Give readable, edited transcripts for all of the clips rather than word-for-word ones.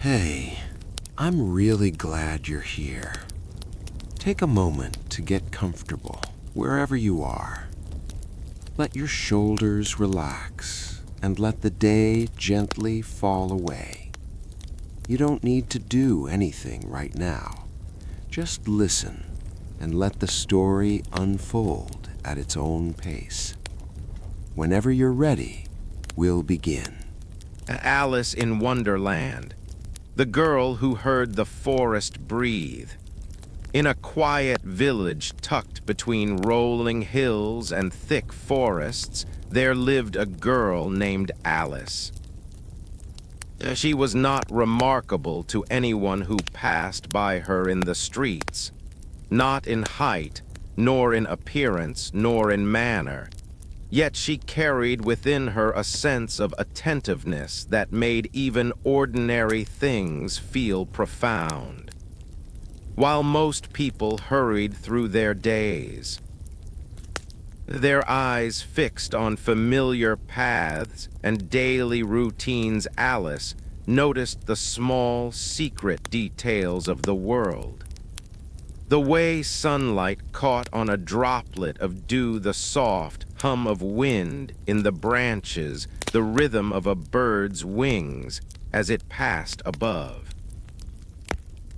Hey, I'm really glad you're here. Take a moment to get comfortable wherever you are. Let your shoulders relax and let the day gently fall away. You don't need to do anything right now. Just listen and let the story unfold at its own pace. Whenever you're ready, we'll begin. Alice in Wonderland, the girl who heard the forest breathe. In a quiet village tucked between rolling hills and thick forests, there lived a girl named Alice. She was not remarkable to anyone who passed by her in the streets, not in height, nor in appearance, nor in manner. Yet she carried within her a sense of attentiveness that made even ordinary things feel profound. While most people hurried through their days, their eyes fixed on familiar paths and daily routines, Alice noticed the small, secret details of the world. The way sunlight caught on a droplet of dew, the soft hum of wind in the branches, the rhythm of a bird's wings as it passed above.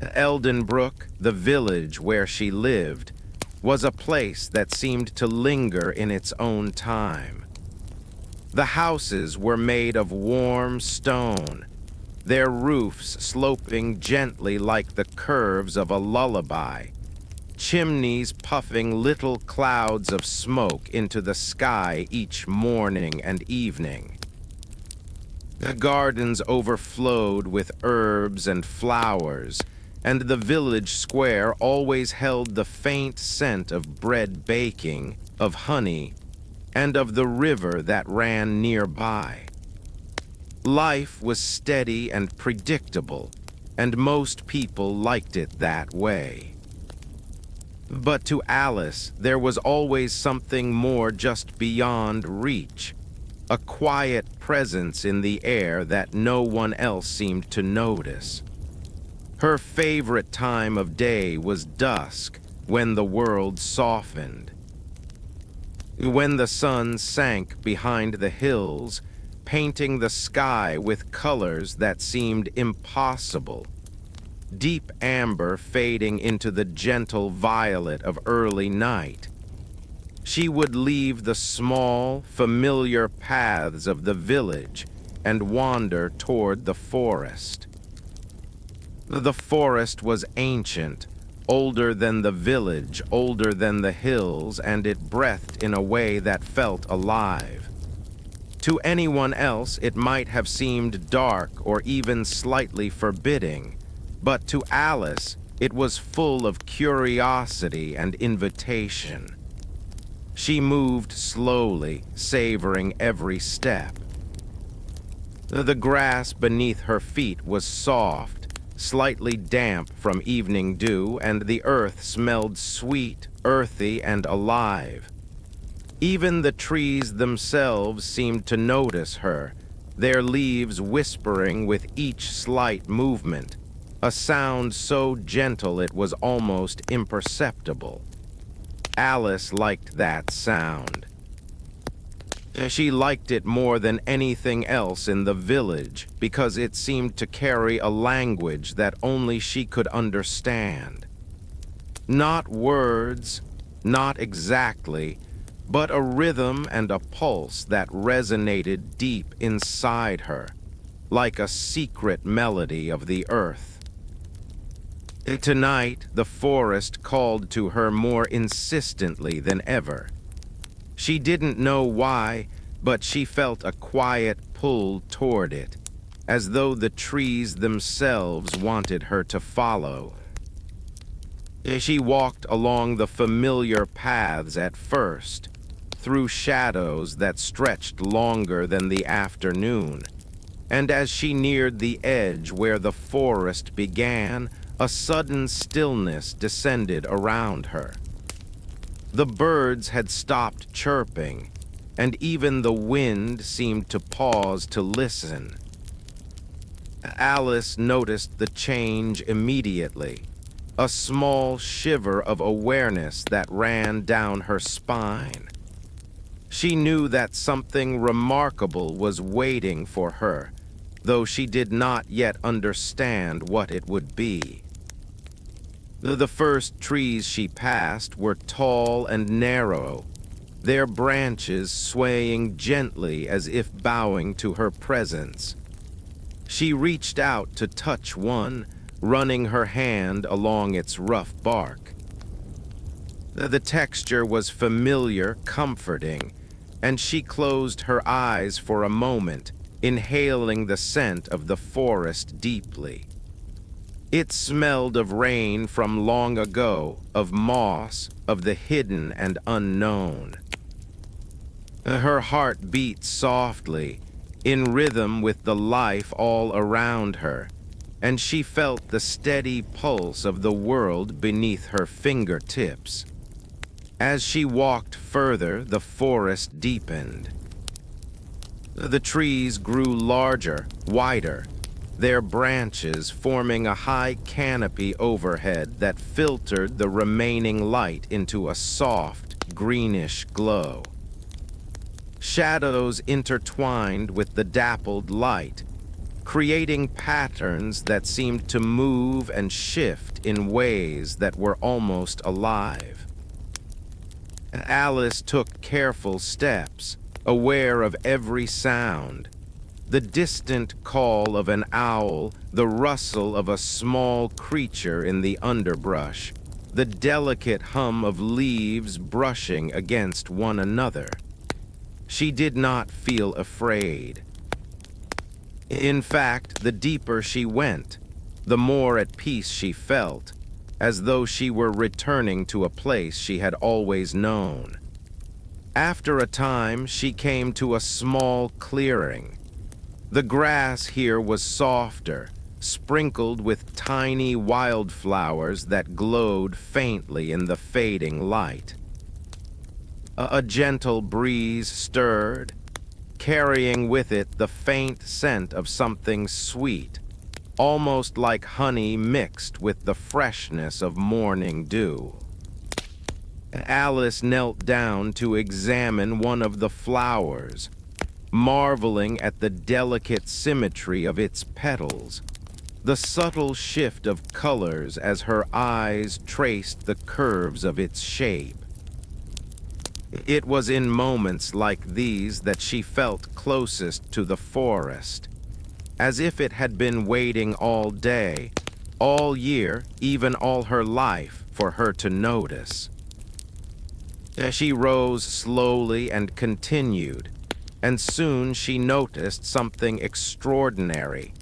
Eldenbrook, the village where she lived, was a place that seemed to linger in its own time. The houses were made of warm stone, their roofs sloping gently like the curves of a lullaby, chimneys puffing little clouds of smoke into the sky each morning and evening. The gardens overflowed with herbs and flowers, and the village square always held the faint scent of bread baking, of honey, and of the river that ran nearby. Life was steady and predictable, and most people liked it that way. But to Alice, there was always something more just beyond reach, a quiet presence in the air that no one else seemed to notice. Her favorite time of day was dusk, when the world softened. When the sun sank behind the hills, painting the sky with colors that seemed impossible, deep amber fading into the gentle violet of early night. She would leave the small, familiar paths of the village and wander toward the forest. The forest was ancient, older than the village, older than the hills, and it breathed in a way that felt alive. To anyone else, it might have seemed dark or even slightly forbidding, but to Alice, it was full of curiosity and invitation. She moved slowly, savoring every step. The grass beneath her feet was soft, slightly damp from evening dew, and the earth smelled sweet, earthy, and alive. Even the trees themselves seemed to notice her, their leaves whispering with each slight movement, a sound so gentle it was almost imperceptible. Alice liked that sound. She liked it more than anything else in the village because it seemed to carry a language that only she could understand. Not words, not exactly, but a rhythm and a pulse that resonated deep inside her, like a secret melody of the earth. Tonight, the forest called to her more insistently than ever. She didn't know why, but she felt a quiet pull toward it, as though the trees themselves wanted her to follow. She walked along the familiar paths at first, through shadows that stretched longer than the afternoon, and as she neared the edge where the forest began, a sudden stillness descended around her. The birds had stopped chirping, and even the wind seemed to pause to listen. Alice noticed the change immediately, a small shiver of awareness that ran down her spine. She knew that something remarkable was waiting for her, though she did not yet understand what it would be. The first trees she passed were tall and narrow, their branches swaying gently as if bowing to her presence. She reached out to touch one, running her hand along its rough bark. The texture was familiar, comforting, and she closed her eyes for a moment, inhaling the scent of the forest deeply. It smelled of rain from long ago, of moss, of the hidden and unknown. Her heart beat softly, in rhythm with the life all around her, and she felt the steady pulse of the world beneath her fingertips. As she walked further, the forest deepened. The trees grew larger, wider, their branches forming a high canopy overhead that filtered the remaining light into a soft, greenish glow. Shadows intertwined with the dappled light, creating patterns that seemed to move and shift in ways that were almost alive. Alice took careful steps, aware of every sound. The distant call of an owl, the rustle of a small creature in the underbrush, the delicate hum of leaves brushing against one another. She did not feel afraid. In fact, the deeper she went, the more at peace she felt, as though she were returning to a place she had always known. After a time, she came to a small clearing. The grass here was softer, sprinkled with tiny wildflowers that glowed faintly in the fading light. A gentle breeze stirred, carrying with it the faint scent of something sweet, almost like honey mixed with the freshness of morning dew. Alice knelt down to examine one of the flowers, marveling at the delicate symmetry of its petals, the subtle shift of colors as her eyes traced the curves of its shape. It was in moments like these that she felt closest to the forest, as if it had been waiting all day, all year, even all her life, for her to notice. She rose slowly and continued, and soon she noticed something extraordinary,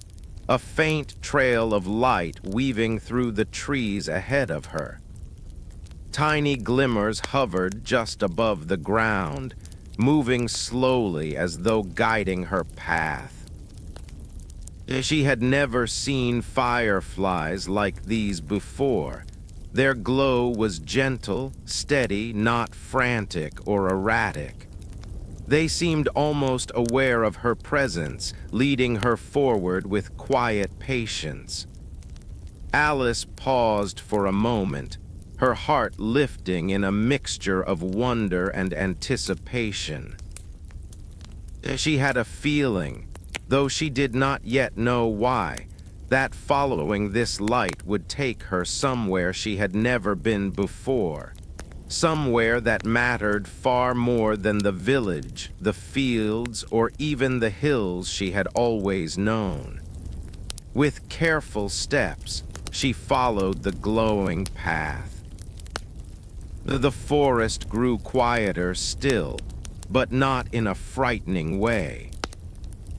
a faint trail of light weaving through the trees ahead of her. Tiny glimmers hovered just above the ground, moving slowly as though guiding her path. She had never seen fireflies like these before. Their glow was gentle, steady, not frantic or erratic. They seemed almost aware of her presence, leading her forward with quiet patience. Alice paused for a moment, her heart lifting in a mixture of wonder and anticipation. She had a feeling, though she did not yet know why, that following this light would take her somewhere she had never been before, somewhere that mattered far more than the village, the fields, or even the hills she had always known. With careful steps, she followed the glowing path. The forest grew quieter still, but not in a frightening way.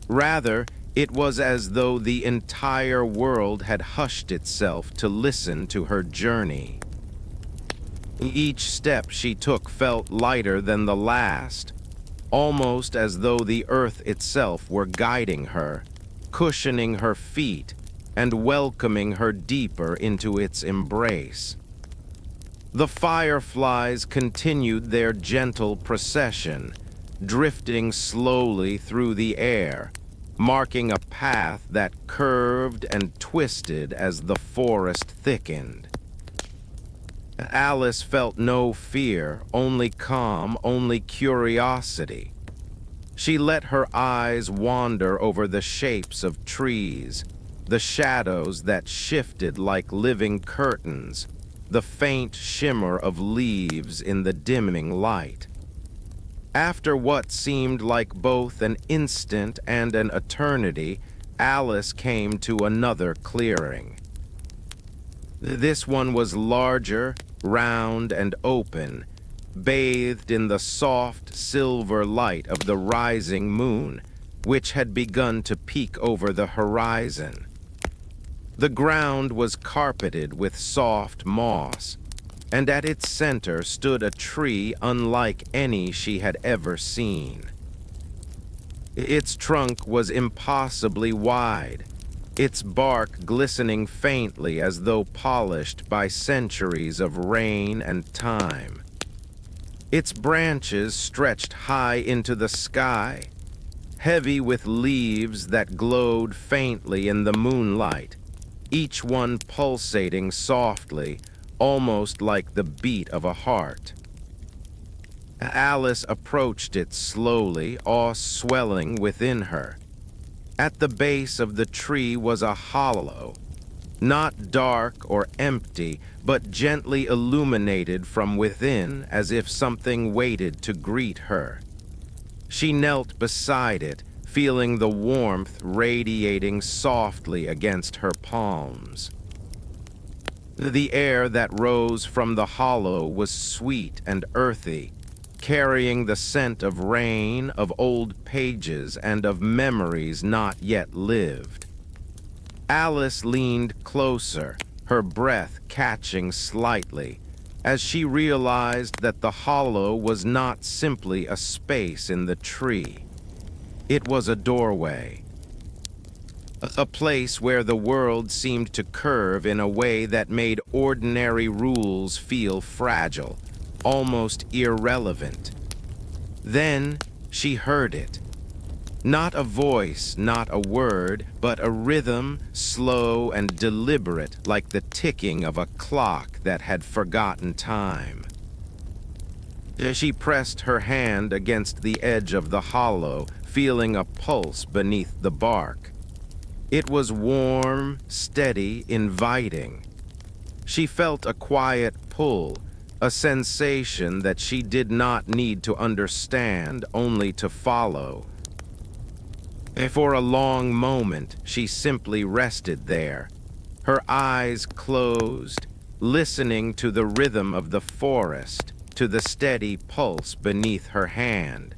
Rather, it was as though the entire world had hushed itself to listen to her journey. Each step she took felt lighter than the last, almost as though the earth itself were guiding her, cushioning her feet, and welcoming her deeper into its embrace. The fireflies continued their gentle procession, drifting slowly through the air, marking a path that curved and twisted as the forest thickened. Alice felt no fear, only calm, only curiosity. She let her eyes wander over the shapes of trees, the shadows that shifted like living curtains, the faint shimmer of leaves in the dimming light. After what seemed like both an instant and an eternity, Alice came to another clearing. This one was larger, round, and open, bathed in the soft silver light of the rising moon, which had begun to peek over the horizon. The ground was carpeted with soft moss, and at its center stood a tree unlike any she had ever seen. Its trunk was impossibly wide, its bark glistening faintly as though polished by centuries of rain and time. Its branches stretched high into the sky, heavy with leaves that glowed faintly in the moonlight, each one pulsating softly, almost like the beat of a heart. Alice approached it slowly, awe swelling within her. At the base of the tree was a hollow, not dark or empty, but gently illuminated from within as if something waited to greet her. She knelt beside it, feeling the warmth radiating softly against her palms. The air that rose from the hollow was sweet and earthy, carrying the scent of rain, of old pages, and of memories not yet lived. Alice leaned closer, her breath catching slightly, as she realized that the hollow was not simply a space in the tree. It was a doorway, a place where the world seemed to curve in a way that made ordinary rules feel fragile, almost irrelevant. Then she heard it. Not a voice, not a word, but a rhythm, slow and deliberate, like the ticking of a clock that had forgotten time. She pressed her hand against the edge of the hollow, feeling a pulse beneath the bark. It was warm, steady, inviting. She felt a quiet pull, a sensation that she did not need to understand, only to follow. For a long moment, she simply rested there, her eyes closed, listening to the rhythm of the forest, to the steady pulse beneath her hand,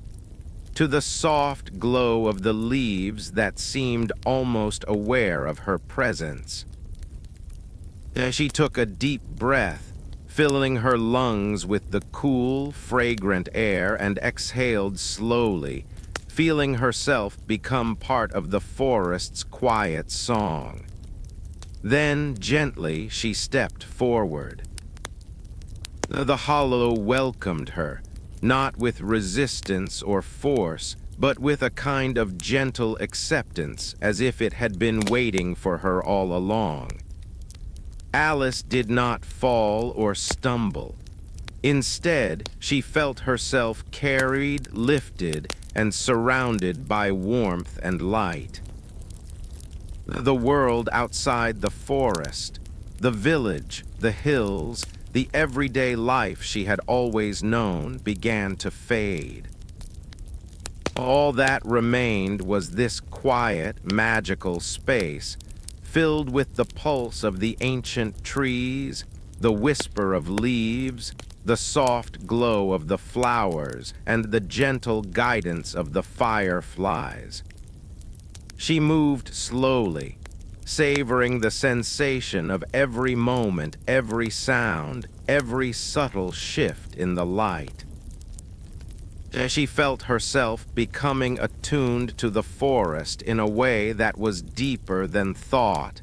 to the soft glow of the leaves that seemed almost aware of her presence. She took a deep breath, filling her lungs with the cool, fragrant air, and exhaled slowly, feeling herself become part of the forest's quiet song. Then, gently, she stepped forward. The hollow welcomed her, not with resistance or force, but with a kind of gentle acceptance, as if it had been waiting for her all along. Alice did not fall or stumble. Instead, she felt herself carried, lifted, and surrounded by warmth and light. The world outside the forest, the village, the hills, the everyday life she had always known began to fade. All that remained was this quiet, magical space, filled with the pulse of the ancient trees, the whisper of leaves, the soft glow of the flowers, and the gentle guidance of the fireflies. She moved slowly, savoring the sensation of every moment, every sound, every subtle shift in the light. She felt herself becoming attuned to the forest in a way that was deeper than thought,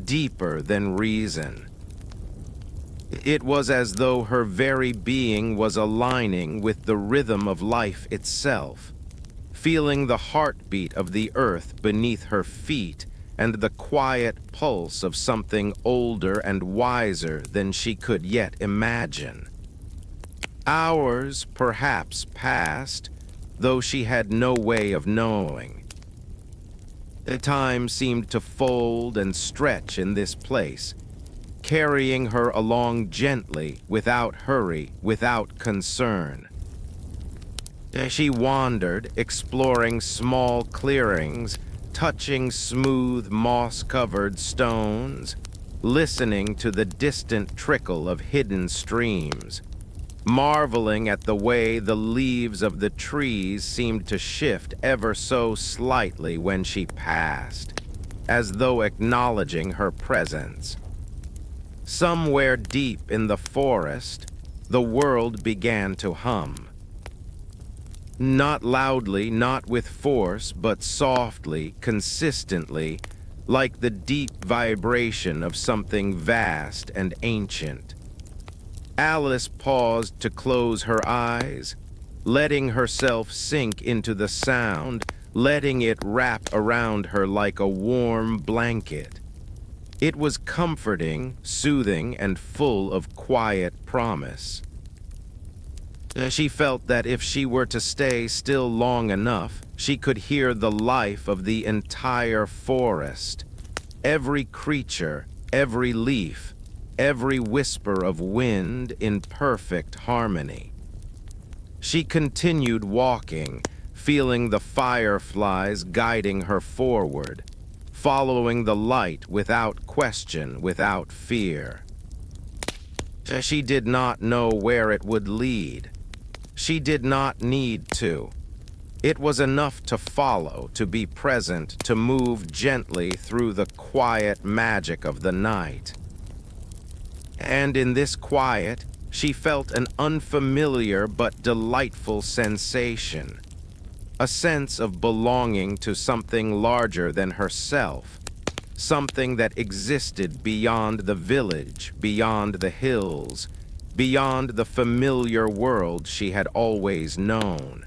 deeper than reason. It was as though her very being was aligning with the rhythm of life itself, feeling the heartbeat of the earth beneath her feet and the quiet pulse of something older and wiser than she could yet imagine. Hours perhaps passed, though she had no way of knowing. The time seemed to fold and stretch in this place, carrying her along gently, without hurry, without concern. She wandered, exploring small clearings, touching smooth moss-covered stones, listening to the distant trickle of hidden streams, marveling at the way the leaves of the trees seemed to shift ever so slightly when she passed, as though acknowledging her presence. Somewhere deep in the forest, the world began to hum. Not loudly, not with force, but softly, consistently, like the deep vibration of something vast and ancient. Alice paused to close her eyes, letting herself sink into the sound, letting it wrap around her like a warm blanket. It was comforting, soothing, and full of quiet promise. She felt that if she were to stay still long enough, she could hear the life of the entire forest. Every creature, every leaf, every whisper of wind in perfect harmony. She continued walking, feeling the fireflies guiding her forward, following the light without question, without fear. She did not know where it would lead. She did not need to. It was enough to follow, to be present, to move gently through the quiet magic of the night. And in this quiet, she felt an unfamiliar but delightful sensation. A sense of belonging to something larger than herself. Something that existed beyond the village, beyond the hills, beyond the familiar world she had always known.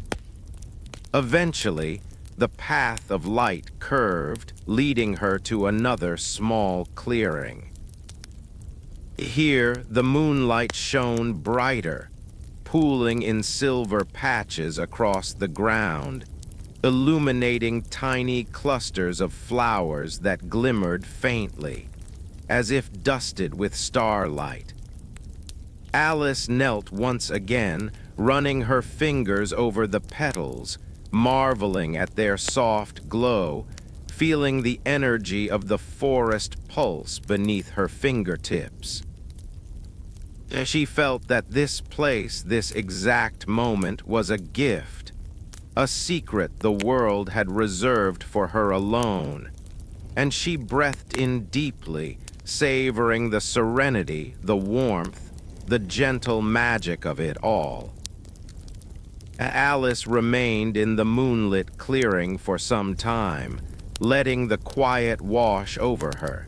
Eventually, the path of light curved, leading her to another small clearing. Here, the moonlight shone brighter, pooling in silver patches across the ground, illuminating tiny clusters of flowers that glimmered faintly, as if dusted with starlight. Alice knelt once again, running her fingers over the petals, marveling at their soft glow, feeling the energy of the forest pulse beneath her fingertips. She felt that this place, this exact moment, was a gift, a secret the world had reserved for her alone, and she breathed in deeply, savoring the serenity, the warmth, the gentle magic of it all. Alice remained in the moonlit clearing for some time, letting the quiet wash over her.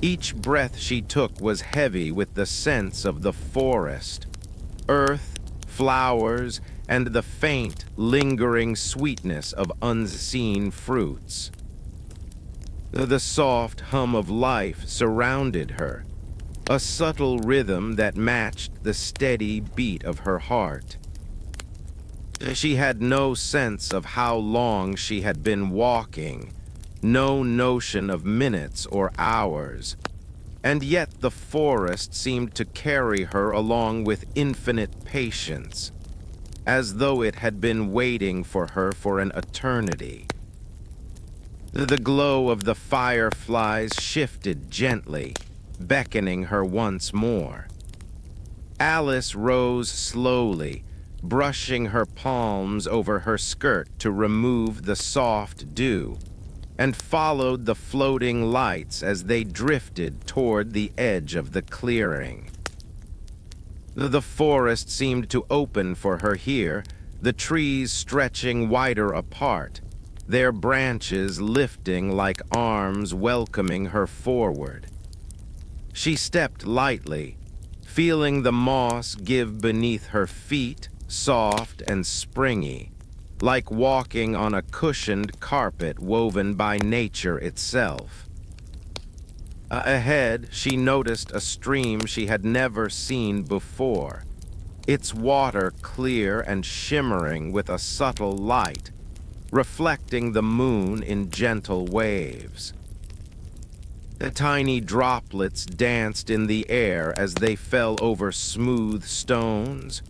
Each breath she took was heavy with the sense of the forest, earth, flowers, and the faint, lingering sweetness of unseen fruits. The soft hum of life surrounded her, a subtle rhythm that matched the steady beat of her heart. She had no sense of how long she had been walking, no notion of minutes or hours, and yet the forest seemed to carry her along with infinite patience, as though it had been waiting for her for an eternity. The glow of the fireflies shifted gently, beckoning her once more. Alice rose slowly, brushing her palms over her skirt to remove the soft dew, and followed the floating lights as they drifted toward the edge of the clearing. The forest seemed to open for her here, the trees stretching wider apart, their branches lifting like arms welcoming her forward. She stepped lightly, feeling the moss give beneath her feet, soft and springy, like walking on a cushioned carpet woven by nature itself. Ahead, she noticed a stream she had never seen before, its water clear and shimmering with a subtle light, reflecting the moon in gentle waves. The tiny droplets danced in the air as they fell over smooth stones,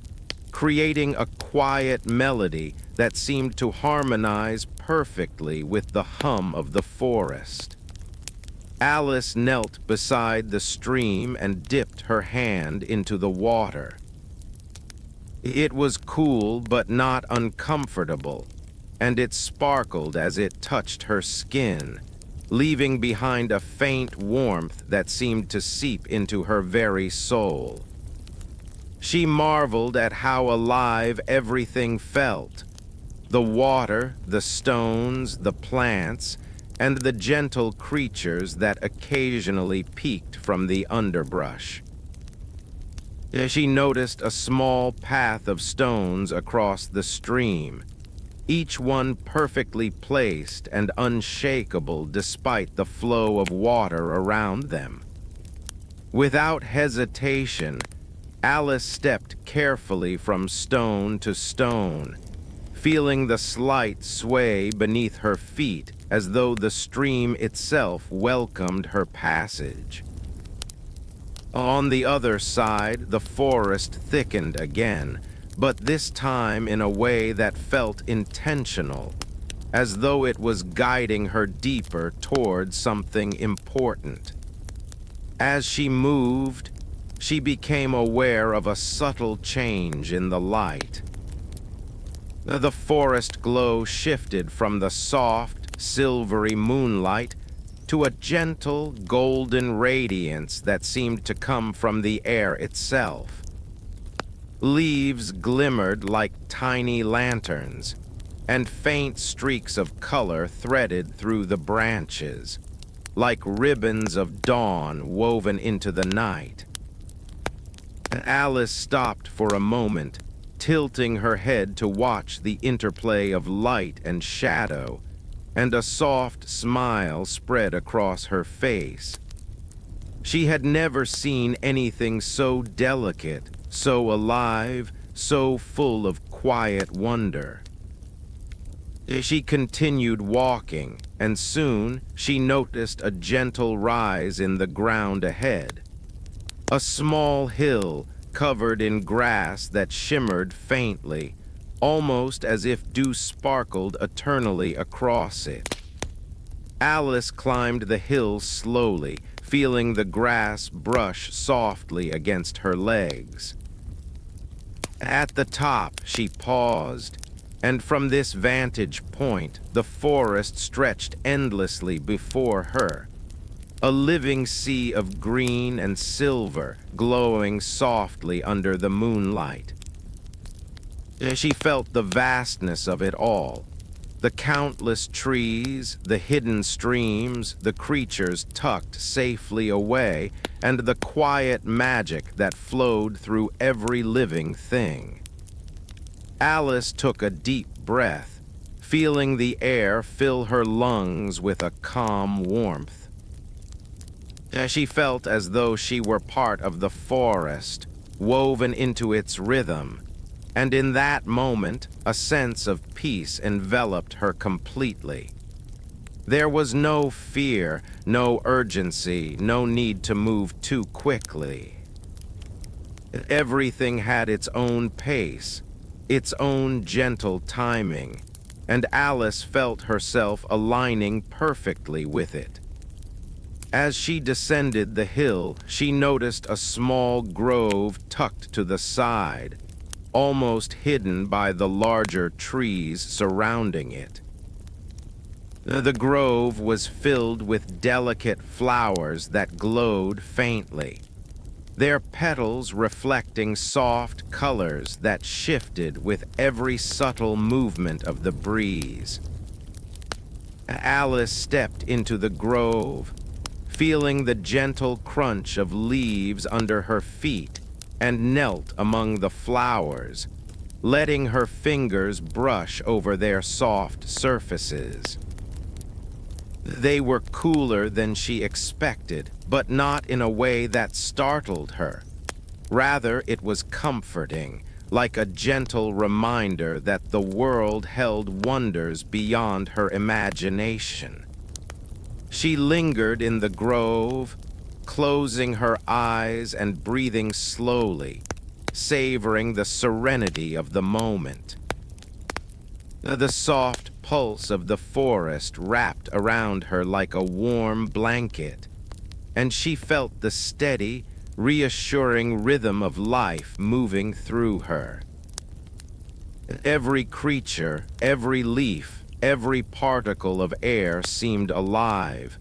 creating a quiet melody that seemed to harmonize perfectly with the hum of the forest. Alice knelt beside the stream and dipped her hand into the water. It was cool but not uncomfortable, and it sparkled as it touched her skin, leaving behind a faint warmth that seemed to seep into her very soul. She marveled at how alive everything felt: the water, the stones, the plants, and the gentle creatures that occasionally peeked from the underbrush. She noticed a small path of stones across the stream, each one perfectly placed and unshakable despite the flow of water around them. Without hesitation, Alice stepped carefully from stone to stone, feeling the slight sway beneath her feet as though the stream itself welcomed her passage. On the other side, the forest thickened again, but this time in a way that felt intentional, as though it was guiding her deeper toward something important. As she moved, she became aware of a subtle change in the light. The forest glow shifted from the soft, silvery moonlight to a gentle, golden radiance that seemed to come from the air itself. Leaves glimmered like tiny lanterns, and faint streaks of color threaded through the branches, like ribbons of dawn woven into the night. Alice stopped for a moment, tilting her head to watch the interplay of light and shadow, and a soft smile spread across her face. She had never seen anything so delicate, so alive, so full of quiet wonder. She continued walking, and soon she noticed a gentle rise in the ground ahead. A small hill covered in grass that shimmered faintly, almost as if dew sparkled eternally across it. Alice climbed the hill slowly, feeling the grass brush softly against her legs. At the top, she paused, and from this vantage point, the forest stretched endlessly before her, a living sea of green and silver glowing softly under the moonlight. She felt the vastness of it all, the countless trees, the hidden streams, the creatures tucked safely away, and the quiet magic that flowed through every living thing. Alice took a deep breath, feeling the air fill her lungs with a calm warmth. She felt as though she were part of the forest, woven into its rhythm, and in that moment, a sense of peace enveloped her completely. There was no fear, no urgency, no need to move too quickly. Everything had its own pace, its own gentle timing, and Alice felt herself aligning perfectly with it. As she descended the hill, she noticed a small grove tucked to the side, almost hidden by the larger trees surrounding it. The grove was filled with delicate flowers that glowed faintly, their petals reflecting soft colors that shifted with every subtle movement of the breeze. Alice stepped into the grove, feeling the gentle crunch of leaves under her feet, and knelt among the flowers, letting her fingers brush over their soft surfaces. They were cooler than she expected, but not in a way that startled her. Rather, it was comforting, like a gentle reminder that the world held wonders beyond her imagination. She lingered in the grove, closing her eyes and breathing slowly, savoring the serenity of the moment. The soft pulse of the forest wrapped around her like a warm blanket, and she felt the steady, reassuring rhythm of life moving through her. Every creature, every leaf, every particle of air seemed alive,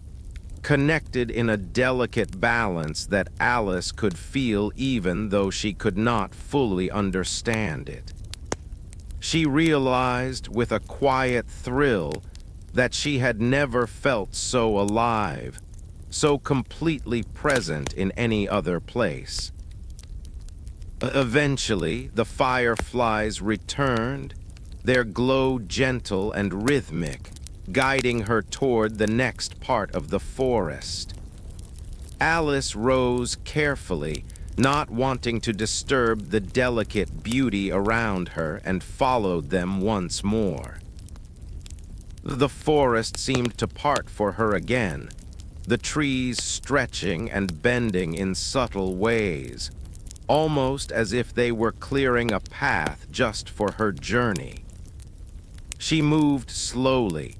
connected in a delicate balance that Alice could feel even though she could not fully understand it. She realized with a quiet thrill that she had never felt so alive, so completely present in any other place. Eventually, the fireflies returned, their glow gentle and rhythmic, guiding her toward the next part of the forest. Alice rose carefully, not wanting to disturb the delicate beauty around her, and followed them once more. The forest seemed to part for her again, the trees stretching and bending in subtle ways, almost as if they were clearing a path just for her journey. She moved slowly,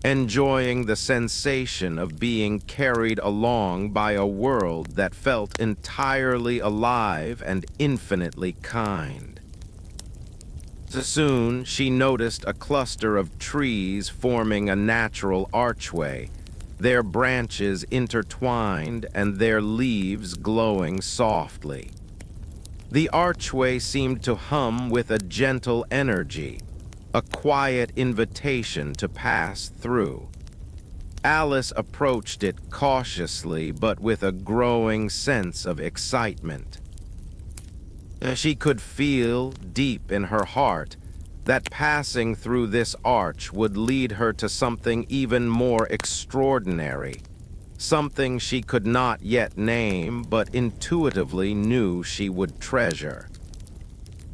enjoying the sensation of being carried along by a world that felt entirely alive and infinitely kind. Soon, she noticed a cluster of trees forming a natural archway, their branches intertwined and their leaves glowing softly. The archway seemed to hum with a gentle energy, a quiet invitation to pass through. Alice approached it cautiously, but with a growing sense of excitement. She could feel, deep in her heart, that passing through this arch would lead her to something even more extraordinary, something she could not yet name, but intuitively knew she would treasure.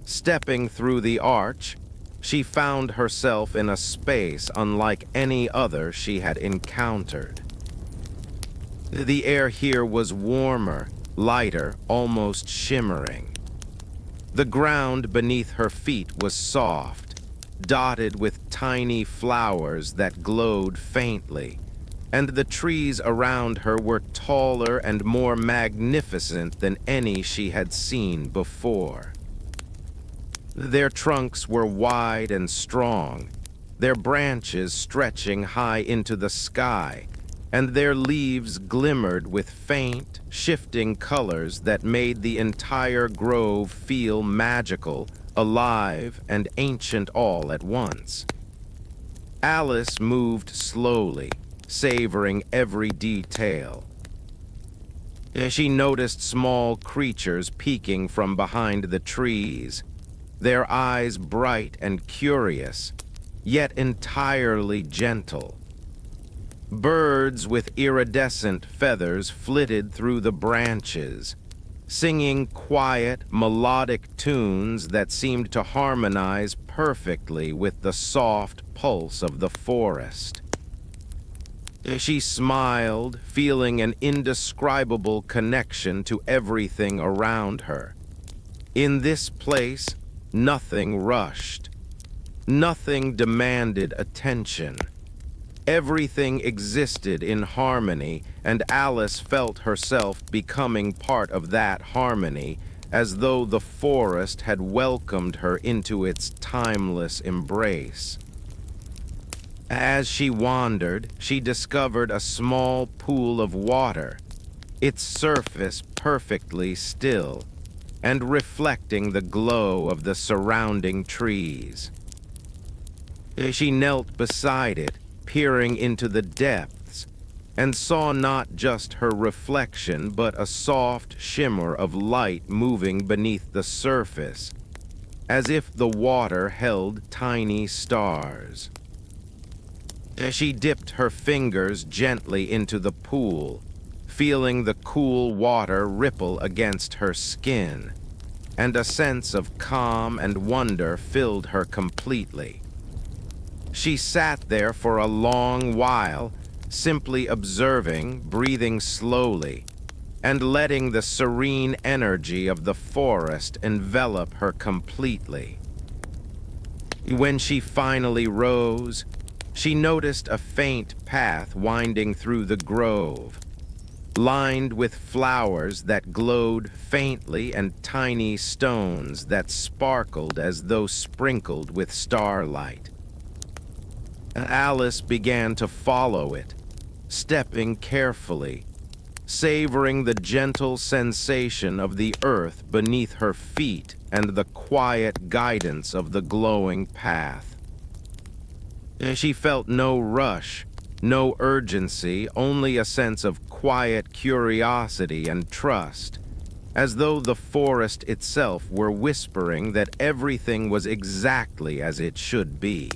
Stepping through the arch, she found herself in a space unlike any other she had encountered. The air here was warmer, lighter, almost shimmering. The ground beneath her feet was soft, dotted with tiny flowers that glowed faintly, and the trees around her were taller and more magnificent than any she had seen before. Their trunks were wide and strong, their branches stretching high into the sky, and their leaves glimmered with faint, shifting colors that made the entire grove feel magical, alive, and ancient all at once. Alice moved slowly, savoring every detail. She noticed small creatures peeking from behind the trees, their eyes bright and curious, yet entirely gentle. Birds with iridescent feathers flitted through the branches, singing quiet, melodic tunes that seemed to harmonize perfectly with the soft pulse of the forest. She smiled, feeling an indescribable connection to everything around her. In this place, nothing rushed. Nothing demanded attention. Everything existed in harmony, and Alice felt herself becoming part of that harmony, as though the forest had welcomed her into its timeless embrace. As she wandered, she discovered a small pool of water, its surface perfectly still, and reflecting the glow of the surrounding trees. She knelt beside it, peering into the depths, and saw not just her reflection, but a soft shimmer of light moving beneath the surface, as if the water held tiny stars. She dipped her fingers gently into the pool, feeling the cool water ripple against her skin, and a sense of calm and wonder filled her completely. She sat there for a long while, simply observing, breathing slowly, and letting the serene energy of the forest envelop her completely. When she finally rose, she noticed a faint path winding through the grove, lined with flowers that glowed faintly and tiny stones that sparkled as though sprinkled with starlight. Alice began to follow it, stepping carefully, savoring the gentle sensation of the earth beneath her feet and the quiet guidance of the glowing path. She felt no rush, no urgency, only a sense of quiet curiosity and trust, as though the forest itself were whispering that everything was exactly as it should be.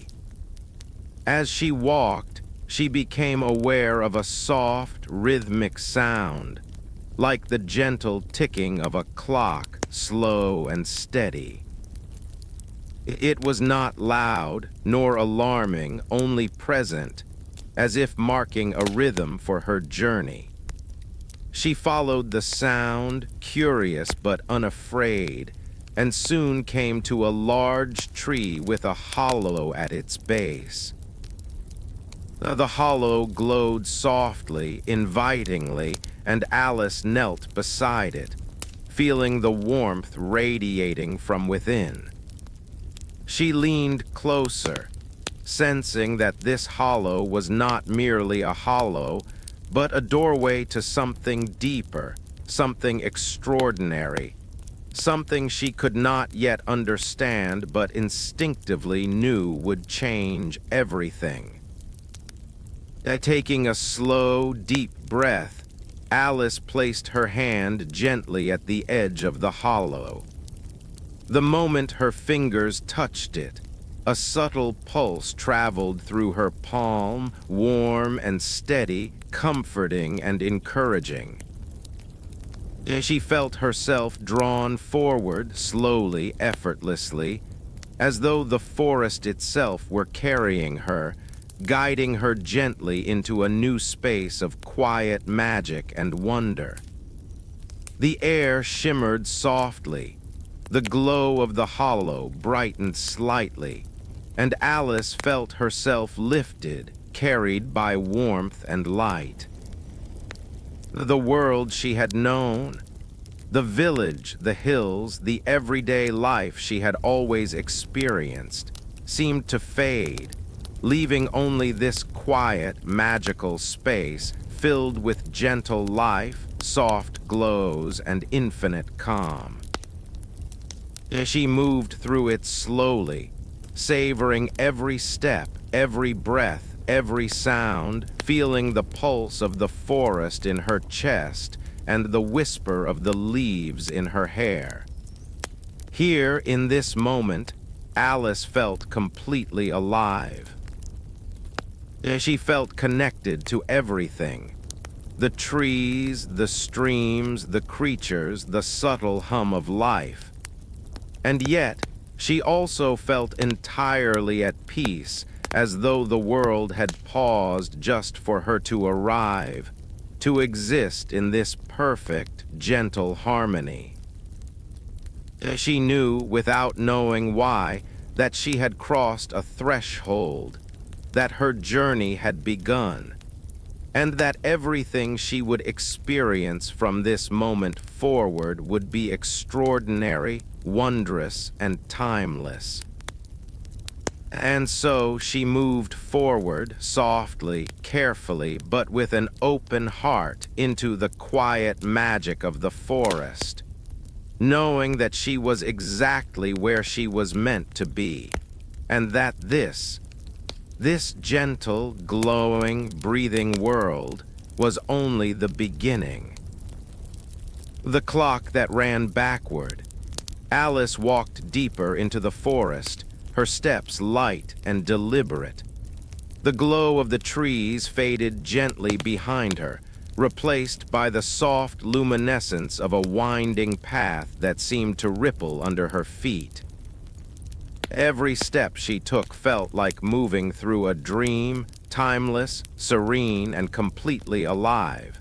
As she walked, she became aware of a soft, rhythmic sound, like the gentle ticking of a clock, slow and steady. It was not loud, nor alarming, only present, as if marking a rhythm for her journey. She followed the sound, curious but unafraid, and soon came to a large tree with a hollow at its base. The hollow glowed softly, invitingly, and Alice knelt beside it, feeling the warmth radiating from within. She leaned closer, sensing that this hollow was not merely a hollow, but a doorway to something deeper, something extraordinary, something she could not yet understand but instinctively knew would change everything. Taking a slow, deep breath, Alice placed her hand gently at the edge of the hollow. The moment her fingers touched it, a subtle pulse traveled through her palm, warm and steady, comforting and encouraging. She felt herself drawn forward, slowly, effortlessly, as though the forest itself were carrying her, guiding her gently into a new space of quiet magic and wonder. The air shimmered softly, the glow of the hollow brightened slightly, and Alice felt herself lifted, carried by warmth and light. The world she had known, the village, the hills, the everyday life she had always experienced, seemed to fade, leaving only this quiet, magical space filled with gentle life, soft glows, and infinite calm. She moved through it slowly, savoring every step, every breath, every sound, feeling the pulse of the forest in her chest and the whisper of the leaves in her hair. Here, in this moment, Alice felt completely alive. She felt connected to everything. The trees, the streams, the creatures, the subtle hum of life. And yet, she also felt entirely at peace, as though the world had paused just for her to arrive, to exist in this perfect, gentle harmony. She knew, without knowing why, that she had crossed a threshold, that her journey had begun, and that everything she would experience from this moment forward would be extraordinary, wondrous, and timeless. And so she moved forward, softly, carefully, but with an open heart, into the quiet magic of the forest, knowing that she was exactly where she was meant to be, and that this gentle, glowing, breathing world was only the beginning. The clock that ran backward, Alice walked deeper into the forest, her steps light and deliberate. The glow of the trees faded gently behind her, replaced by the soft luminescence of a winding path that seemed to ripple under her feet. Every step she took felt like moving through a dream, timeless, serene, and completely alive.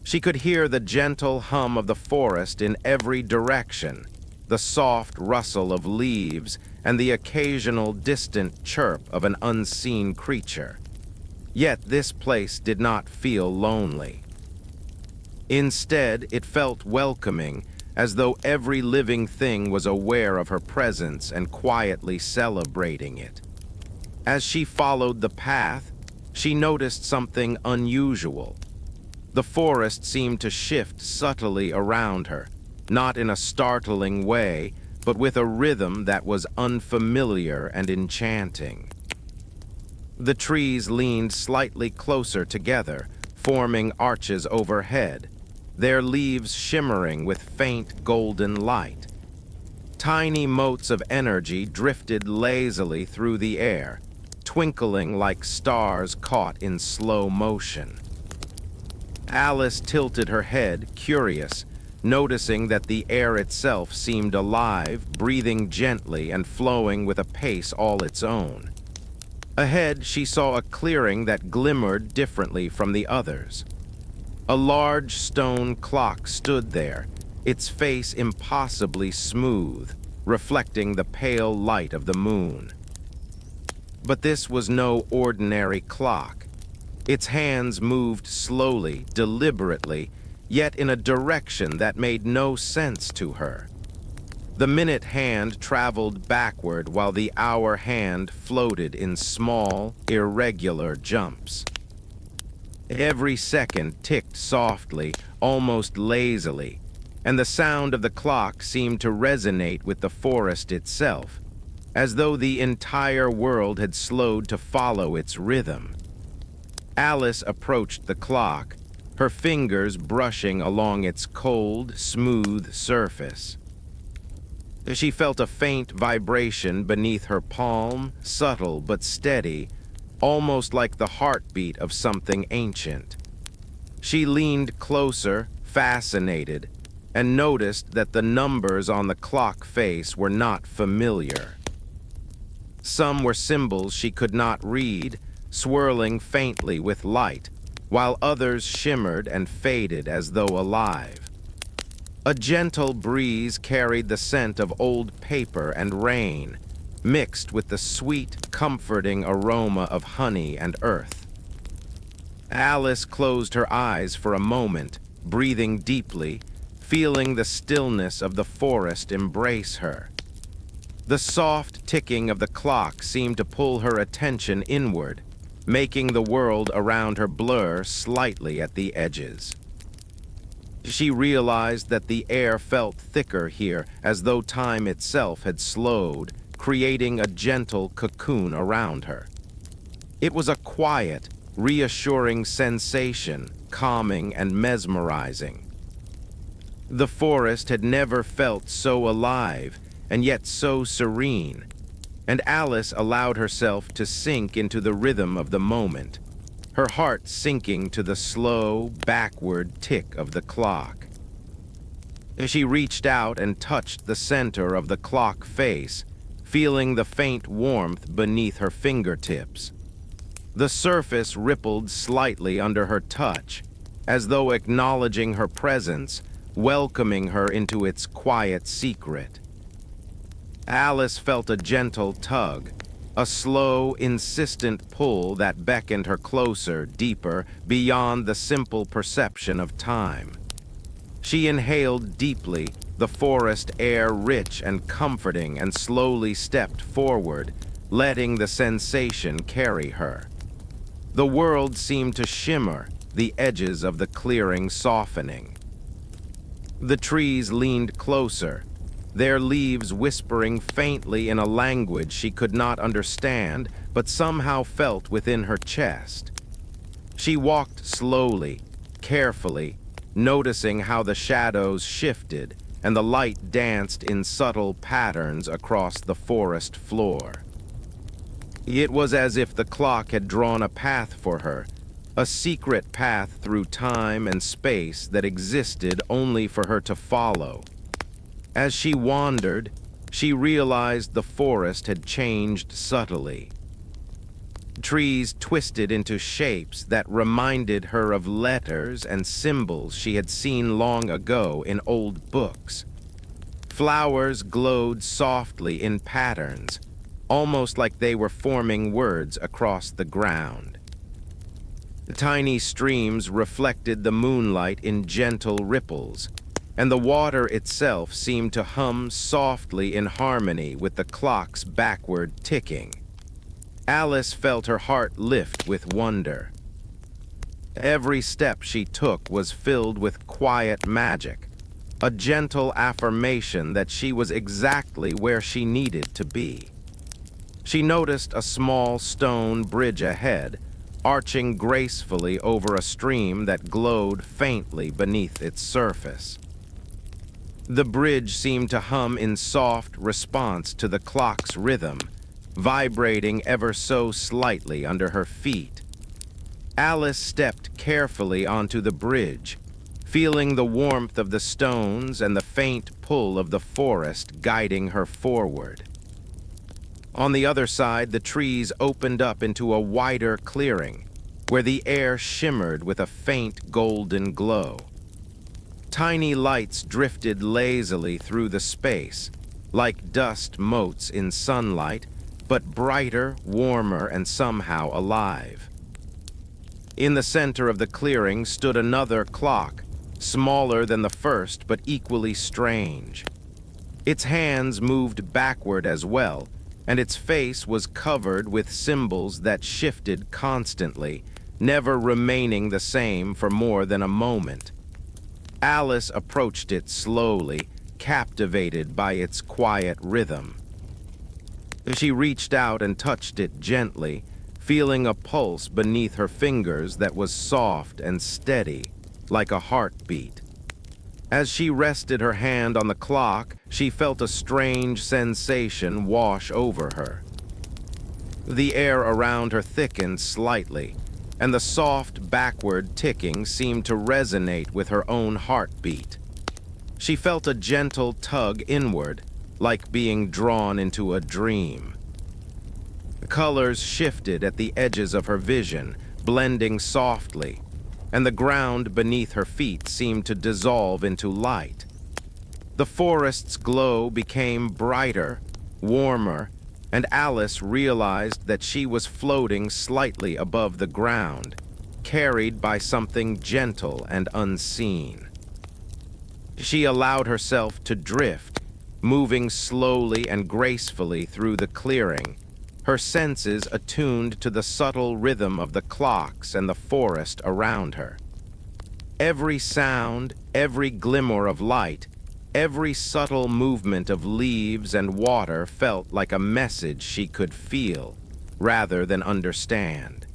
She could hear the gentle hum of the forest in every direction, the soft rustle of leaves, and the occasional distant chirp of an unseen creature. Yet this place did not feel lonely. Instead, it felt welcoming, as though every living thing was aware of her presence and quietly celebrating it. As she followed the path, she noticed something unusual. The forest seemed to shift subtly around her, not in a startling way, but with a rhythm that was unfamiliar and enchanting. The trees leaned slightly closer together, forming arches overhead, their leaves shimmering with faint golden light. Tiny motes of energy drifted lazily through the air, twinkling like stars caught in slow motion. Alice tilted her head, curious, noticing that the air itself seemed alive, breathing gently and flowing with a pace all its own. Ahead, she saw a clearing that glimmered differently from the others. A large stone clock stood there, its face impossibly smooth, reflecting the pale light of the moon. But this was no ordinary clock. Its hands moved slowly, deliberately, yet in a direction that made no sense to her. The minute hand traveled backward while the hour hand floated in small, irregular jumps. Every second ticked softly, almost lazily, and the sound of the clock seemed to resonate with the forest itself, as though the entire world had slowed to follow its rhythm. Alice approached the clock, her fingers brushing along its cold, smooth surface. She felt a faint vibration beneath her palm, subtle but steady, almost like the heartbeat of something ancient. She leaned closer, fascinated, and noticed that the numbers on the clock face were not familiar. Some were symbols she could not read, swirling faintly with light, while others shimmered and faded as though alive. A gentle breeze carried the scent of old paper and rain, mixed with the sweet, comforting aroma of honey and earth. Alice closed her eyes for a moment, breathing deeply, feeling the stillness of the forest embrace her. The soft ticking of the clock seemed to pull her attention inward, making the world around her blur slightly at the edges. She realized that the air felt thicker here, as though time itself had slowed, creating a gentle cocoon around her. It was a quiet, reassuring sensation, calming and mesmerizing. The forest had never felt so alive, and yet so serene, and Alice allowed herself to sink into the rhythm of the moment, her heart sinking to the slow, backward tick of the clock. She reached out and touched the center of the clock face, feeling the faint warmth beneath her fingertips. The surface rippled slightly under her touch, as though acknowledging her presence, welcoming her into its quiet secret. Alice felt a gentle tug, a slow, insistent pull that beckoned her closer, deeper, beyond the simple perception of time. She inhaled deeply, the forest air rich and comforting, and slowly stepped forward, letting the sensation carry her. The world seemed to shimmer, the edges of the clearing softening. The trees leaned closer, their leaves whispering faintly in a language she could not understand, but somehow felt within her chest. She walked slowly, carefully, noticing how the shadows shifted, and the light danced in subtle patterns across the forest floor. It was as if the clock had drawn a path for her, a secret path through time and space that existed only for her to follow. As she wandered, she realized the forest had changed subtly. Trees twisted into shapes that reminded her of letters and symbols she had seen long ago in old books. Flowers glowed softly in patterns, almost like they were forming words across the ground. Tiny streams reflected the moonlight in gentle ripples, and the water itself seemed to hum softly in harmony with the clock's backward ticking. Alice felt her heart lift with wonder. Every step she took was filled with quiet magic, a gentle affirmation that she was exactly where she needed to be. She noticed a small stone bridge ahead, arching gracefully over a stream that glowed faintly beneath its surface. The bridge seemed to hum in soft response to the clock's rhythm, vibrating ever so slightly under her feet. Alice stepped carefully onto the bridge, feeling the warmth of the stones and the faint pull of the forest guiding her forward. On the other side, the trees opened up into a wider clearing, where the air shimmered with a faint golden glow. Tiny lights drifted lazily through the space, like dust motes in sunlight, but brighter, warmer, and somehow alive. In the center of the clearing stood another clock, smaller than the first but equally strange. Its hands moved backward as well, and its face was covered with symbols that shifted constantly, never remaining the same for more than a moment. Alice approached it slowly, captivated by its quiet rhythm. She reached out and touched it gently, feeling a pulse beneath her fingers that was soft and steady, like a heartbeat. As she rested her hand on the clock, she felt a strange sensation wash over her. The air around her thickened slightly, and the soft backward ticking seemed to resonate with her own heartbeat. She felt a gentle tug inward, like being drawn into a dream. Colors shifted at the edges of her vision, blending softly, and the ground beneath her feet seemed to dissolve into light. The forest's glow became brighter, warmer, and Alice realized that she was floating slightly above the ground, carried by something gentle and unseen. She allowed herself to drift, moving slowly and gracefully through the clearing, her senses attuned to the subtle rhythm of the clocks and the forest around her. Every sound, every glimmer of light, every subtle movement of leaves and water felt like a message she could feel, rather than understand.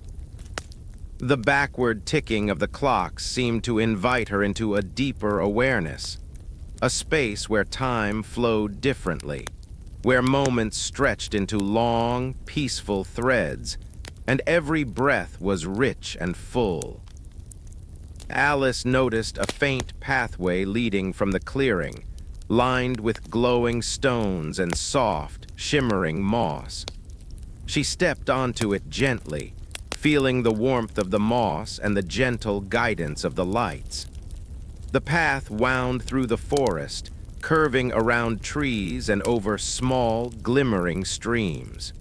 The backward ticking of the clocks seemed to invite her into a deeper awareness, a space where time flowed differently, where moments stretched into long, peaceful threads, and every breath was rich and full. Alice noticed a faint pathway leading from the clearing, lined with glowing stones and soft, shimmering moss. She stepped onto it gently, feeling the warmth of the moss and the gentle guidance of the lights. The path wound through the forest, curving around trees and over small, glimmering streams.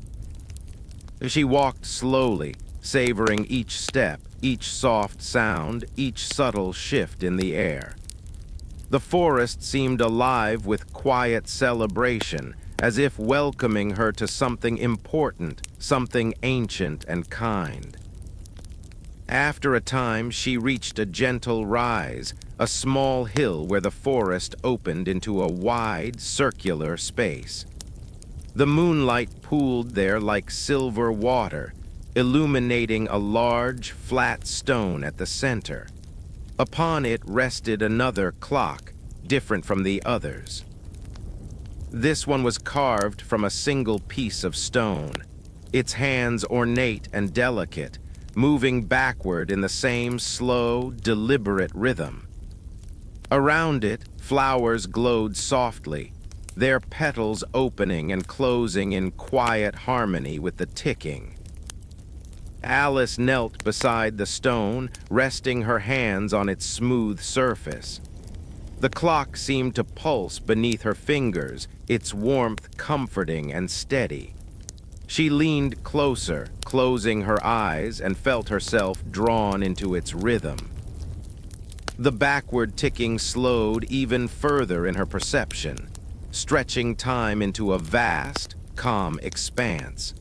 She walked slowly, savoring each step, each soft sound, each subtle shift in the air. The forest seemed alive with quiet celebration, as if welcoming her to something important, something ancient and kind. After a time, she reached a gentle rise, a small hill where the forest opened into a wide, circular space. The moonlight pooled there like silver water, illuminating a large, flat stone at the center. Upon it rested another clock, different from the others. This one was carved from a single piece of stone, its hands ornate and delicate, moving backward in the same slow, deliberate rhythm. Around it, flowers glowed softly, their petals opening and closing in quiet harmony with the ticking. Alice knelt beside the stone, resting her hands on its smooth surface. The clock seemed to pulse beneath her fingers, its warmth comforting and steady. She leaned closer, closing her eyes, and felt herself drawn into its rhythm. The backward ticking slowed even further in her perception, stretching time into a vast, calm expanse.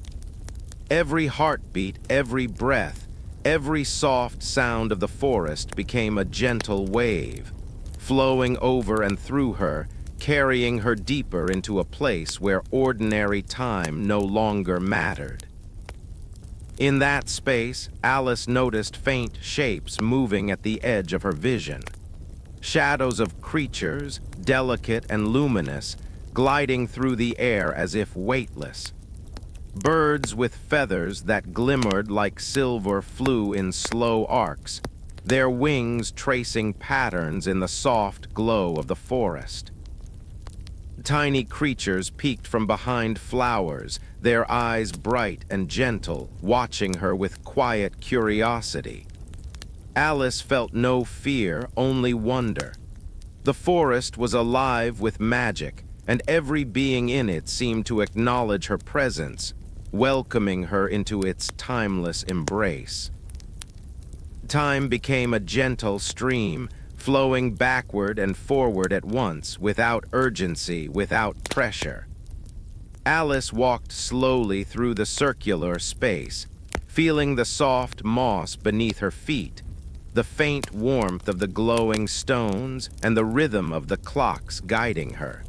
Every heartbeat, every breath, every soft sound of the forest became a gentle wave, flowing over and through her, carrying her deeper into a place where ordinary time no longer mattered. In that space, Alice noticed faint shapes moving at the edge of her vision. Shadows of creatures, delicate and luminous, gliding through the air as if weightless. Birds with feathers that glimmered like silver flew in slow arcs, their wings tracing patterns in the soft glow of the forest. Tiny creatures peeked from behind flowers, their eyes bright and gentle, watching her with quiet curiosity. Alice felt no fear, only wonder. The forest was alive with magic, and every being in it seemed to acknowledge her presence, welcoming her into its timeless embrace. Time became a gentle stream, flowing backward and forward at once, without urgency, without pressure. Alice walked slowly through the circular space, feeling the soft moss beneath her feet, the faint warmth of the glowing stones, and the rhythm of the clocks guiding her.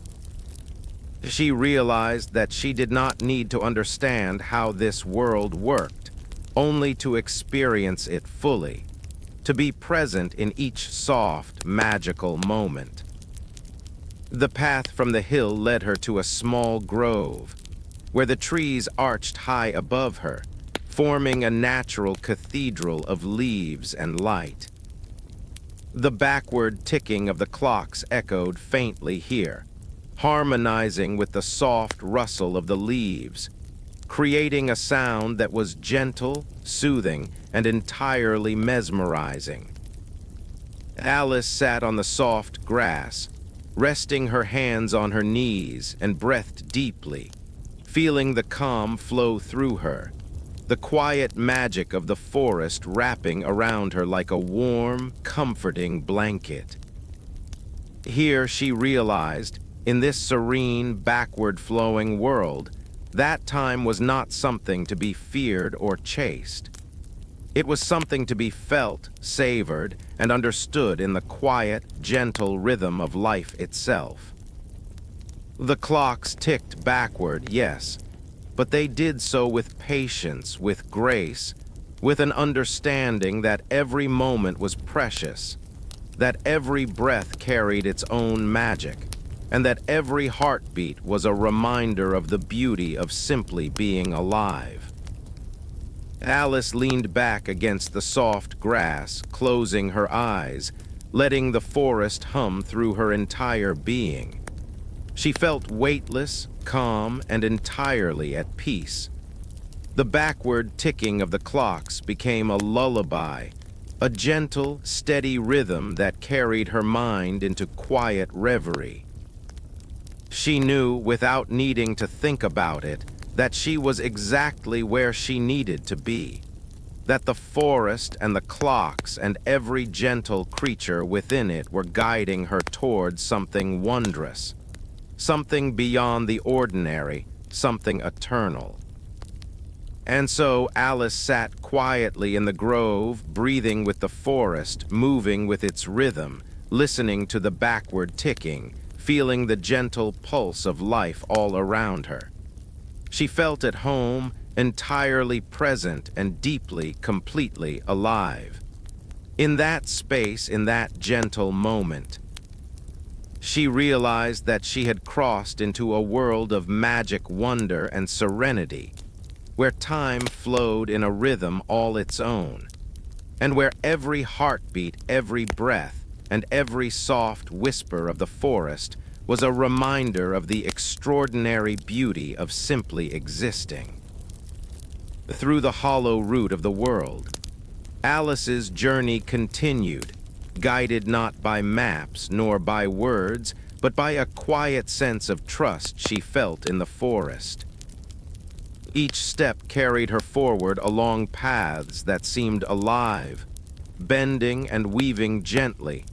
She realized that she did not need to understand how this world worked, only to experience it fully, to be present in each soft, magical moment. The path from the hill led her to a small grove, where the trees arched high above her, forming a natural cathedral of leaves and light. The backward ticking of the clocks echoed faintly here, harmonizing with the soft rustle of the leaves, creating a sound that was gentle, soothing, and entirely mesmerizing. Alice sat on the soft grass, resting her hands on her knees and breathed deeply, feeling the calm flow through her, the quiet magic of the forest wrapping around her like a warm, comforting blanket. Here she realized, in this serene, backward-flowing world, that time was not something to be feared or chased. It was something to be felt, savored, and understood in the quiet, gentle rhythm of life itself. The clocks ticked backward, yes, but they did so with patience, with grace, with an understanding that every moment was precious, that every breath carried its own magic, and that every heartbeat was a reminder of the beauty of simply being alive. Alice leaned back against the soft grass, closing her eyes, letting the forest hum through her entire being. She felt weightless, calm, and entirely at peace. The backward ticking of the clocks became a lullaby, a gentle, steady rhythm that carried her mind into quiet reverie. She knew, without needing to think about it, that she was exactly where she needed to be, that the forest and the clocks and every gentle creature within it were guiding her towards something wondrous, something beyond the ordinary, something eternal. And so Alice sat quietly in the grove, breathing with the forest, moving with its rhythm, listening to the backward ticking, feeling the gentle pulse of life all around her. She felt at home, entirely present and deeply, completely alive. In that space, in that gentle moment, She realized that she had crossed into a world of magic wonder and serenity, where time flowed in a rhythm all its own, and where every heartbeat, every breath, and every soft whisper of the forest was a reminder of the extraordinary beauty of simply existing. Through the hollow root of the world, Alice's journey continued, guided not by maps nor by words, but by a quiet sense of trust she felt in the forest. Each step carried her forward along paths that seemed alive, bending and weaving gently,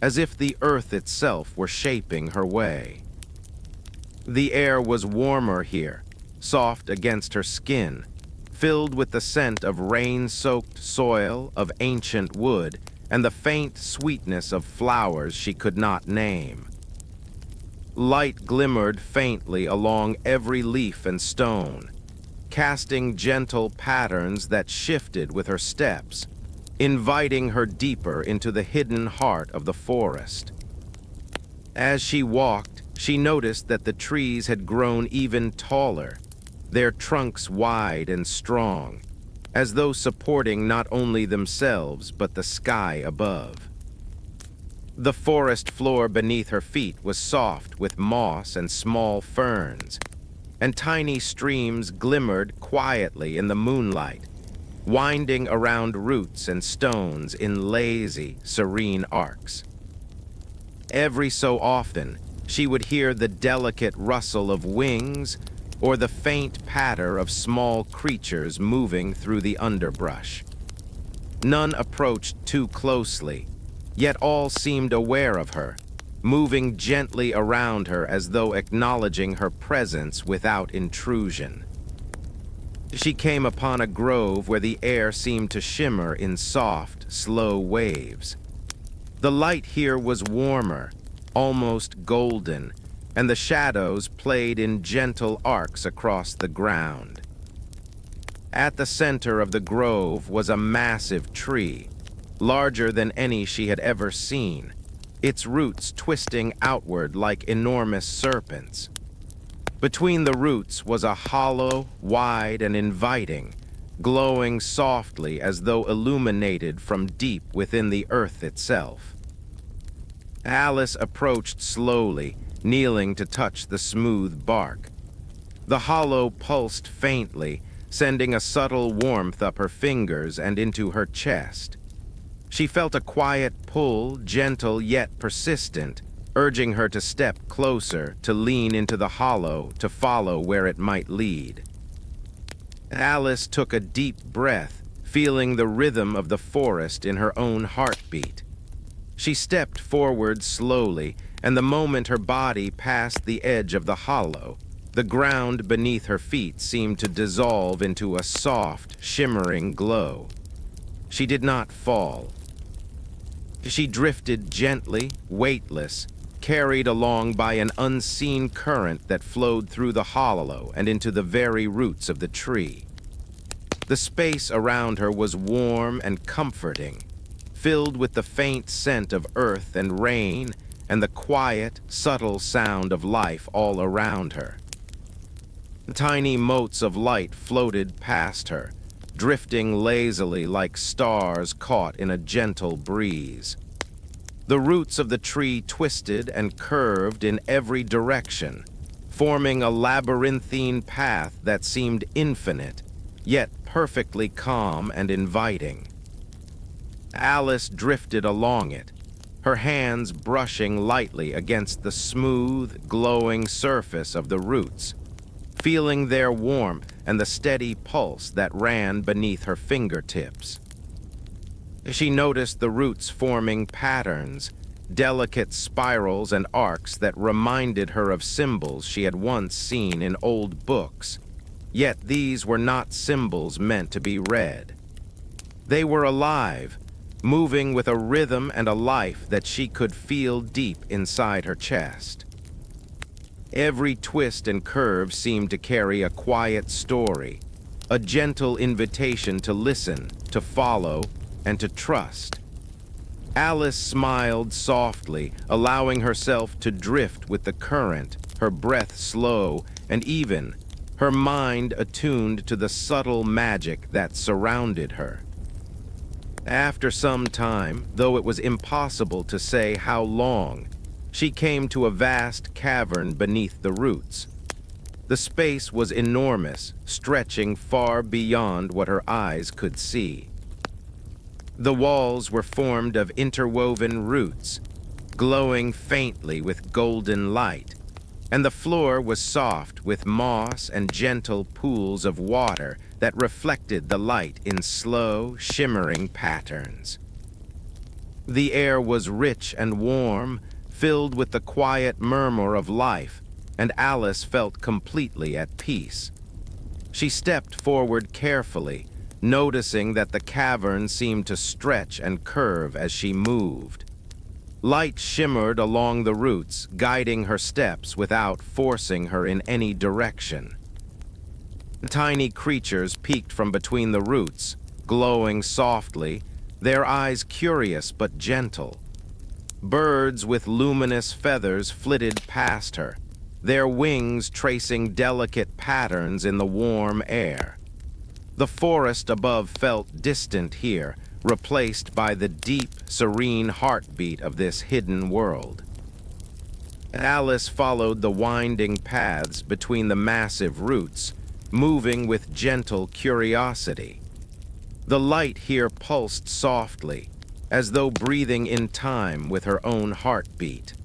as if the earth itself were shaping her way. The air was warmer here, soft against her skin, filled with the scent of rain-soaked soil, of ancient wood, and the faint sweetness of flowers she could not name. Light glimmered faintly along every leaf and stone, casting gentle patterns that shifted with her steps, inviting her deeper into the hidden heart of the forest. As she walked, she noticed that the trees had grown even taller, their trunks wide and strong, as though supporting not only themselves but the sky above. The forest floor beneath her feet was soft with moss and small ferns, and tiny streams glimmered quietly in the moonlight, winding around roots and stones in lazy, serene arcs. Every so often, she would hear the delicate rustle of wings or the faint patter of small creatures moving through the underbrush. None approached too closely, yet all seemed aware of her, moving gently around her as though acknowledging her presence without intrusion. She came upon a grove where the air seemed to shimmer in soft, slow waves. The light here was warmer, almost golden, and the shadows played in gentle arcs across the ground. At the center of the grove was a massive tree, larger than any she had ever seen, its roots twisting outward like enormous serpents. Between the roots was a hollow, wide and inviting, glowing softly as though illuminated from deep within the earth itself. Alice approached slowly, kneeling to touch the smooth bark. The hollow pulsed faintly, sending a subtle warmth up her fingers and into her chest. She felt a quiet pull, gentle yet persistent, urging her to step closer, to lean into the hollow, to follow where it might lead. Alice took a deep breath, feeling the rhythm of the forest in her own heartbeat. She stepped forward slowly, and the moment her body passed the edge of the hollow, the ground beneath her feet seemed to dissolve into a soft, shimmering glow. She did not fall. She drifted gently, weightless, carried along by an unseen current that flowed through the hollow and into the very roots of the tree. The space around her was warm and comforting, filled with the faint scent of earth and rain and the quiet, subtle sound of life all around her. Tiny motes of light floated past her, drifting lazily like stars caught in a gentle breeze. The roots of the tree twisted and curved in every direction, forming a labyrinthine path that seemed infinite, yet perfectly calm and inviting. Alice drifted along it, her hands brushing lightly against the smooth, glowing surface of the roots, feeling their warmth and the steady pulse that ran beneath her fingertips. She noticed the roots forming patterns, delicate spirals and arcs that reminded her of symbols she had once seen in old books, yet these were not symbols meant to be read. They were alive, moving with a rhythm and a life that she could feel deep inside her chest. Every twist and curve seemed to carry a quiet story, a gentle invitation to listen, to follow, and to trust. Alice smiled softly, allowing herself to drift with the current, her breath slow and even, her mind attuned to the subtle magic that surrounded her. After some time, though it was impossible to say how long, she came to a vast cavern beneath the roots. The space was enormous, stretching far beyond what her eyes could see. The walls were formed of interwoven roots, glowing faintly with golden light, and the floor was soft with moss and gentle pools of water that reflected the light in slow, shimmering patterns. The air was rich and warm, filled with the quiet murmur of life, and Alice felt completely at peace. She stepped forward carefully, noticing that the cavern seemed to stretch and curve as she moved. Light shimmered along the roots, guiding her steps without forcing her in any direction. Tiny creatures peeked from between the roots, glowing softly, their eyes curious but gentle. Birds with luminous feathers flitted past her, their wings tracing delicate patterns in the warm air. The forest above felt distant here, replaced by the deep, serene heartbeat of this hidden world. Alice followed the winding paths between the massive roots, moving with gentle curiosity. The light here pulsed softly, as though breathing in time with her own heartbeat.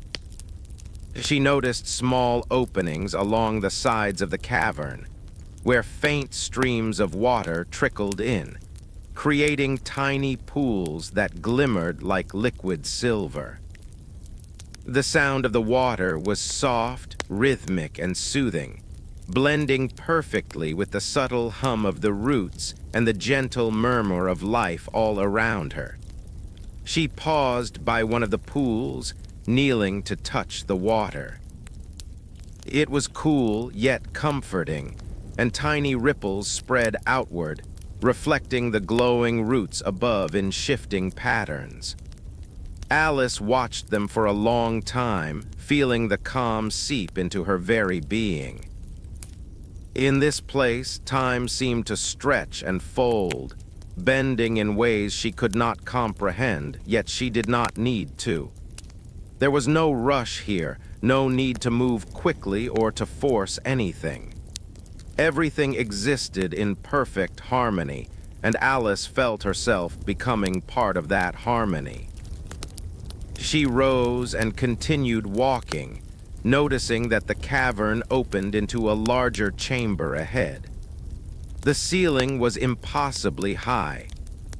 She noticed small openings along the sides of the cavern, where faint streams of water trickled in, creating tiny pools that glimmered like liquid silver. The sound of the water was soft, rhythmic, and soothing, blending perfectly with the subtle hum of the roots and the gentle murmur of life all around her. She paused by one of the pools, kneeling to touch the water. It was cool yet comforting, and tiny ripples spread outward, reflecting the glowing roots above in shifting patterns. Alice watched them for a long time, feeling the calm seep into her very being. In this place, time seemed to stretch and fold, bending in ways she could not comprehend, yet she did not need to. There was no rush here, no need to move quickly or to force anything. Everything existed in perfect harmony, and Alice felt herself becoming part of that harmony. She rose and continued walking, noticing that the cavern opened into a larger chamber ahead. The ceiling was impossibly high,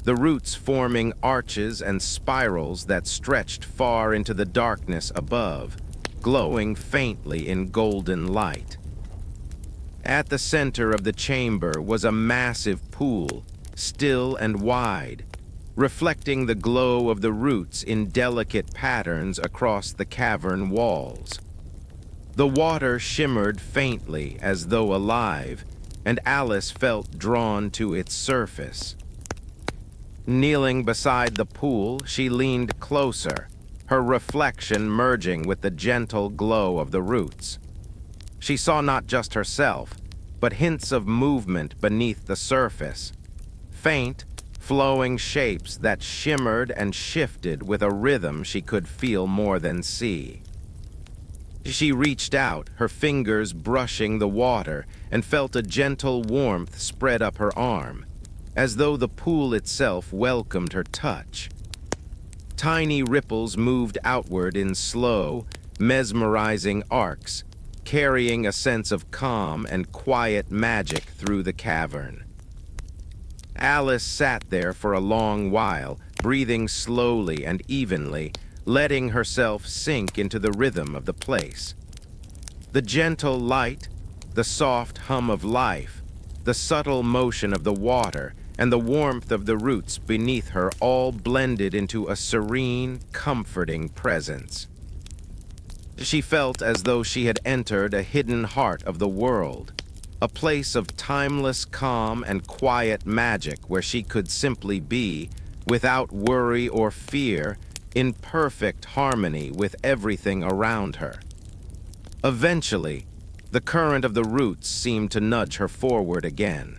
the roots forming arches and spirals that stretched far into the darkness above, glowing faintly in golden light. At the center of the chamber was a massive pool, still and wide, reflecting the glow of the roots in delicate patterns across the cavern walls. The water shimmered faintly as though alive, and Alice felt drawn to its surface. Kneeling beside the pool, she leaned closer, her reflection merging with the gentle glow of the roots. She saw not just herself, but hints of movement beneath the surface. Faint, flowing shapes that shimmered and shifted with a rhythm she could feel more than see. She reached out, her fingers brushing the water, and felt a gentle warmth spread up her arm, as though the pool itself welcomed her touch. Tiny ripples moved outward in slow, mesmerizing arcs, carrying a sense of calm and quiet magic through the cavern. Alice sat there for a long while, breathing slowly and evenly, letting herself sink into the rhythm of the place. The gentle light, the soft hum of life, the subtle motion of the water, and the warmth of the roots beneath her all blended into a serene, comforting presence. She felt as though she had entered a hidden heart of the world, a place of timeless calm and quiet magic where she could simply be, without worry or fear, in perfect harmony with everything around her. Eventually, the current of the roots seemed to nudge her forward again.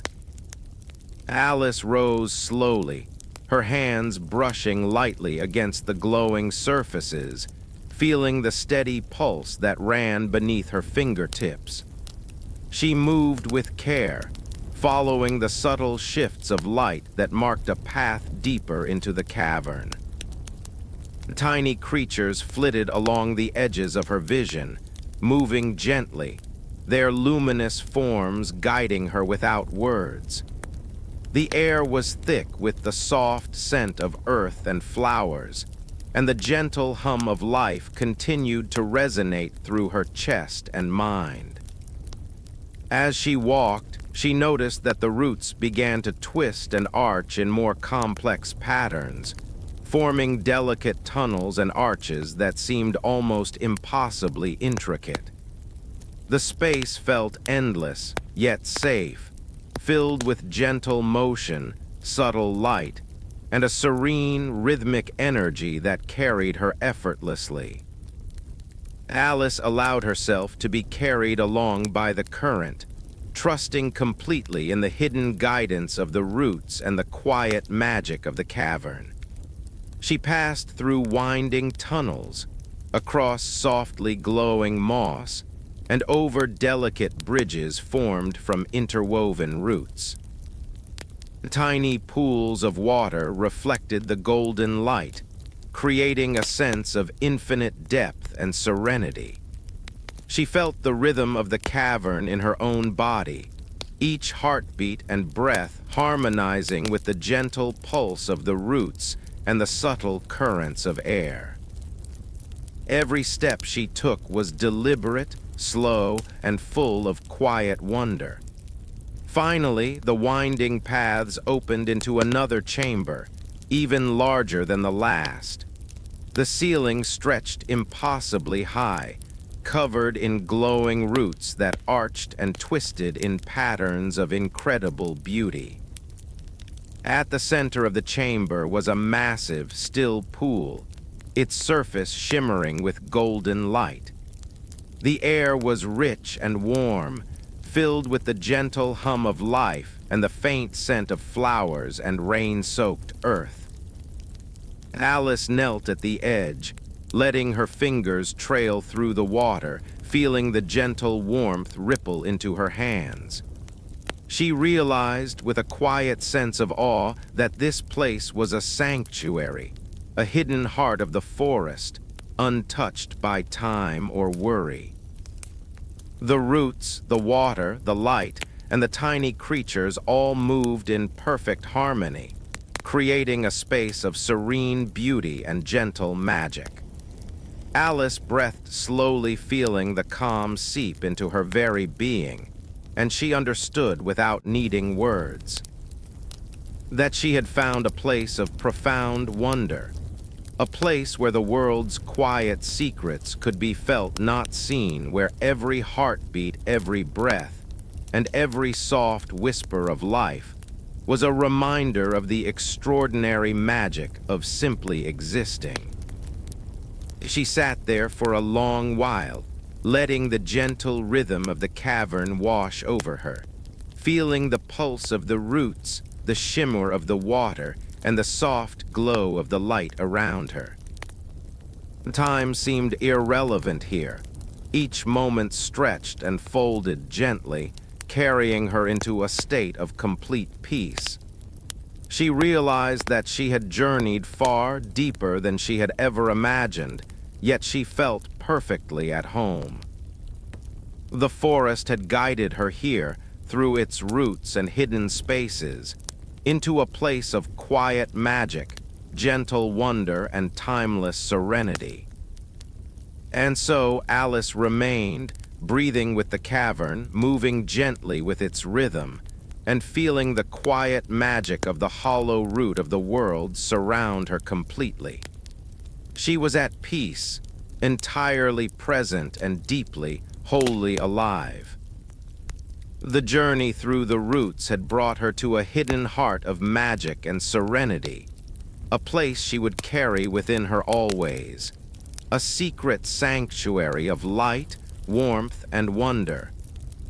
Alice rose slowly, her hands brushing lightly against the glowing surfaces, feeling the steady pulse that ran beneath her fingertips. She moved with care, following the subtle shifts of light that marked a path deeper into the cavern. Tiny creatures flitted along the edges of her vision, moving gently, their luminous forms guiding her without words. The air was thick with the soft scent of earth and flowers, and the gentle hum of life continued to resonate through her chest and mind. As she walked, she noticed that the roots began to twist and arch in more complex patterns, forming delicate tunnels and arches that seemed almost impossibly intricate. The space felt endless, yet safe, filled with gentle motion, subtle light, and a serene, rhythmic energy that carried her effortlessly. Alice allowed herself to be carried along by the current, trusting completely in the hidden guidance of the roots and the quiet magic of the cavern. She passed through winding tunnels, across softly glowing moss, and over delicate bridges formed from interwoven roots. Tiny pools of water reflected the golden light, creating a sense of infinite depth and serenity. She felt the rhythm of the cavern in her own body, each heartbeat and breath harmonizing with the gentle pulse of the roots and the subtle currents of air. Every step she took was deliberate, slow, and full of quiet wonder. Finally, the winding paths opened into another chamber, even larger than the last. The ceiling stretched impossibly high, covered in glowing roots that arched and twisted in patterns of incredible beauty. At the center of the chamber was a massive, still pool, its surface shimmering with golden light. The air was rich and warm, filled with the gentle hum of life and the faint scent of flowers and rain-soaked earth. Alice knelt at the edge, letting her fingers trail through the water, feeling the gentle warmth ripple into her hands. She realized with a quiet sense of awe that this place was a sanctuary, a hidden heart of the forest, untouched by time or worry. The roots, the water, the light, and the tiny creatures all moved in perfect harmony, creating a space of serene beauty and gentle magic. Alice breathed slowly, feeling the calm seep into her very being, and she understood without needing words that she had found a place of profound wonder, a place where the world's quiet secrets could be felt, not seen, where every heartbeat, every breath, and every soft whisper of life was a reminder of the extraordinary magic of simply existing. She sat there for a long while, letting the gentle rhythm of the cavern wash over her, feeling the pulse of the roots, the shimmer of the water, and the soft glow of the light around her. Time seemed irrelevant here, each moment stretched and folded gently, carrying her into a state of complete peace. She realized that she had journeyed far deeper than she had ever imagined, yet she felt perfectly at home. The forest had guided her here through its roots and hidden spaces, into a place of quiet magic, gentle wonder, and timeless serenity. And so Alice remained, breathing with the cavern, moving gently with its rhythm, and feeling the quiet magic of the hollow root of the world surround her completely. She was at peace, entirely present and deeply, wholly alive. The journey through the roots had brought her to a hidden heart of magic and serenity, a place she would carry within her always, a secret sanctuary of light, warmth, and wonder,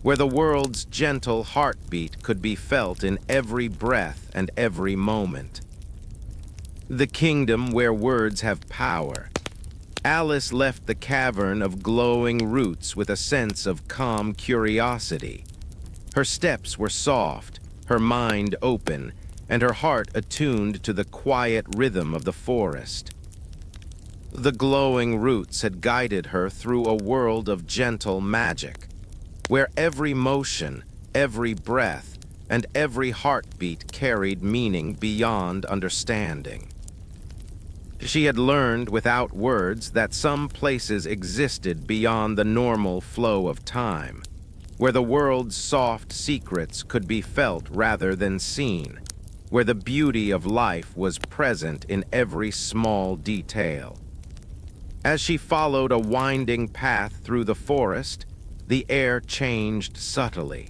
where the world's gentle heartbeat could be felt in every breath and every moment. The kingdom where words have power. Alice left the cavern of glowing roots with a sense of calm curiosity. Her steps were soft, her mind open, and her heart attuned to the quiet rhythm of the forest. The glowing roots had guided her through a world of gentle magic, where every motion, every breath, and every heartbeat carried meaning beyond understanding. She had learned without words that some places existed beyond the normal flow of time, where the world's soft secrets could be felt rather than seen, where the beauty of life was present in every small detail. As she followed a winding path through the forest, the air changed subtly.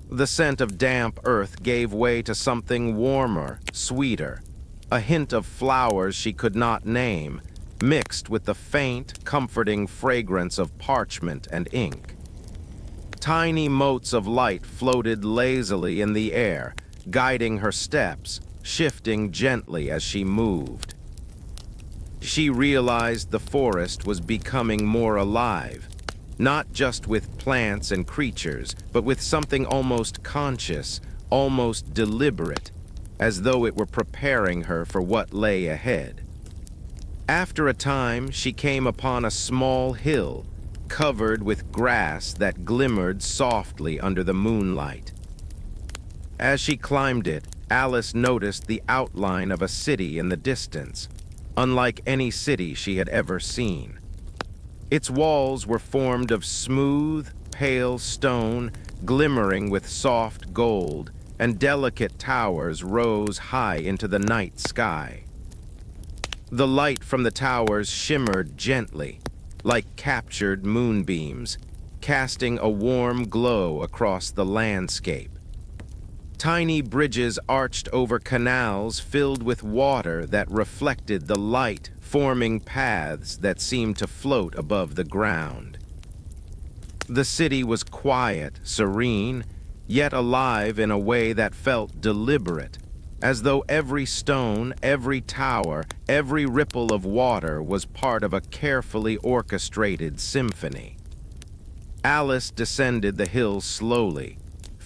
The scent of damp earth gave way to something warmer, sweeter, a hint of flowers she could not name, mixed with the faint, comforting fragrance of parchment and ink. Tiny motes of light floated lazily in the air, guiding her steps, shifting gently as she moved. She realized the forest was becoming more alive, not just with plants and creatures, but with something almost conscious, almost deliberate, as though it were preparing her for what lay ahead. After a time, she came upon a small hill, covered with grass that glimmered softly under the moonlight. As she climbed it, Alice noticed the outline of a city in the distance, unlike any city she had ever seen. Its walls were formed of smooth, pale stone, glimmering with soft gold, and delicate towers rose high into the night sky. The light from the towers shimmered gently, like captured moonbeams, casting a warm glow across the landscape. Tiny bridges arched over canals filled with water that reflected the light, forming paths that seemed to float above the ground. The city was quiet, serene, yet alive in a way that felt deliberate, as though every stone, every tower, every ripple of water was part of a carefully orchestrated symphony. Alice descended the hill slowly,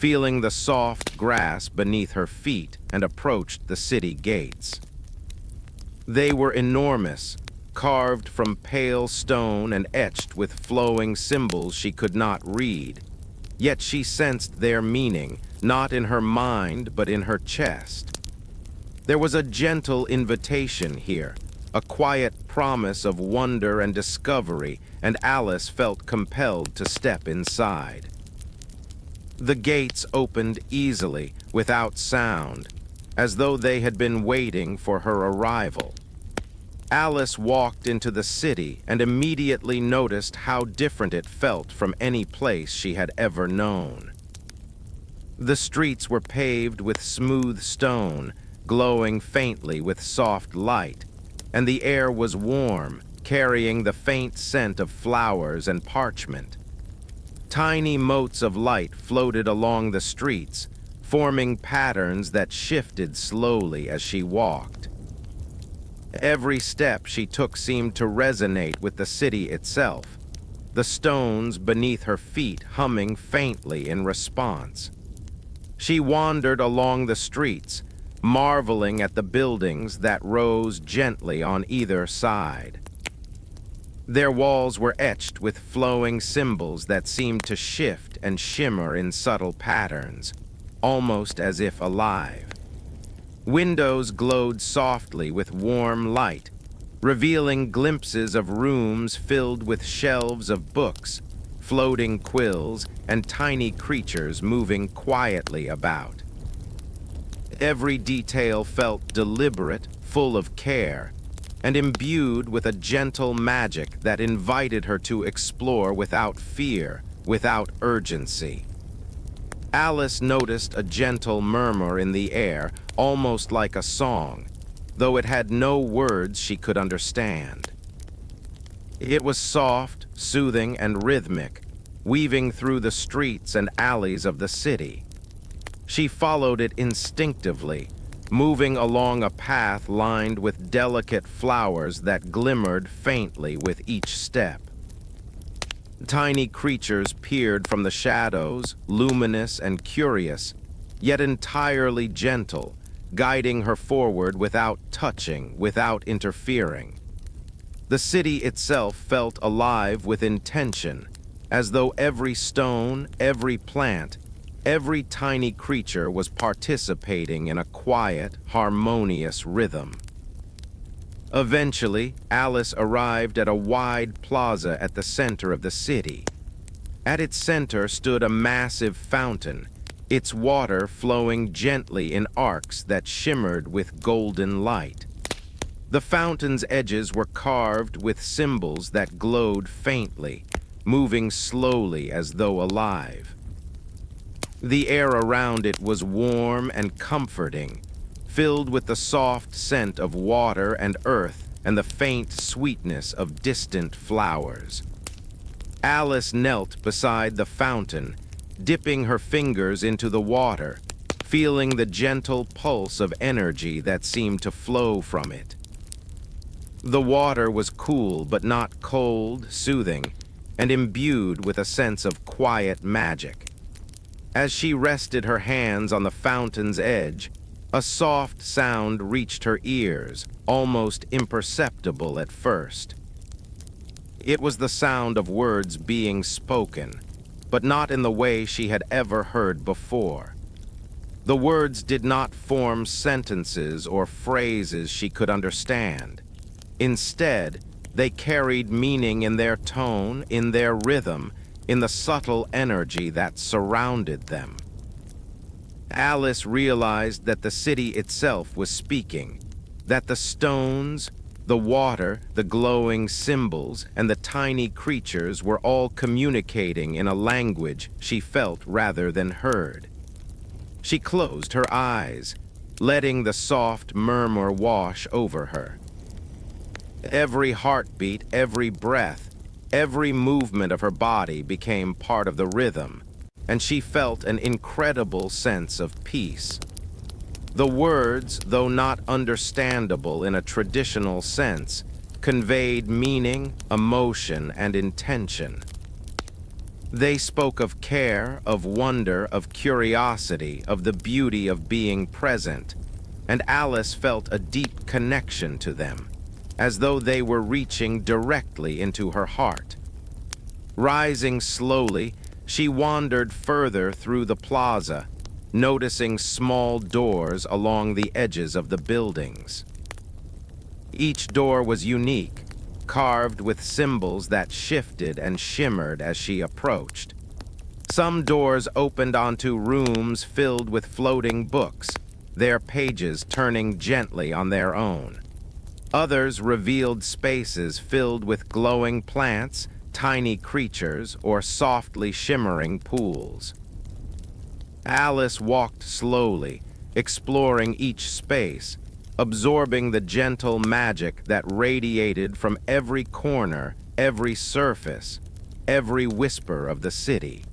feeling the soft grass beneath her feet, and approached the city gates. They were enormous, carved from pale stone and etched with flowing symbols she could not read. Yet she sensed their meaning, not in her mind, but in her chest. There was a gentle invitation here, a quiet promise of wonder and discovery, and Alice felt compelled to step inside. The gates opened easily, without sound, as though they had been waiting for her arrival. Alice walked into the city and immediately noticed how different it felt from any place she had ever known. The streets were paved with smooth stone, glowing faintly with soft light, and the air was warm, carrying the faint scent of flowers and parchment. Tiny motes of light floated along the streets, forming patterns that shifted slowly as she walked. Every step she took seemed to resonate with the city itself, the stones beneath her feet humming faintly in response. She wandered along the streets, marveling at the buildings that rose gently on either side. Their walls were etched with flowing symbols that seemed to shift and shimmer in subtle patterns, almost as if alive. Windows glowed softly with warm light, revealing glimpses of rooms filled with shelves of books, floating quills, and tiny creatures moving quietly about. Every detail felt deliberate, full of care, and imbued with a gentle magic that invited her to explore without fear, without urgency. Alice noticed a gentle murmur in the air, almost like a song, though it had no words she could understand. It was soft, soothing, and rhythmic, weaving through the streets and alleys of the city. She followed it instinctively, moving along a path lined with delicate flowers that glimmered faintly with each step. Tiny creatures peered from the shadows, luminous and curious, yet entirely gentle, guiding her forward without touching, without interfering. The city itself felt alive with intention, as though every stone, every plant, every tiny creature was participating in a quiet, harmonious rhythm. Eventually, Alice arrived at a wide plaza at the center of the city. At its center stood a massive fountain, its water flowing gently in arcs that shimmered with golden light. The fountain's edges were carved with symbols that glowed faintly, moving slowly as though alive. The air around it was warm and comforting, filled with the soft scent of water and earth and the faint sweetness of distant flowers. Alice knelt beside the fountain, dipping her fingers into the water, feeling the gentle pulse of energy that seemed to flow from it. The water was cool but not cold, soothing, and imbued with a sense of quiet magic. As she rested her hands on the fountain's edge, a soft sound reached her ears, almost imperceptible at first. It was the sound of words being spoken, but not in the way she had ever heard before. The words did not form sentences or phrases she could understand. Instead, they carried meaning in their tone, in their rhythm, in the subtle energy that surrounded them. Alice realized that the city itself was speaking, that the stones, the water, the glowing symbols, and the tiny creatures were all communicating in a language she felt rather than heard. She closed her eyes, letting the soft murmur wash over her. Every heartbeat, every breath, every movement of her body became part of the rhythm, and she felt an incredible sense of peace. The words, though not understandable in a traditional sense, conveyed meaning, emotion, and intention. They spoke of care, of wonder, of curiosity, of the beauty of being present, and Alice felt a deep connection to them, as though they were reaching directly into her heart. Rising slowly, she wandered further through the plaza, noticing small doors along the edges of the buildings. Each door was unique, carved with symbols that shifted and shimmered as she approached. Some doors opened onto rooms filled with floating books, their pages turning gently on their own. Others revealed spaces filled with glowing plants, tiny creatures, or softly shimmering pools. Alice walked slowly, exploring each space, absorbing the gentle magic that radiated from every corner, every surface, every whisper of the city.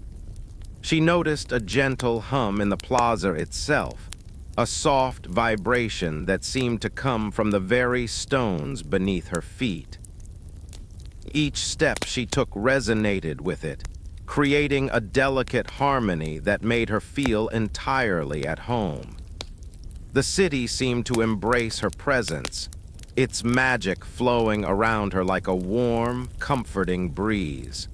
She noticed a gentle hum in the plaza itself, a soft vibration that seemed to come from the very stones beneath her feet. Each step she took resonated with it, creating a delicate harmony that made her feel entirely at home. The city seemed to embrace her presence, its magic flowing around her like a warm, comforting breeze.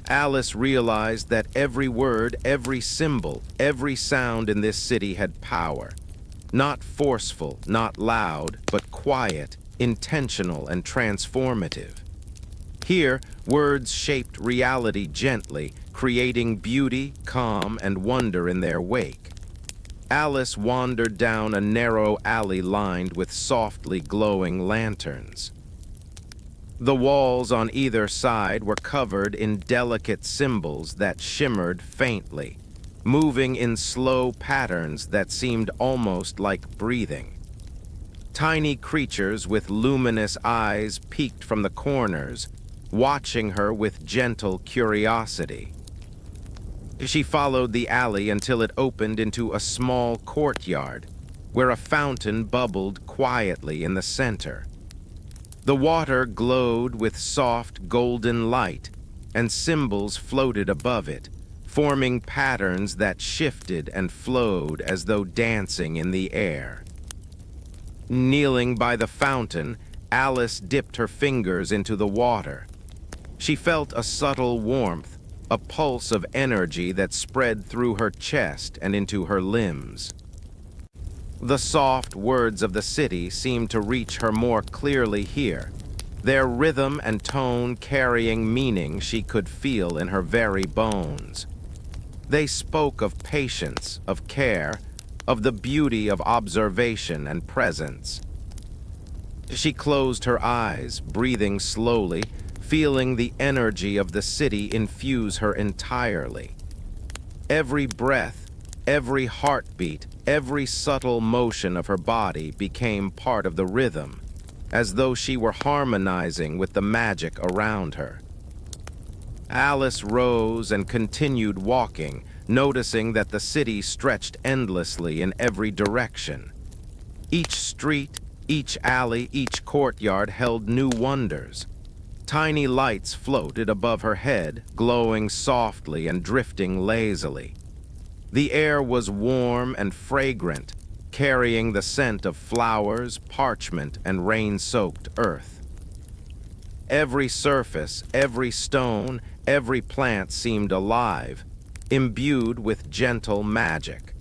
Alice realized that every word, every symbol, every sound in this city had power. Not forceful, not loud, but quiet, intentional, and transformative. Here, words shaped reality gently, creating beauty, calm, and wonder in their wake. Alice wandered down a narrow alley lined with softly glowing lanterns. The walls on either side were covered in delicate symbols that shimmered faintly, moving in slow patterns that seemed almost like breathing. Tiny creatures with luminous eyes peeked from the corners, watching her with gentle curiosity. She followed the alley until it opened into a small courtyard, where a fountain bubbled quietly in the center. The water glowed with soft golden light, and symbols floated above it, forming patterns that shifted and flowed as though dancing in the air. Kneeling by the fountain, Alice dipped her fingers into the water. She felt a subtle warmth, a pulse of energy that spread through her chest and into her limbs. The soft words of the city seemed to reach her more clearly here, their rhythm and tone carrying meaning she could feel in her very bones. They spoke of patience, of care, of the beauty of observation and presence. She closed her eyes, breathing slowly, feeling the energy of the city infuse her entirely. Every breath, every heartbeat, every subtle motion of her body became part of the rhythm, as though she were harmonizing with the magic around her. Alice rose and continued walking, noticing that the city stretched endlessly in every direction. Each street, each alley, each courtyard held new wonders. Tiny lights floated above her head, glowing softly and drifting lazily. The air was warm and fragrant, carrying the scent of flowers, parchment, and rain-soaked earth. Every surface, every stone, every plant seemed alive, imbued with gentle magic.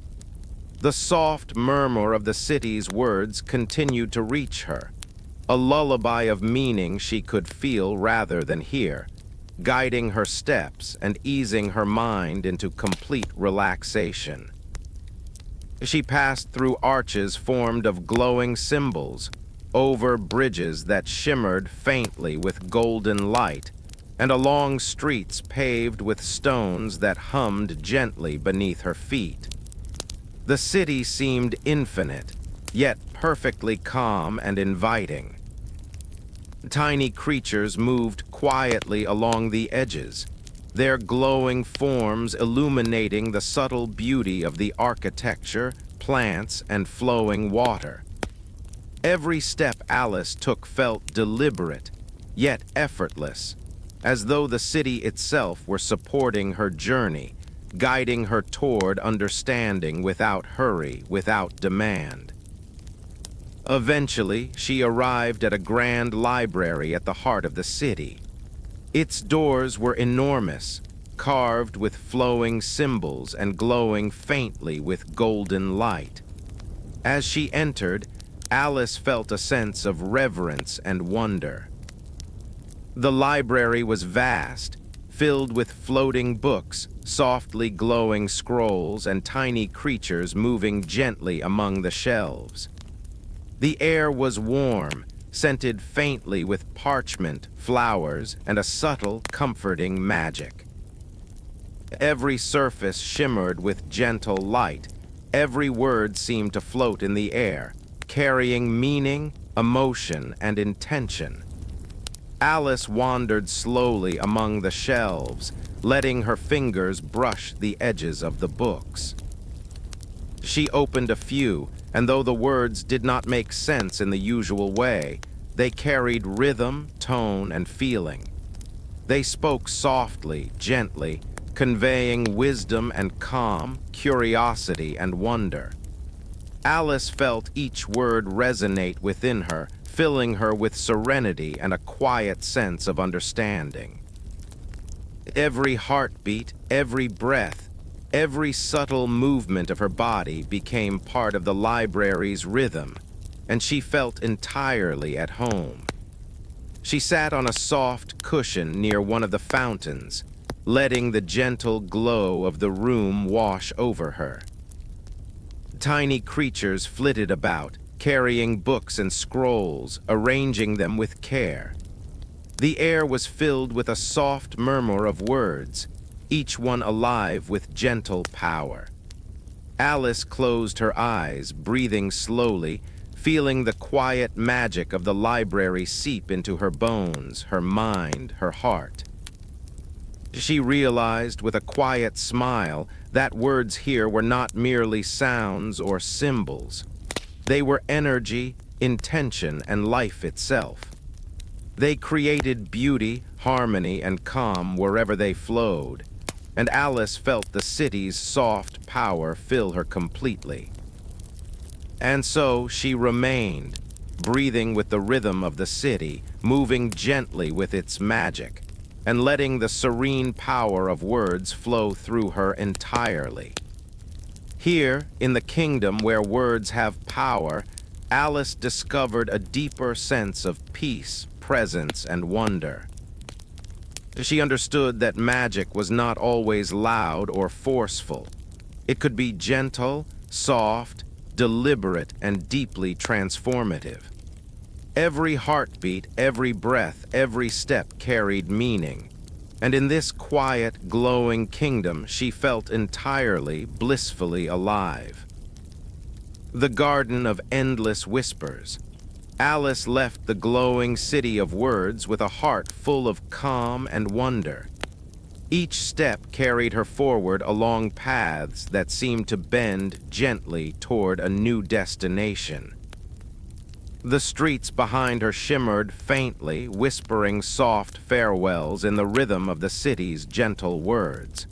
The soft murmur of the city's words continued to reach her, a lullaby of meaning she could feel rather than hear, guiding her steps and easing her mind into complete relaxation. She passed through arches formed of glowing symbols, over bridges that shimmered faintly with golden light, and along streets paved with stones that hummed gently beneath her feet. The city seemed infinite, yet perfectly calm and inviting. Tiny creatures moved quietly along the edges, their glowing forms illuminating the subtle beauty of the architecture, plants, and flowing water. Every step Alice took felt deliberate, yet effortless, as though the city itself were supporting her journey, guiding her toward understanding without hurry, without demand. Eventually, she arrived at a grand library at the heart of the city. Its doors were enormous, carved with flowing symbols and glowing faintly with golden light. As she entered, Alice felt a sense of reverence and wonder. The library was vast, filled with floating books, softly glowing scrolls, and tiny creatures moving gently among the shelves. The air was warm, scented faintly with parchment, flowers, and a subtle, comforting magic. Every surface shimmered with gentle light. Every word seemed to float in the air, carrying meaning, emotion, and intention. Alice wandered slowly among the shelves, letting her fingers brush the edges of the books. She opened a few, and though the words did not make sense in the usual way, they carried rhythm, tone, and feeling. They spoke softly, gently, conveying wisdom and calm, curiosity and wonder. Alice felt each word resonate within her, filling her with serenity and a quiet sense of understanding. Every heartbeat, every breath, every subtle movement of her body became part of the library's rhythm, and she felt entirely at home. She sat on a soft cushion near one of the fountains, letting the gentle glow of the room wash over her. Tiny creatures flitted about, carrying books and scrolls, arranging them with care. The air was filled with a soft murmur of words, each one alive with gentle power. Alice closed her eyes, breathing slowly, feeling the quiet magic of the library seep into her bones, her mind, her heart. She realized with a quiet smile that words here were not merely sounds or symbols. They were energy, intention, and life itself. They created beauty, harmony, and calm wherever they flowed, and Alice felt the city's soft power fill her completely. And so she remained, breathing with the rhythm of the city, moving gently with its magic, and letting the serene power of words flow through her entirely. Here, in the kingdom where words have power, Alice discovered a deeper sense of peace, presence, and wonder. She understood that magic was not always loud or forceful. It could be gentle, soft, deliberate, and deeply transformative. Every heartbeat, every breath, every step carried meaning. And in this quiet, glowing kingdom, she felt entirely, blissfully alive. The garden of endless whispers. Alice left the glowing city of words with a heart full of calm and wonder. Each step carried her forward along paths that seemed to bend gently toward a new destination. The streets behind her shimmered faintly, whispering soft farewells in the rhythm of the city's gentle words.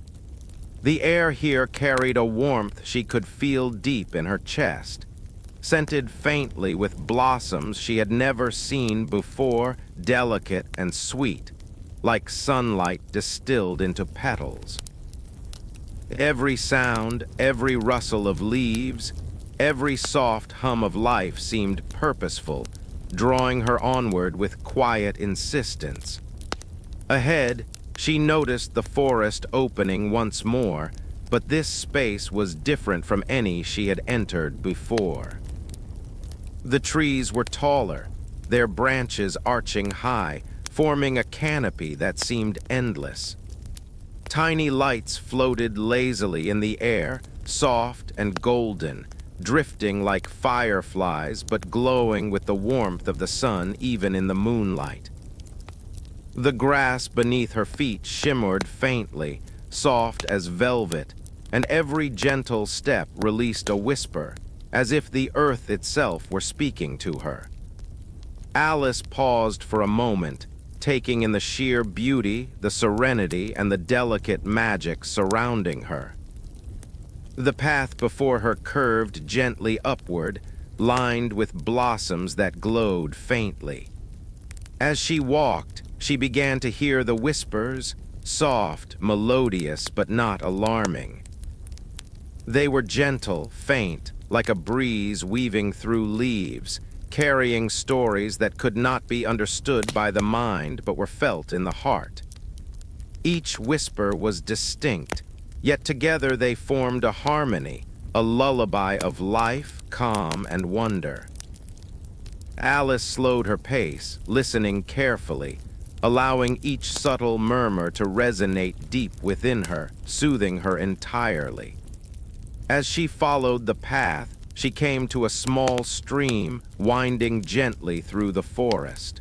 The air here carried a warmth she could feel deep in her chest, scented faintly with blossoms she had never seen before, delicate and sweet, like sunlight distilled into petals. Every sound, every rustle of leaves, every soft hum of life seemed purposeful, drawing her onward with quiet insistence. Ahead, she noticed the forest opening once more, but this space was different from any she had entered before. The trees were taller, their branches arching high, forming a canopy that seemed endless. Tiny lights floated lazily in the air, soft and golden, drifting like fireflies but glowing with the warmth of the sun even in the moonlight. The grass beneath her feet shimmered faintly, soft as velvet, and every gentle step released a whisper, as if the earth itself were speaking to her. Alice paused for a moment, taking in the sheer beauty, the serenity, and the delicate magic surrounding her. The path before her curved gently upward, lined with blossoms that glowed faintly. As she walked, she began to hear the whispers, soft, melodious, but not alarming. They were gentle, faint, like a breeze weaving through leaves, carrying stories that could not be understood by the mind but were felt in the heart. Each whisper was distinct, yet together they formed a harmony, a lullaby of life, calm, and wonder. Alice slowed her pace, listening carefully, allowing each subtle murmur to resonate deep within her, soothing her entirely. As she followed the path, she came to a small stream winding gently through the forest.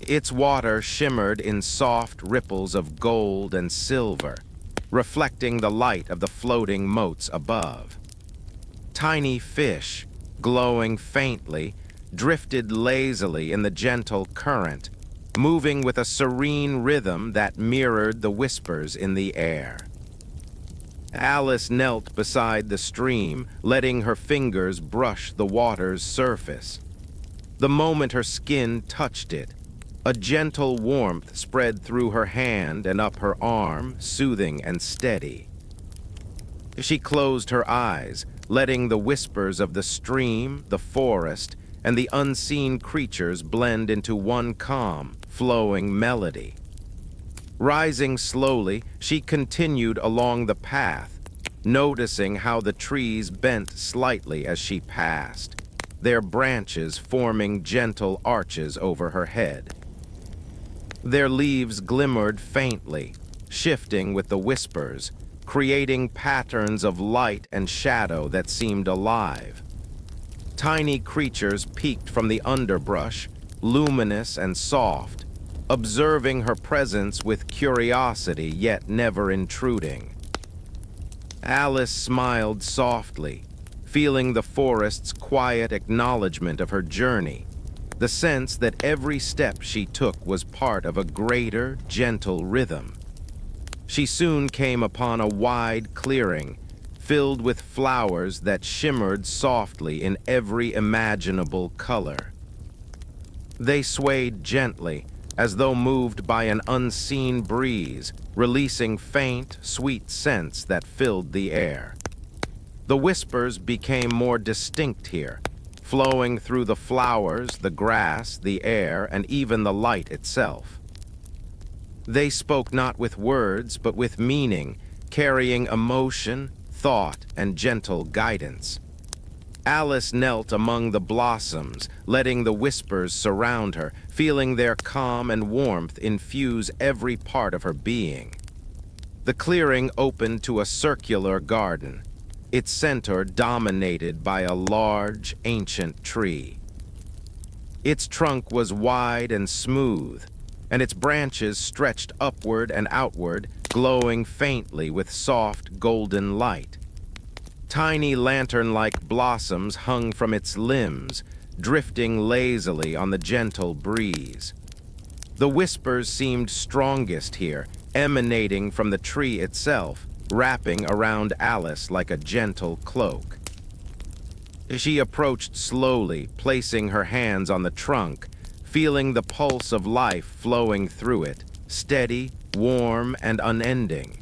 Its water shimmered in soft ripples of gold and silver, reflecting the light of the floating moats above. Tiny fish, glowing faintly, drifted lazily in the gentle current, moving with a serene rhythm that mirrored the whispers in the air. Alice knelt beside the stream, letting her fingers brush the water's surface. The moment her skin touched it, a gentle warmth spread through her hand and up her arm, soothing and steady. She closed her eyes, letting the whispers of the stream, the forest, and the unseen creatures blend into one calm, flowing melody. Rising slowly, she continued along the path, noticing how the trees bent slightly as she passed, their branches forming gentle arches over her head. Their leaves glimmered faintly, shifting with the whispers, creating patterns of light and shadow that seemed alive. Tiny creatures peeked from the underbrush, luminous and soft, observing her presence with curiosity yet never intruding. Alice smiled softly, feeling the forest's quiet acknowledgement of her journey, the sense that every step she took was part of a greater, gentle rhythm. She soon came upon a wide clearing, filled with flowers that shimmered softly in every imaginable color. They swayed gently, as though moved by an unseen breeze, releasing faint, sweet scents that filled the air. The whispers became more distinct here, flowing through the flowers, the grass, the air, and even the light itself. They spoke not with words, but with meaning, carrying emotion, thought, and gentle guidance. Alice knelt among the blossoms, letting the whispers surround her, feeling their calm and warmth infuse every part of her being. The clearing opened to a circular garden, its center dominated by a large, ancient tree. Its trunk was wide and smooth, and its branches stretched upward and outward, glowing faintly with soft, golden light. Tiny lantern-like blossoms hung from its limbs, drifting lazily on the gentle breeze. The whispers seemed strongest here, emanating from the tree itself, wrapping around Alice like a gentle cloak. She approached slowly, placing her hands on the trunk, feeling the pulse of life flowing through it, steady, warm, and unending.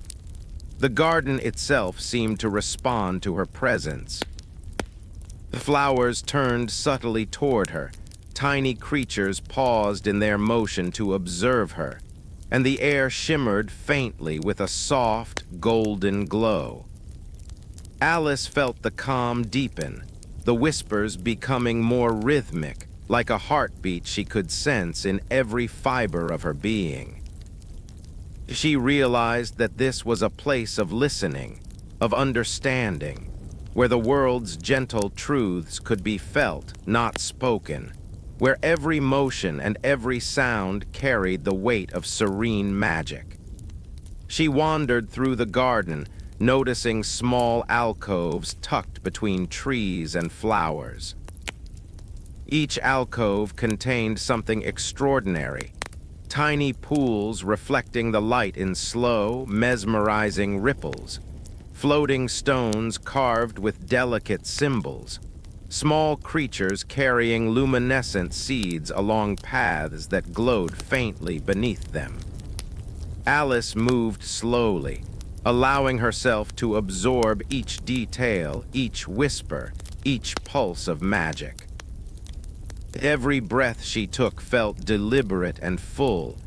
The garden itself seemed to respond to her presence. The flowers turned subtly toward her, tiny creatures paused in their motion to observe her, and the air shimmered faintly with a soft, golden glow. Alice felt the calm deepen, the whispers becoming more rhythmic, like a heartbeat she could sense in every fiber of her being. She realized that this was a place of listening, of understanding, where the world's gentle truths could be felt, not spoken, where every motion and every sound carried the weight of serene magic. She wandered through the garden, noticing small alcoves tucked between trees and flowers. Each alcove contained something extraordinary, tiny pools reflecting the light in slow, mesmerizing ripples, floating stones carved with delicate symbols, small creatures carrying luminescent seeds along paths that glowed faintly beneath them. Alice moved slowly, allowing herself to absorb each detail, each whisper, each pulse of magic. Every breath she took felt deliberate and full,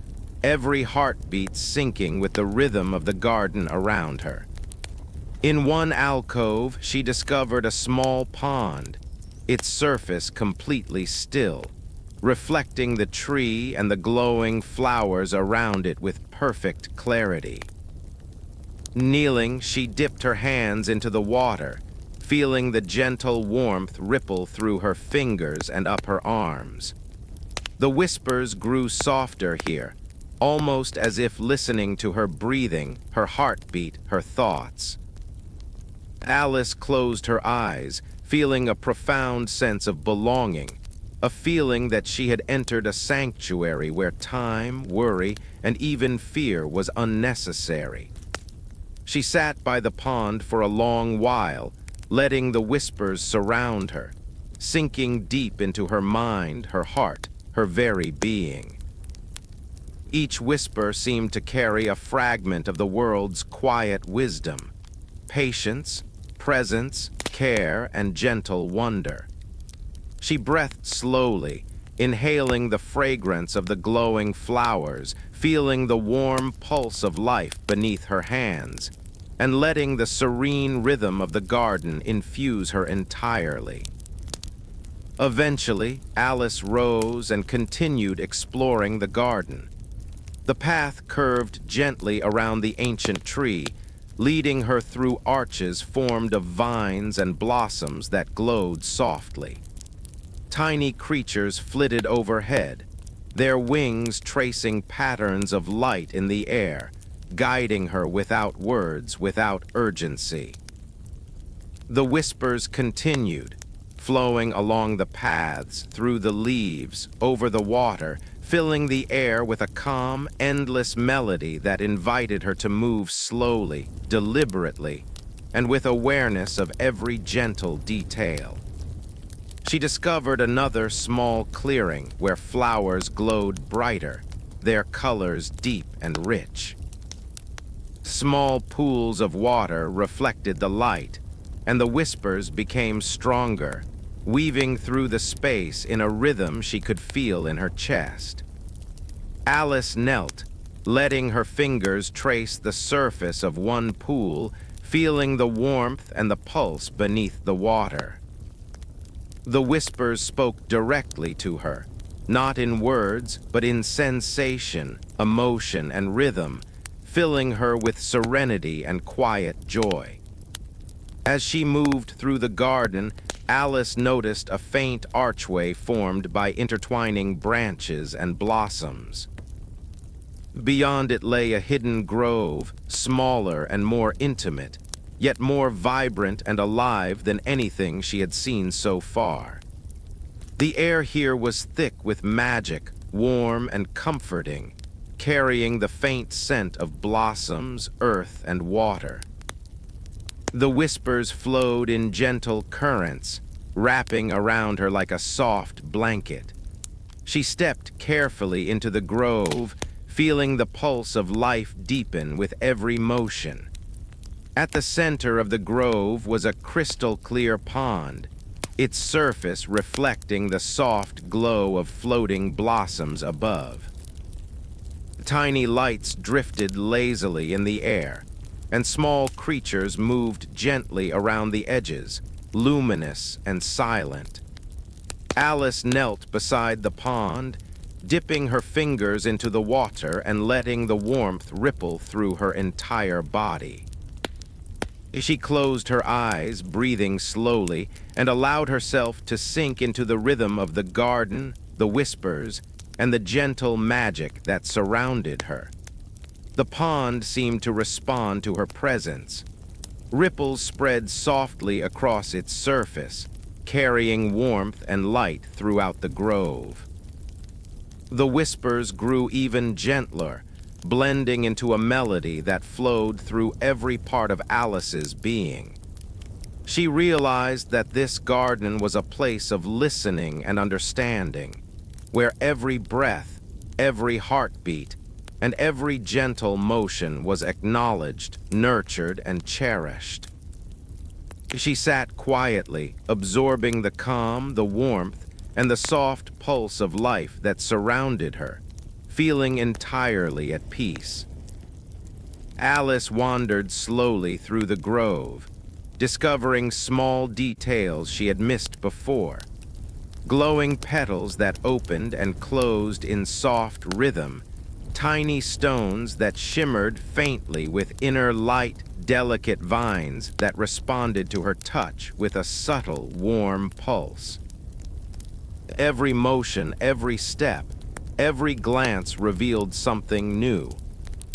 every heartbeat syncing with the rhythm of the garden around her. In one alcove, she discovered a small pond, its surface completely still, reflecting the tree and the glowing flowers around it with perfect clarity. Kneeling, she dipped her hands into the water, feeling the gentle warmth ripple through her fingers and up her arms. The whispers grew softer here, almost as if listening to her breathing, her heartbeat, her thoughts. Alice closed her eyes, feeling a profound sense of belonging, a feeling that she had entered a sanctuary where time, worry, and even fear was unnecessary. She sat by the pond for a long while, letting the whispers surround her, sinking deep into her mind, her heart, her very being. Each whisper seemed to carry a fragment of the world's quiet wisdom, patience, presence, care, and gentle wonder. She breathed slowly, inhaling the fragrance of the glowing flowers, feeling the warm pulse of life beneath her hands, and letting the serene rhythm of the garden infuse her entirely. Eventually, Alice rose and continued exploring the garden. The path curved gently around the ancient tree, leading her through arches formed of vines and blossoms that glowed softly. Tiny creatures flitted overhead, their wings tracing patterns of light in the air, guiding her without words, without urgency. The whispers continued, flowing along the paths, through the leaves, over the water, filling the air with a calm, endless melody that invited her to move slowly, deliberately, and with awareness of every gentle detail. She discovered another small clearing where flowers glowed brighter, their colors deep and rich. Small pools of water reflected the light, and the whispers became stronger, weaving through the space in a rhythm she could feel in her chest. Alice knelt, letting her fingers trace the surface of one pool, feeling the warmth and the pulse beneath the water. The whispers spoke directly to her, not in words, but in sensation, emotion, and rhythm, filling her with serenity and quiet joy. As she moved through the garden, Alice noticed a faint archway formed by intertwining branches and blossoms. Beyond it lay a hidden grove, smaller and more intimate, yet more vibrant and alive than anything she had seen so far. The air here was thick with magic, warm and comforting, carrying the faint scent of blossoms, earth, and water. The whispers flowed in gentle currents, wrapping around her like a soft blanket. She stepped carefully into the grove, feeling the pulse of life deepen with every motion. At the center of the grove was a crystal-clear pond, its surface reflecting the soft glow of floating blossoms above. Tiny lights drifted lazily in the air, and small creatures moved gently around the edges, luminous and silent. Alice knelt beside the pond, dipping her fingers into the water and letting the warmth ripple through her entire body. She closed her eyes, breathing slowly, and allowed herself to sink into the rhythm of the garden, the whispers, and the gentle magic that surrounded her. The pond seemed to respond to her presence. Ripples spread softly across its surface, carrying warmth and light throughout the grove. The whispers grew even gentler, blending into a melody that flowed through every part of Alice's being. She realized that this garden was a place of listening and understanding, where every breath, every heartbeat, and every gentle motion was acknowledged, nurtured, and cherished. She sat quietly, absorbing the calm, the warmth, and the soft pulse of life that surrounded her, feeling entirely at peace. Alice wandered slowly through the grove, discovering small details she had missed before. Glowing petals that opened and closed in soft rhythm, tiny stones that shimmered faintly with inner light, delicate vines that responded to her touch with a subtle, warm pulse. Every motion, every step, every glance revealed something new,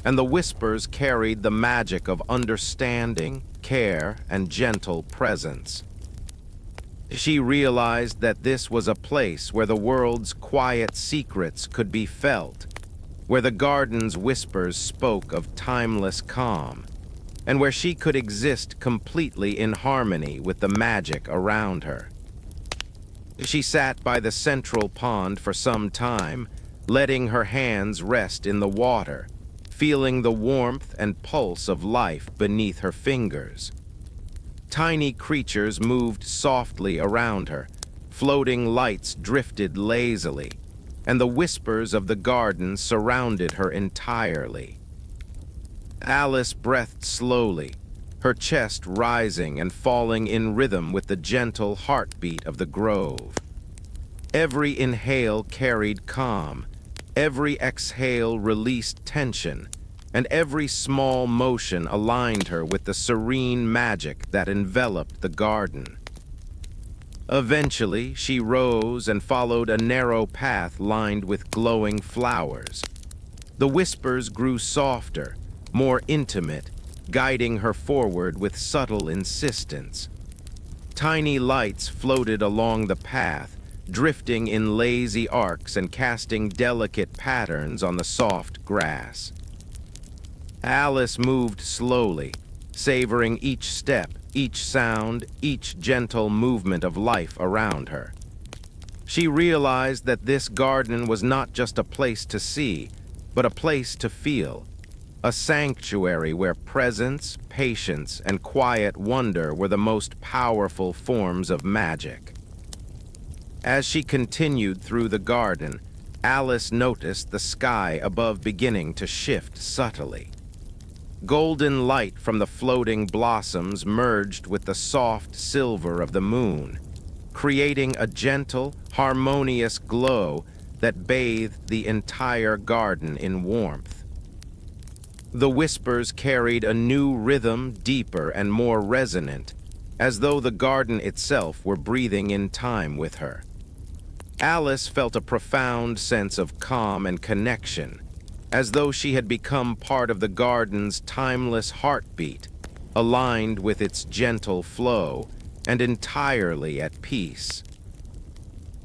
and the whispers carried the magic of understanding, care, and gentle presence. She realized that this was a place where the world's quiet secrets could be felt, where the garden's whispers spoke of timeless calm, and where she could exist completely in harmony with the magic around her. She sat by the central pond for some time, letting her hands rest in the water, feeling the warmth and pulse of life beneath her fingers. Tiny creatures moved softly around her, floating lights drifted lazily, and the whispers of the garden surrounded her entirely. Alice breathed slowly, her chest rising and falling in rhythm with the gentle heartbeat of the grove. Every inhale carried calm, every exhale released tension, and every small motion aligned her with the serene magic that enveloped the garden. Eventually, she rose and followed a narrow path lined with glowing flowers. The whispers grew softer, more intimate, guiding her forward with subtle insistence. Tiny lights floated along the path, drifting in lazy arcs and casting delicate patterns on the soft grass. Alice moved slowly, savoring each step, each sound, each gentle movement of life around her. She realized that this garden was not just a place to see, but a place to feel, a sanctuary where presence, patience, and quiet wonder were the most powerful forms of magic. As she continued through the garden, Alice noticed the sky above beginning to shift subtly. Golden light from the floating blossoms merged with the soft silver of the moon, creating a gentle, harmonious glow that bathed the entire garden in warmth. The whispers carried a new rhythm, deeper and more resonant, as though the garden itself were breathing in time with her. Alice felt a profound sense of calm and connection, as though she had become part of the garden's timeless heartbeat, aligned with its gentle flow and entirely at peace.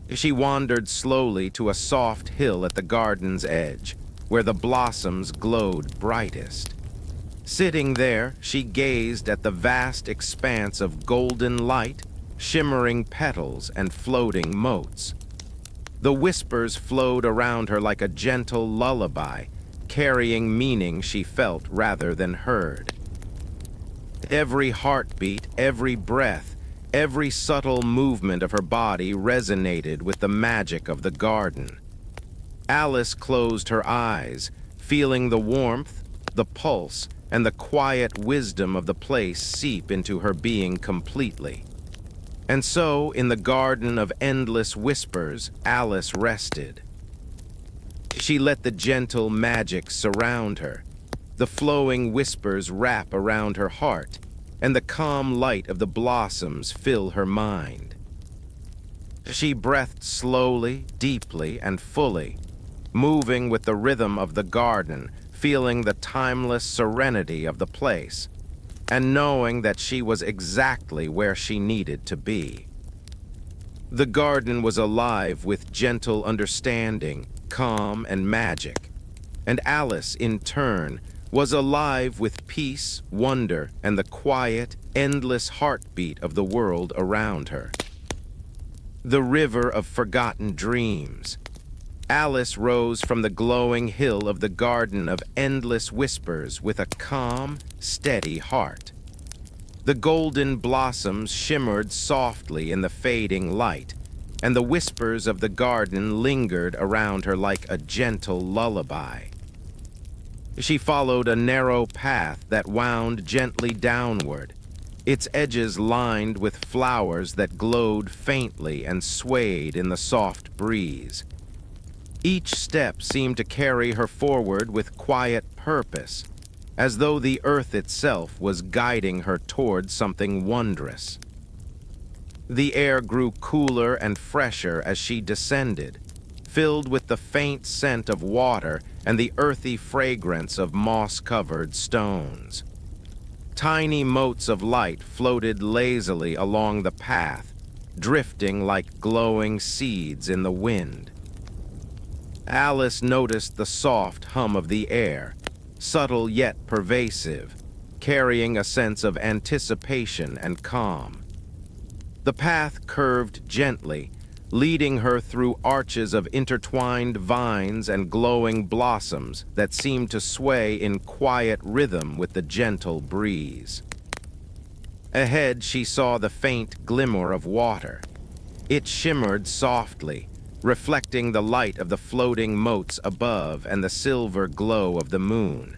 She wandered slowly to a soft hill at the garden's edge, where the blossoms glowed brightest. Sitting there, she gazed at the vast expanse of golden light, shimmering petals, and floating motes. The whispers flowed around her like a gentle lullaby, carrying meaning she felt rather than heard. Every heartbeat, every breath, every subtle movement of her body resonated with the magic of the garden. Alice closed her eyes, feeling the warmth, the pulse, and the quiet wisdom of the place seep into her being completely. And so, in the garden of endless whispers, Alice rested. She let the gentle magic surround her, the flowing whispers wrap around her heart, and the calm light of the blossoms fill her mind. She breathed slowly, deeply, and fully, moving with the rhythm of the garden, feeling the timeless serenity of the place, and knowing that she was exactly where she needed to be. The garden was alive with gentle understanding, calm, and magic, and Alice, in turn, was alive with peace, wonder, and the quiet, endless heartbeat of the world around her. The river of forgotten dreams. Alice rose from the glowing hill of the garden of endless whispers with a calm, steady heart. The golden blossoms shimmered softly in the fading light, and the whispers of the garden lingered around her like a gentle lullaby. She followed a narrow path that wound gently downward, its edges lined with flowers that glowed faintly and swayed in the soft breeze. Each step seemed to carry her forward with quiet purpose, as though the earth itself was guiding her toward something wondrous. The air grew cooler and fresher as she descended, filled with the faint scent of water and the earthy fragrance of moss-covered stones. Tiny motes of light floated lazily along the path, drifting like glowing seeds in the wind. Alice noticed the soft hum of the air, subtle yet pervasive, carrying a sense of anticipation and calm. The path curved gently, leading her through arches of intertwined vines and glowing blossoms that seemed to sway in quiet rhythm with the gentle breeze. Ahead, she saw the faint glimmer of water. It shimmered softly, reflecting the light of the floating motes above and the silver glow of the moon.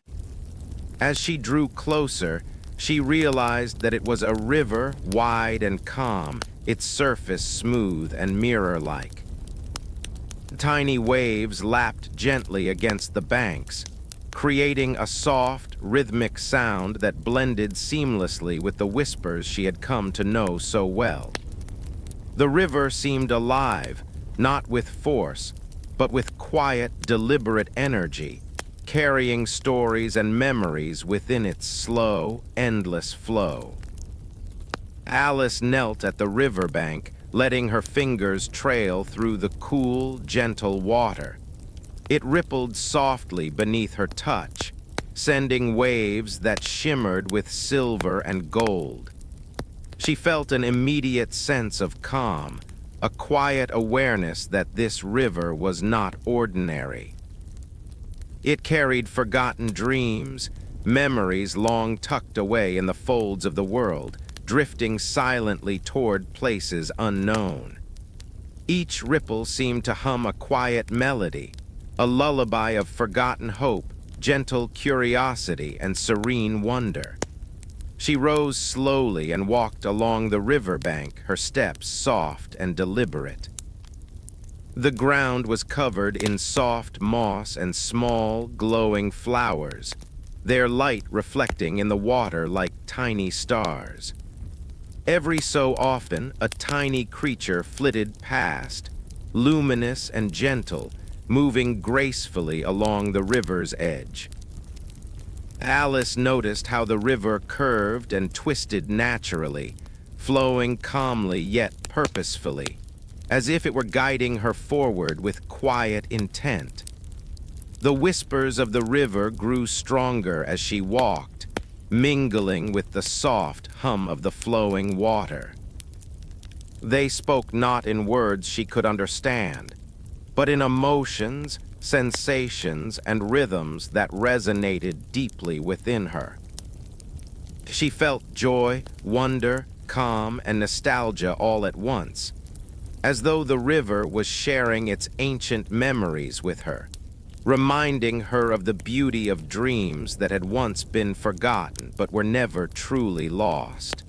As she drew closer, she realized that it was a river wide and calm, its surface smooth and mirror-like. Tiny waves lapped gently against the banks, creating a soft, rhythmic sound that blended seamlessly with the whispers she had come to know so well. The river seemed alive, not with force, but with quiet, deliberate energy, carrying stories and memories within its slow, endless flow. Alice knelt at the riverbank, letting her fingers trail through the cool, gentle water. It rippled softly beneath her touch, sending waves that shimmered with silver and gold. She felt an immediate sense of calm, a quiet awareness that this river was not ordinary. It carried forgotten dreams, memories long tucked away in the folds of the world, drifting silently toward places unknown. Each ripple seemed to hum a quiet melody, a lullaby of forgotten hope, gentle curiosity, and serene wonder. She rose slowly and walked along the riverbank, her steps soft and deliberate. The ground was covered in soft moss and small, glowing flowers, their light reflecting in the water like tiny stars. Every so often, a tiny creature flitted past, luminous and gentle, moving gracefully along the river's edge. Alice noticed how the river curved and twisted naturally, flowing calmly yet purposefully, as if it were guiding her forward with quiet intent. The whispers of the river grew stronger as she walked, mingling with the soft hum of the flowing water. They spoke not in words she could understand, but in emotions, sensations, and rhythms that resonated deeply within her. She felt joy, wonder, calm, and nostalgia all at once, as though the river was sharing its ancient memories with her, reminding her of the beauty of dreams that had once been forgotten but were never truly lost.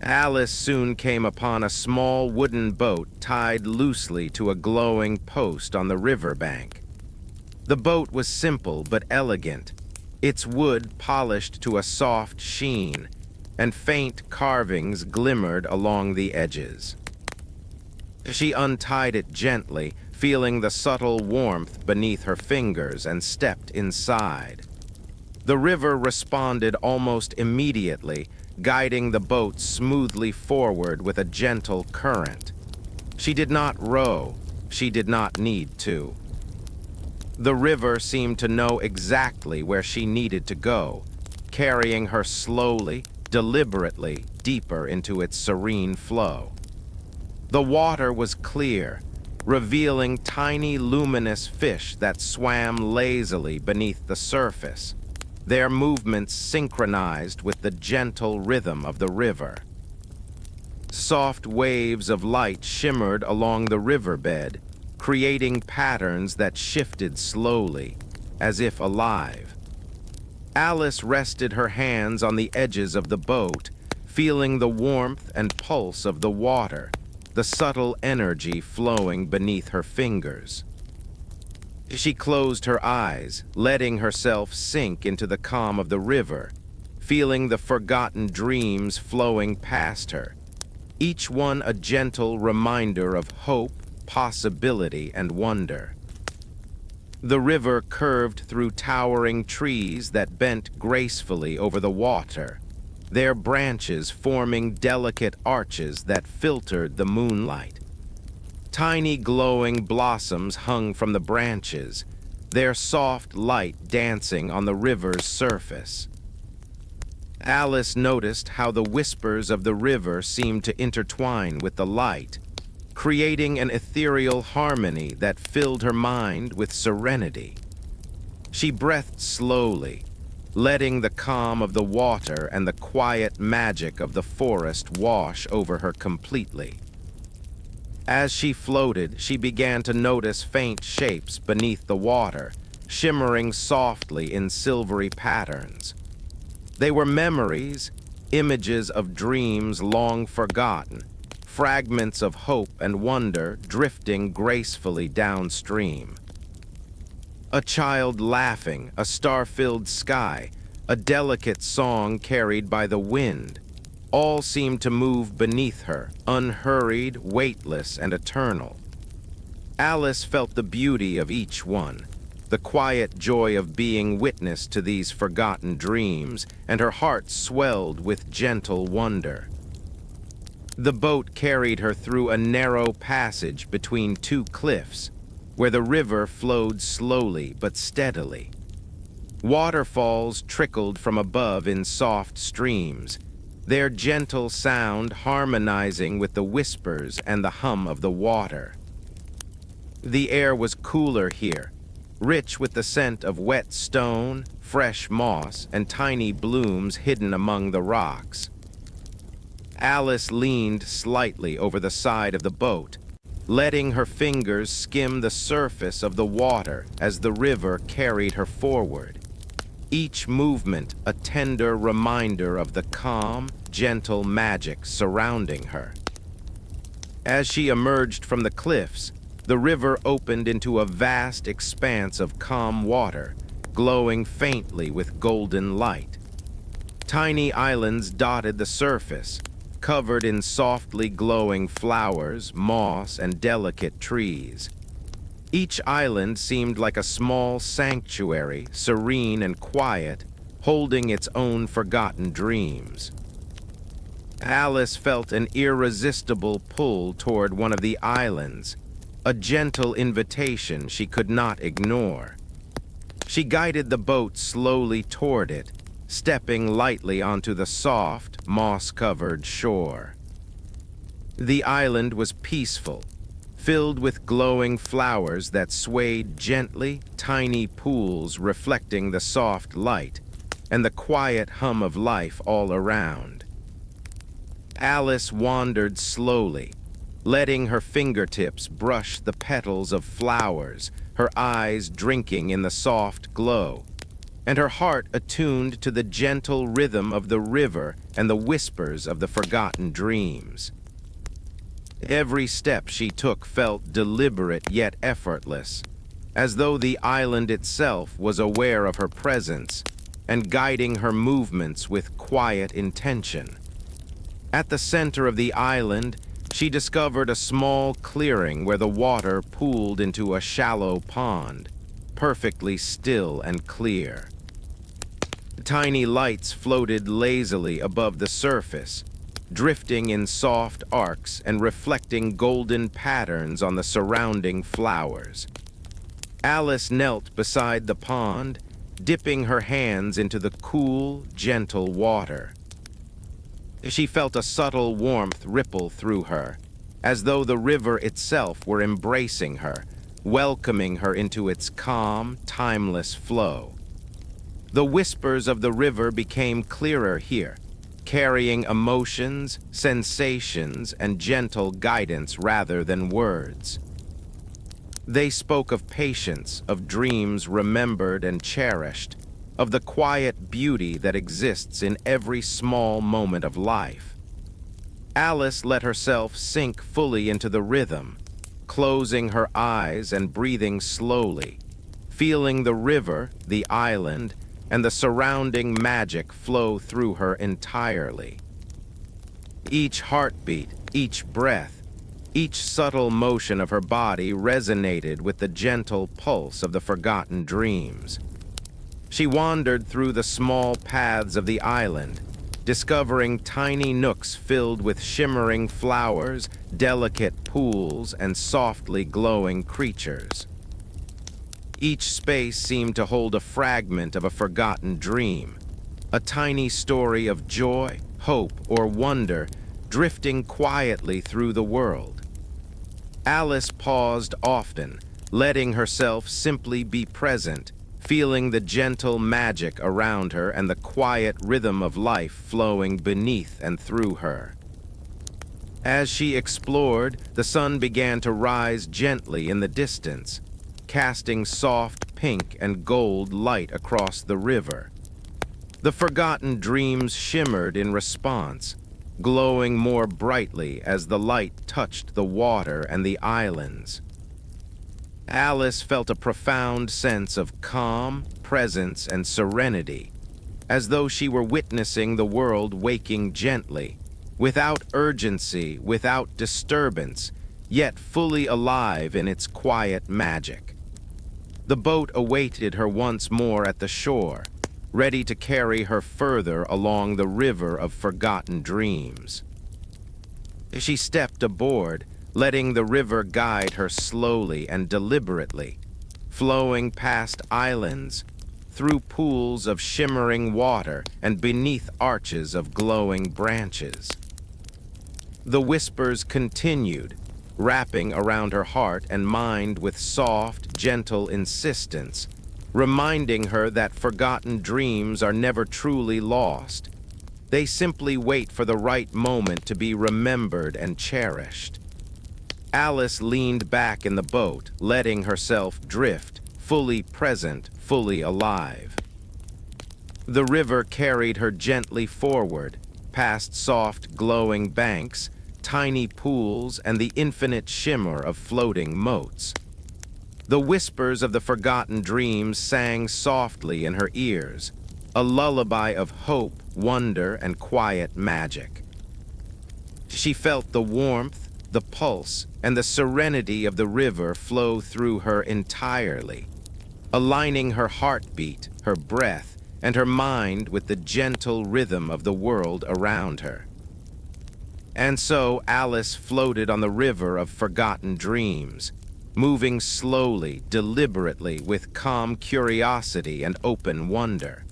Alice soon came upon a small wooden boat tied loosely to a glowing post on the riverbank. The boat was simple but elegant, its wood polished to a soft sheen, and faint carvings glimmered along the edges. She untied it gently, feeling the subtle warmth beneath her fingers, and stepped inside. The river responded almost immediately, guiding the boat smoothly forward with a gentle current. She did not row, she did not need to. The river seemed to know exactly where she needed to go, carrying her slowly, deliberately, deeper into its serene flow. The water was clear, revealing tiny luminous fish that swam lazily beneath the surface, their movements synchronized with the gentle rhythm of the river. Soft waves of light shimmered along the riverbed, creating patterns that shifted slowly, as if alive. Alice rested her hands on the edges of the boat, feeling the warmth and pulse of the water, the subtle energy flowing beneath her fingers. She closed her eyes, letting herself sink into the calm of the river, feeling the forgotten dreams flowing past her, each one a gentle reminder of hope, possibility, and wonder. The river curved through towering trees that bent gracefully over the water, their branches forming delicate arches that filtered the moonlight. Tiny glowing blossoms hung from the branches, their soft light dancing on the river's surface. Alice noticed how the whispers of the river seemed to intertwine with the light, creating an ethereal harmony that filled her mind with serenity. She breathed slowly, letting the calm of the water and the quiet magic of the forest wash over her completely. As she floated, she began to notice faint shapes beneath the water, shimmering softly in silvery patterns. They were memories, images of dreams long forgotten, fragments of hope and wonder drifting gracefully downstream. A child laughing, a star-filled sky, a delicate song carried by the wind. All seemed to move beneath her, unhurried, weightless, and eternal. Alice felt the beauty of each one, the quiet joy of being witness to these forgotten dreams, and her heart swelled with gentle wonder. The boat carried her through a narrow passage between two cliffs, where the river flowed slowly but steadily. Waterfalls trickled from above in soft streams, their gentle sound harmonizing with the whispers and the hum of the water. The air was cooler here, rich with the scent of wet stone, fresh moss, and tiny blooms hidden among the rocks. Alice leaned slightly over the side of the boat, letting her fingers skim the surface of the water as the river carried her forward. Each movement a tender reminder of the calm, gentle magic surrounding her. As she emerged from the cliffs, the river opened into a vast expanse of calm water, glowing faintly with golden light. Tiny islands dotted the surface, covered in softly glowing flowers, moss, and delicate trees. Each island seemed like a small sanctuary, serene and quiet, holding its own forgotten dreams. Alice felt an irresistible pull toward one of the islands, a gentle invitation she could not ignore. She guided the boat slowly toward it, stepping lightly onto the soft, moss-covered shore. The island was peaceful, filled with glowing flowers that swayed gently, tiny pools reflecting the soft light, and the quiet hum of life all around. Alice wandered slowly, letting her fingertips brush the petals of flowers, her eyes drinking in the soft glow, and her heart attuned to the gentle rhythm of the river and the whispers of the forgotten dreams. Every step she took felt deliberate yet effortless, as though the island itself was aware of her presence and guiding her movements with quiet intention. At the center of the island, she discovered a small clearing where the water pooled into a shallow pond, perfectly still and clear. Tiny lights floated lazily above the surface, drifting in soft arcs and reflecting golden patterns on the surrounding flowers. Alice knelt beside the pond, dipping her hands into the cool, gentle water. She felt a subtle warmth ripple through her, as though the river itself were embracing her, welcoming her into its calm, timeless flow. The whispers of the river became clearer here, carrying emotions, sensations, and gentle guidance rather than words. They spoke of patience, of dreams remembered and cherished, of the quiet beauty that exists in every small moment of life. Alice let herself sink fully into the rhythm, closing her eyes and breathing slowly, feeling the river, the island, and the surrounding magic flow through her entirely. Each heartbeat, each breath, each subtle motion of her body resonated with the gentle pulse of the forgotten dreams. She wandered through the small paths of the island, discovering tiny nooks filled with shimmering flowers, delicate pools, and softly glowing creatures. Each space seemed to hold a fragment of a forgotten dream, a tiny story of joy, hope, or wonder drifting quietly through the world. Alice paused often, letting herself simply be present, feeling the gentle magic around her and the quiet rhythm of life flowing beneath and through her. As she explored, the sun began to rise gently in the distance, casting soft pink and gold light across the river. The forgotten dreams shimmered in response, glowing more brightly as the light touched the water and the islands. Alice felt a profound sense of calm, presence, and serenity, as though she were witnessing the world waking gently, without urgency, without disturbance, yet fully alive in its quiet magic. The boat awaited her once more at the shore, ready to carry her further along the river of forgotten dreams. She stepped aboard, letting the river guide her slowly and deliberately, flowing past islands, through pools of shimmering water and beneath arches of glowing branches. The whispers continued, wrapping around her heart and mind with soft, gentle insistence, reminding her that forgotten dreams are never truly lost. They simply wait for the right moment to be remembered and cherished. Alice leaned back in the boat, letting herself drift, fully present, fully alive. The river carried her gently forward, past soft, glowing banks, tiny pools, and the infinite shimmer of floating moats. The whispers of the forgotten dreams sang softly in her ears, a lullaby of hope, wonder, and quiet magic. She felt the warmth, the pulse, and the serenity of the river flow through her entirely, aligning her heartbeat, her breath, and her mind with the gentle rhythm of the world around her. And so Alice floated on the river of forgotten dreams, moving slowly, deliberately, with calm curiosity and open wonder.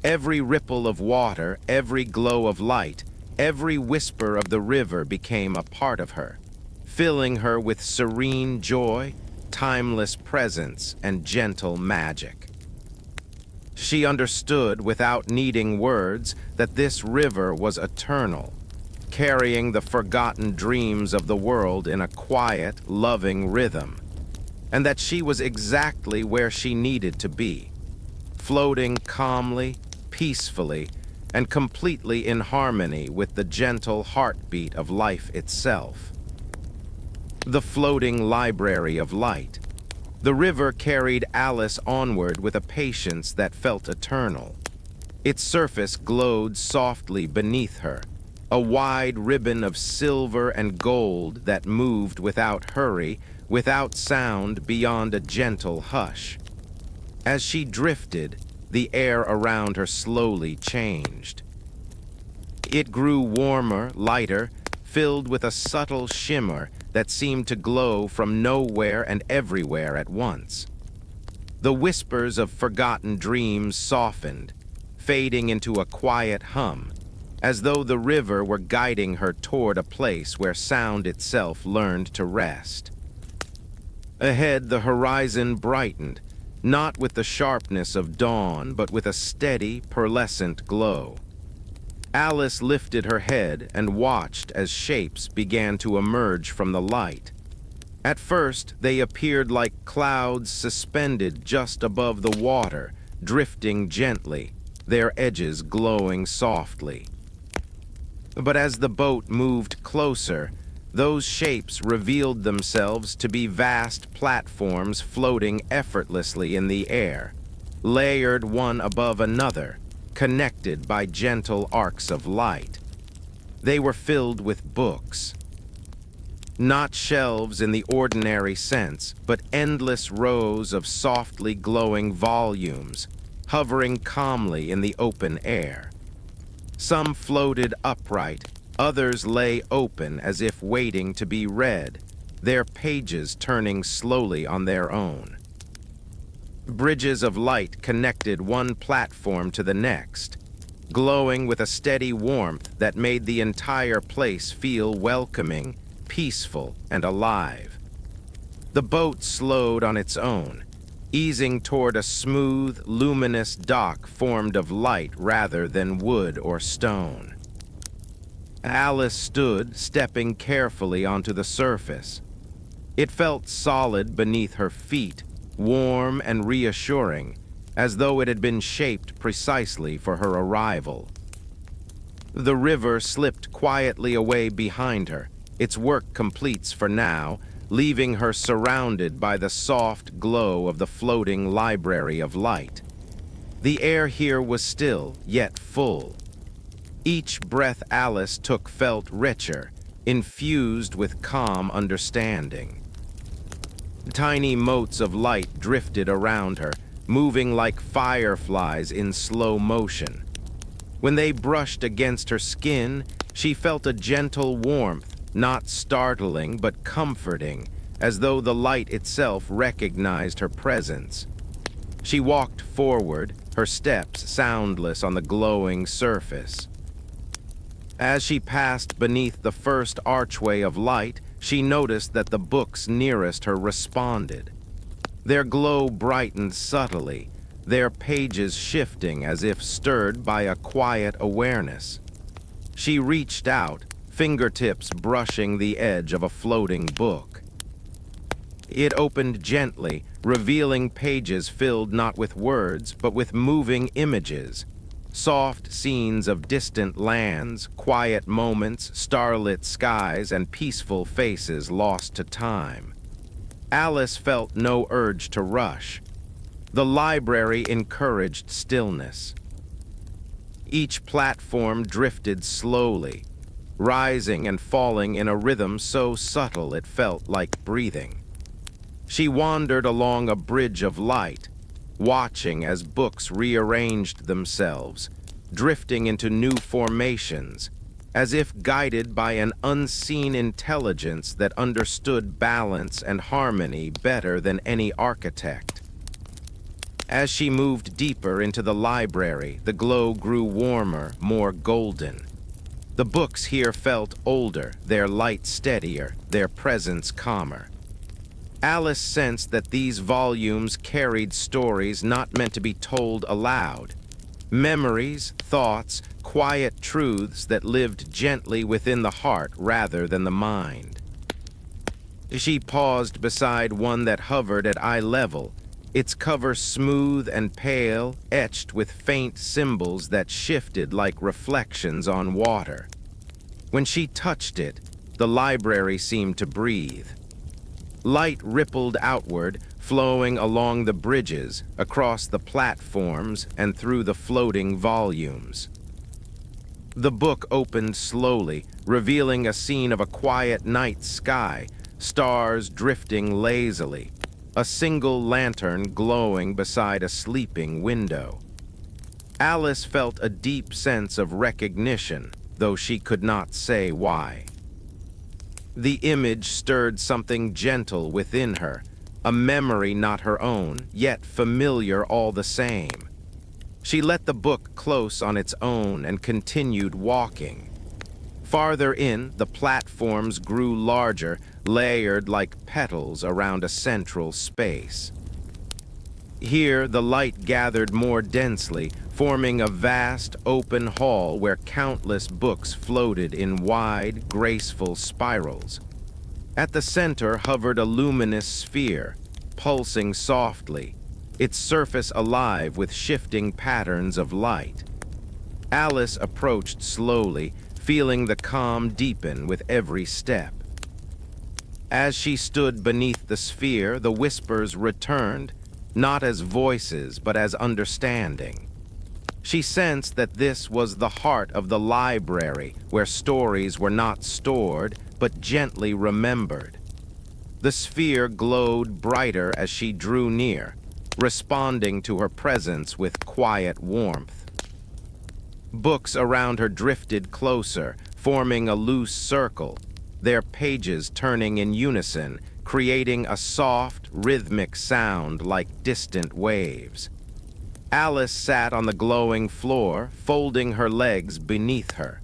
Every ripple of water, every glow of light, every whisper of the river became a part of her, filling her with serene joy, timeless presence, and gentle magic. She understood, without needing words, that this river was eternal, carrying the forgotten dreams of the world in a quiet, loving rhythm, and that she was exactly where she needed to be, floating calmly, peacefully, and completely in harmony with the gentle heartbeat of life itself. The floating library of light. The river carried Alice onward with a patience that felt eternal. Its surface glowed softly beneath her, a wide ribbon of silver and gold that moved without hurry, without sound, beyond a gentle hush. As she drifted, the air around her slowly changed. It grew warmer, lighter, filled with a subtle shimmer that seemed to glow from nowhere and everywhere at once. The whispers of forgotten dreams softened, fading into a quiet hum, as though the river were guiding her toward a place where sound itself learned to rest. Ahead, the horizon brightened, not with the sharpness of dawn, but with a steady, pearlescent glow. Alice lifted her head and watched as shapes began to emerge from the light. At first, they appeared like clouds suspended just above the water, drifting gently, their edges glowing softly. But as the boat moved closer, those shapes revealed themselves to be vast platforms floating effortlessly in the air, layered one above another, connected by gentle arcs of light. They were filled with books. Not shelves in the ordinary sense, but endless rows of softly glowing volumes, hovering calmly in the open air. Some floated upright, others lay open as if waiting to be read, their pages turning slowly on their own. Bridges of light connected one platform to the next, glowing with a steady warmth that made the entire place feel welcoming, peaceful, and alive. The boat slowed on its own, easing toward a smooth, luminous dock formed of light rather than wood or stone. Alice stood, stepping carefully onto the surface. It felt solid beneath her feet, warm and reassuring, as though it had been shaped precisely for her arrival. The river slipped quietly away behind her, its work completes for now, leaving her surrounded by the soft glow of the floating library of light. The air here was still, yet full. Each breath Alice took felt richer, infused with calm understanding. Tiny motes of light drifted around her, moving like fireflies in slow motion. When they brushed against her skin, she felt a gentle warmth, not startling but comforting, as though the light itself recognized her presence. She walked forward, her steps soundless on the glowing surface. As she passed beneath the first archway of light, she noticed that the books nearest her responded. Their glow brightened subtly, their pages shifting as if stirred by a quiet awareness. She reached out, fingertips brushing the edge of a floating book. It opened gently, revealing pages filled not with words, but with moving images. Soft scenes of distant lands, quiet moments, starlit skies, and peaceful faces lost to time. Alice felt no urge to rush. The library encouraged stillness. Each platform drifted slowly, rising and falling in a rhythm so subtle it felt like breathing. She wandered along a bridge of light, watching as books rearranged themselves, drifting into new formations, as if guided by an unseen intelligence that understood balance and harmony better than any architect. As she moved deeper into the library, the glow grew warmer, more golden. The books here felt older, their light steadier, their presence calmer. Alice sensed that these volumes carried stories not meant to be told aloud. Memories, thoughts, quiet truths that lived gently within the heart rather than the mind. She paused beside one that hovered at eye level, its cover smooth and pale, etched with faint symbols that shifted like reflections on water. When she touched it, the library seemed to breathe. Light rippled outward, flowing along the bridges, across the platforms, and through the floating volumes. The book opened slowly, revealing a scene of a quiet night sky, stars drifting lazily, a single lantern glowing beside a sleeping window. Alice felt a deep sense of recognition, though she could not say why. The image stirred something gentle within her, a memory not her own, yet familiar all the same. She let the book close on its own and continued walking. Farther in, the platforms grew larger, layered like petals around a central space. Here, the light gathered more densely, forming a vast, open hall where countless books floated in wide, graceful spirals. At the center hovered a luminous sphere, pulsing softly, its surface alive with shifting patterns of light. Alice approached slowly, feeling the calm deepen with every step. As she stood beneath the sphere, the whispers returned, not as voices, but as understanding. She sensed that this was the heart of the library, where stories were not stored, but gently remembered. The sphere glowed brighter as she drew near, responding to her presence with quiet warmth. Books around her drifted closer, forming a loose circle, their pages turning in unison, creating a soft, rhythmic sound like distant waves. Alice sat on the glowing floor, folding her legs beneath her.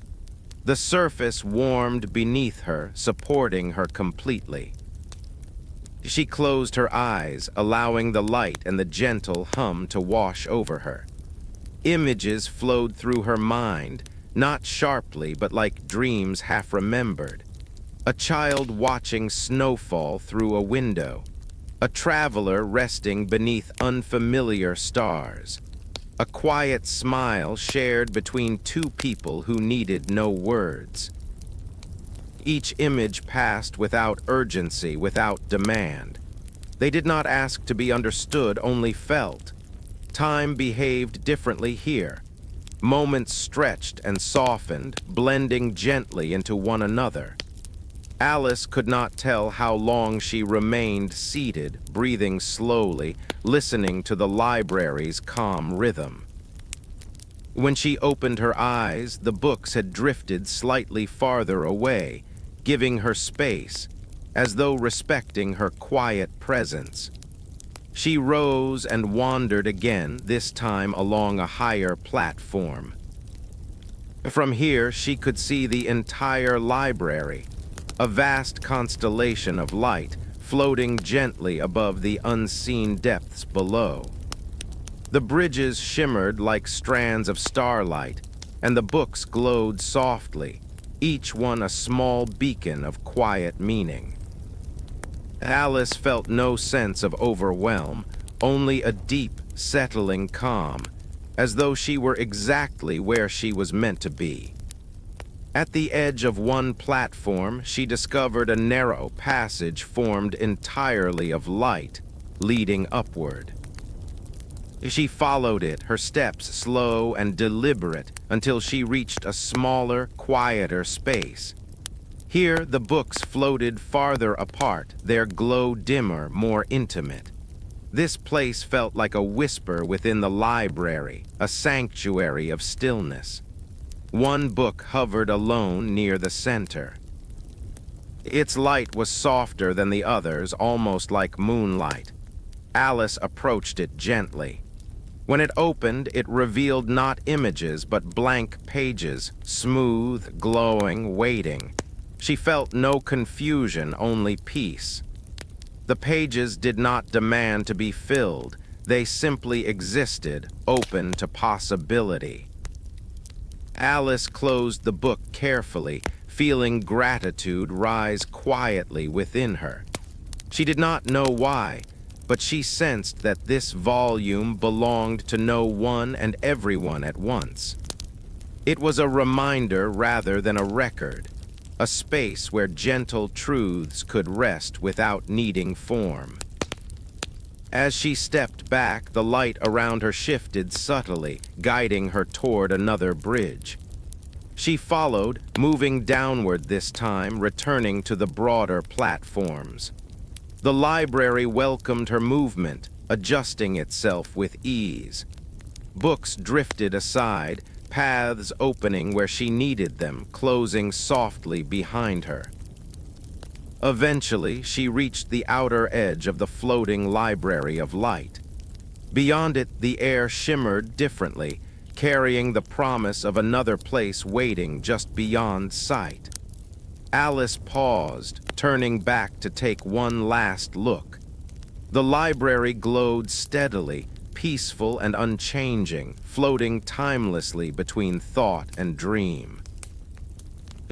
The surface warmed beneath her, supporting her completely. She closed her eyes, allowing the light and the gentle hum to wash over her. Images flowed through her mind, not sharply, but like dreams half remembered. A child watching snowfall through a window. A traveler resting beneath unfamiliar stars. A quiet smile shared between two people who needed no words. Each image passed without urgency, without demand. They did not ask to be understood, only felt. Time behaved differently here. Moments stretched and softened, blending gently into one another. Alice could not tell how long she remained seated, breathing slowly, listening to the library's calm rhythm. When she opened her eyes, the books had drifted slightly farther away, giving her space, as though respecting her quiet presence. She rose and wandered again, this time along a higher platform. From here, she could see the entire library, a vast constellation of light floating gently above the unseen depths below. The bridges shimmered like strands of starlight, and the books glowed softly, each one a small beacon of quiet meaning. Alice felt no sense of overwhelm, only a deep, settling calm, as though she were exactly where she was meant to be. At the edge of one platform, she discovered a narrow passage formed entirely of light, leading upward. She followed it, her steps slow and deliberate, until she reached a smaller, quieter space. Here, the books floated farther apart, their glow dimmer, more intimate. This place felt like a whisper within the library, a sanctuary of stillness. One book hovered alone near the center. Its light was softer than the others, almost like moonlight. Alice approached it gently. When it opened, it revealed not images, but blank pages, smooth, glowing, waiting. She felt no confusion, only peace. The pages did not demand to be filled. They simply existed, open to possibility. Alice closed the book carefully, feeling gratitude rise quietly within her. She did not know why, but she sensed that this volume belonged to no one and everyone at once. It was a reminder rather than a record, a space where gentle truths could rest without needing form. As she stepped back, the light around her shifted subtly, guiding her toward another bridge. She followed, moving downward this time, returning to the broader platforms. The library welcomed her movement, adjusting itself with ease. Books drifted aside, paths opening where she needed them, closing softly behind her. Eventually, she reached the outer edge of the floating library of light. Beyond it, the air shimmered differently, carrying the promise of another place waiting just beyond sight. Alice paused, turning back to take one last look. The library glowed steadily, peaceful and unchanging, floating timelessly between thought and dream.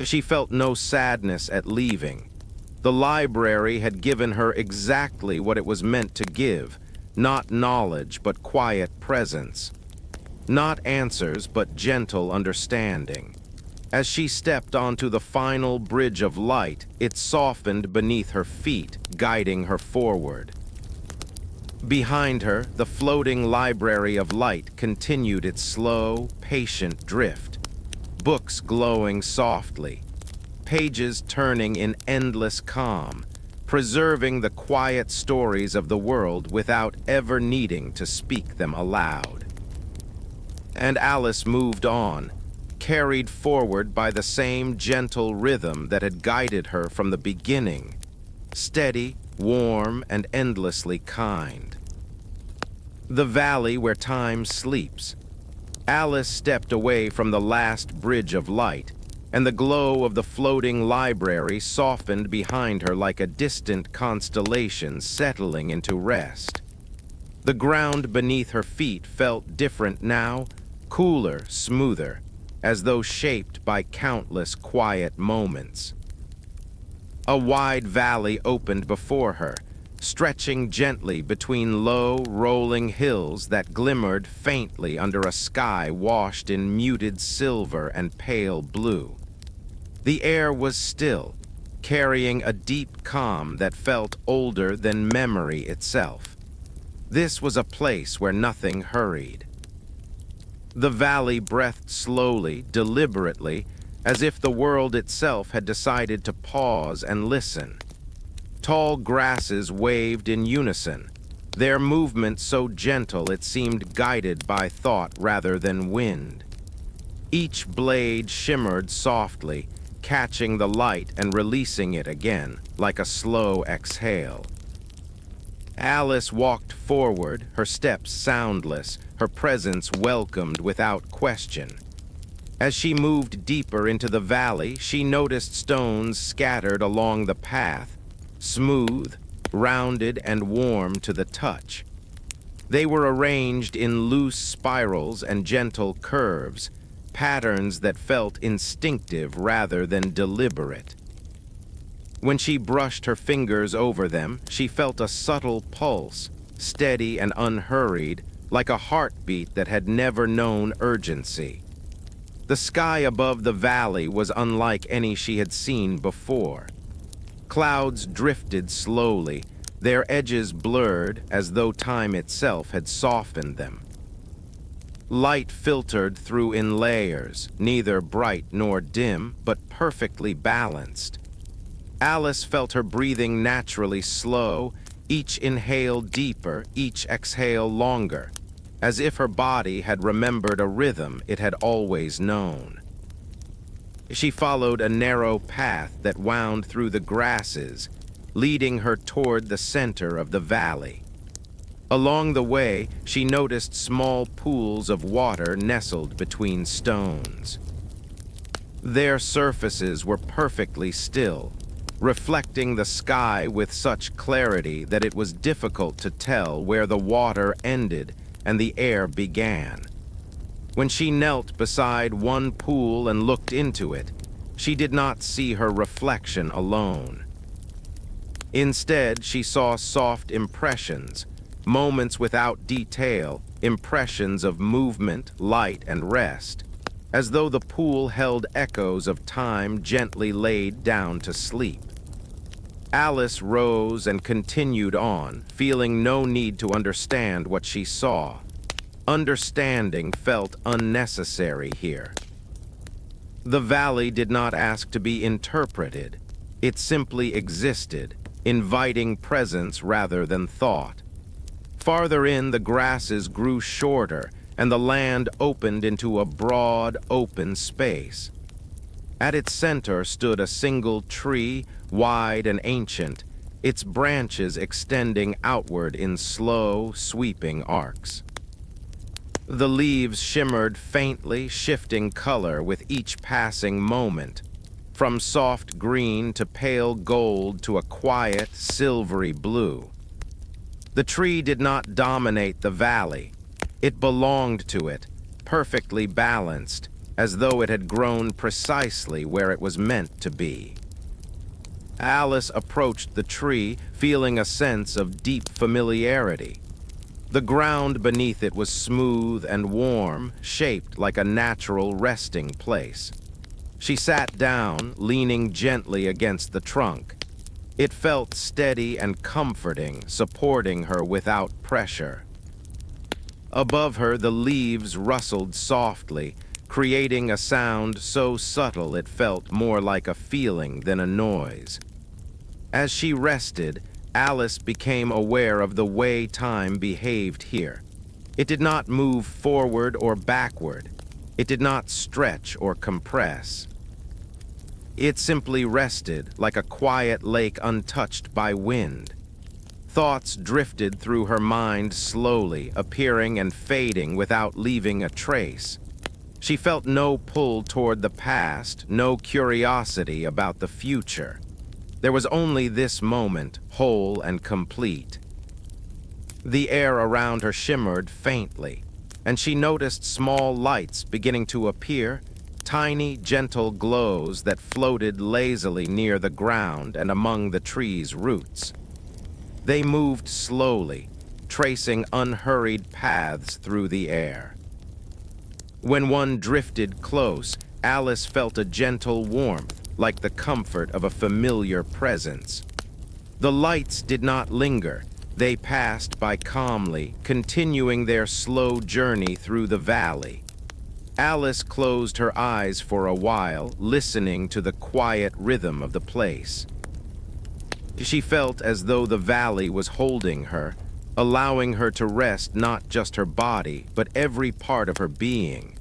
She felt no sadness at leaving. The library had given her exactly what it was meant to give, not knowledge but quiet presence, not answers but gentle understanding. As she stepped onto the final bridge of light, it softened beneath her feet, guiding her forward. Behind her, the floating library of light continued its slow, patient drift, books glowing softly, pages turning in endless calm, preserving the quiet stories of the world without ever needing to speak them aloud. And Alice moved on, carried forward by the same gentle rhythm that had guided her from the beginning, steady, warm, and endlessly kind. The valley where time sleeps. Alice stepped away from the last bridge of light, and the glow of the floating library softened behind her like a distant constellation settling into rest. The ground beneath her feet felt different now, cooler, smoother, as though shaped by countless quiet moments. A wide valley opened before her, stretching gently between low, rolling hills that glimmered faintly under a sky washed in muted silver and pale blue. The air was still, carrying a deep calm that felt older than memory itself. This was a place where nothing hurried. The valley breathed slowly, deliberately, as if the world itself had decided to pause and listen. Tall grasses waved in unison, their movement so gentle it seemed guided by thought rather than wind. Each blade shimmered softly, catching the light and releasing it again, like a slow exhale. Alice walked forward, her steps soundless, her presence welcomed without question. As she moved deeper into the valley, she noticed stones scattered along the path, smooth, rounded, and warm to the touch. They were arranged in loose spirals and gentle curves, patterns that felt instinctive rather than deliberate. When she brushed her fingers over them, she felt a subtle pulse, steady and unhurried, like a heartbeat that had never known urgency. The sky above the valley was unlike any she had seen before. Clouds drifted slowly, their edges blurred as though time itself had softened them. Light filtered through in layers, neither bright nor dim, but perfectly balanced. Alice felt her breathing naturally slow, each inhale deeper, each exhale longer, as if her body had remembered a rhythm it had always known. She followed a narrow path that wound through the grasses, leading her toward the center of the valley. Along the way, she noticed small pools of water nestled between stones. Their surfaces were perfectly still, reflecting the sky with such clarity that it was difficult to tell where the water ended and the air began. When she knelt beside one pool and looked into it, she did not see her reflection alone. Instead, she saw soft impressions, moments without detail, impressions of movement, light, and rest, as though the pool held echoes of time gently laid down to sleep. Alice rose and continued on, feeling no need to understand what she saw. Understanding felt unnecessary here. The valley did not ask to be interpreted. It simply existed, inviting presence rather than thought. Farther in, the grasses grew shorter, and the land opened into a broad, open space. At its center stood a single tree, wide and ancient, its branches extending outward in slow, sweeping arcs. The leaves shimmered faintly, shifting color with each passing moment, from soft green to pale gold to a quiet, silvery blue. The tree did not dominate the valley. It belonged to it, perfectly balanced, as though it had grown precisely where it was meant to be. Alice approached the tree, feeling a sense of deep familiarity. The ground beneath it was smooth and warm, shaped like a natural resting place. She sat down, leaning gently against the trunk. It felt steady and comforting, supporting her without pressure. Above her, the leaves rustled softly, creating a sound so subtle it felt more like a feeling than a noise. As she rested, Alice became aware of the way time behaved here. It did not move forward or backward. It did not stretch or compress. It simply rested like a quiet lake untouched by wind. Thoughts drifted through her mind slowly, appearing and fading without leaving a trace. She felt no pull toward the past, no curiosity about the future. There was only this moment, whole and complete. The air around her shimmered faintly, and she noticed small lights beginning to appear, tiny, gentle glows that floated lazily near the ground and among the tree's roots. They moved slowly, tracing unhurried paths through the air. When one drifted close, Alice felt a gentle warmth, like the comfort of a familiar presence. The lights did not linger. They passed by calmly, continuing their slow journey through the valley. Alice closed her eyes for a while, listening to the quiet rhythm of the place. She felt as though the valley was holding her, allowing her to rest not just her body, but every part of her being.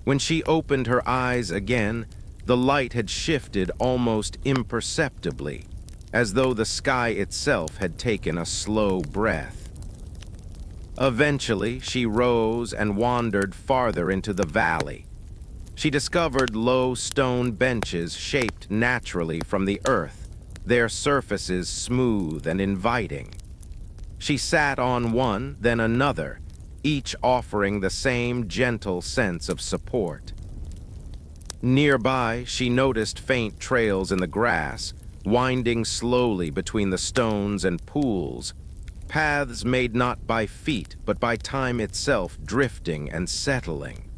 When she opened her eyes again, the light had shifted almost imperceptibly, as though the sky itself had taken a slow breath. Eventually, she rose and wandered farther into the valley. She discovered low stone benches shaped naturally from the earth, their surfaces smooth and inviting. She sat on one, then another, each offering the same gentle sense of support. Nearby, she noticed faint trails in the grass, winding slowly between the stones and pools, paths made not by feet, but by time itself drifting and settling.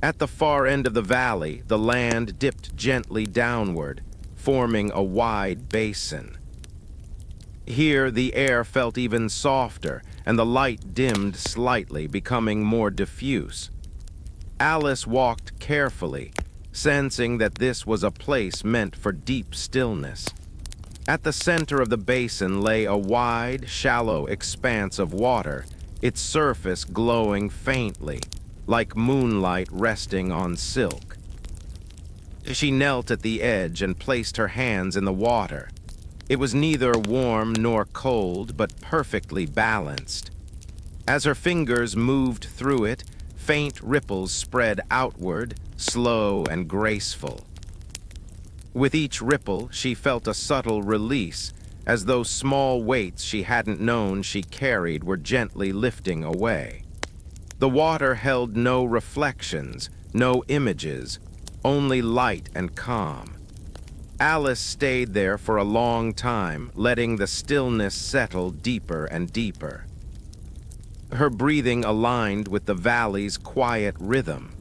At the far end of the valley, the land dipped gently downward, forming a wide basin. Here, the air felt even softer, and the light dimmed slightly, becoming more diffuse. Alice walked carefully, sensing that this was a place meant for deep stillness. At the center of the basin lay a wide, shallow expanse of water, its surface glowing faintly, like moonlight resting on silk. She knelt at the edge and placed her hands in the water. It was neither warm nor cold, but perfectly balanced. As her fingers moved through it, faint ripples spread outward, slow and graceful. With each ripple, she felt a subtle release, as though small weights she hadn't known she carried were gently lifting away. The water held no reflections, no images, only light and calm. Alice stayed there for a long time, letting the stillness settle deeper and deeper. Her breathing aligned with the valley's quiet rhythm.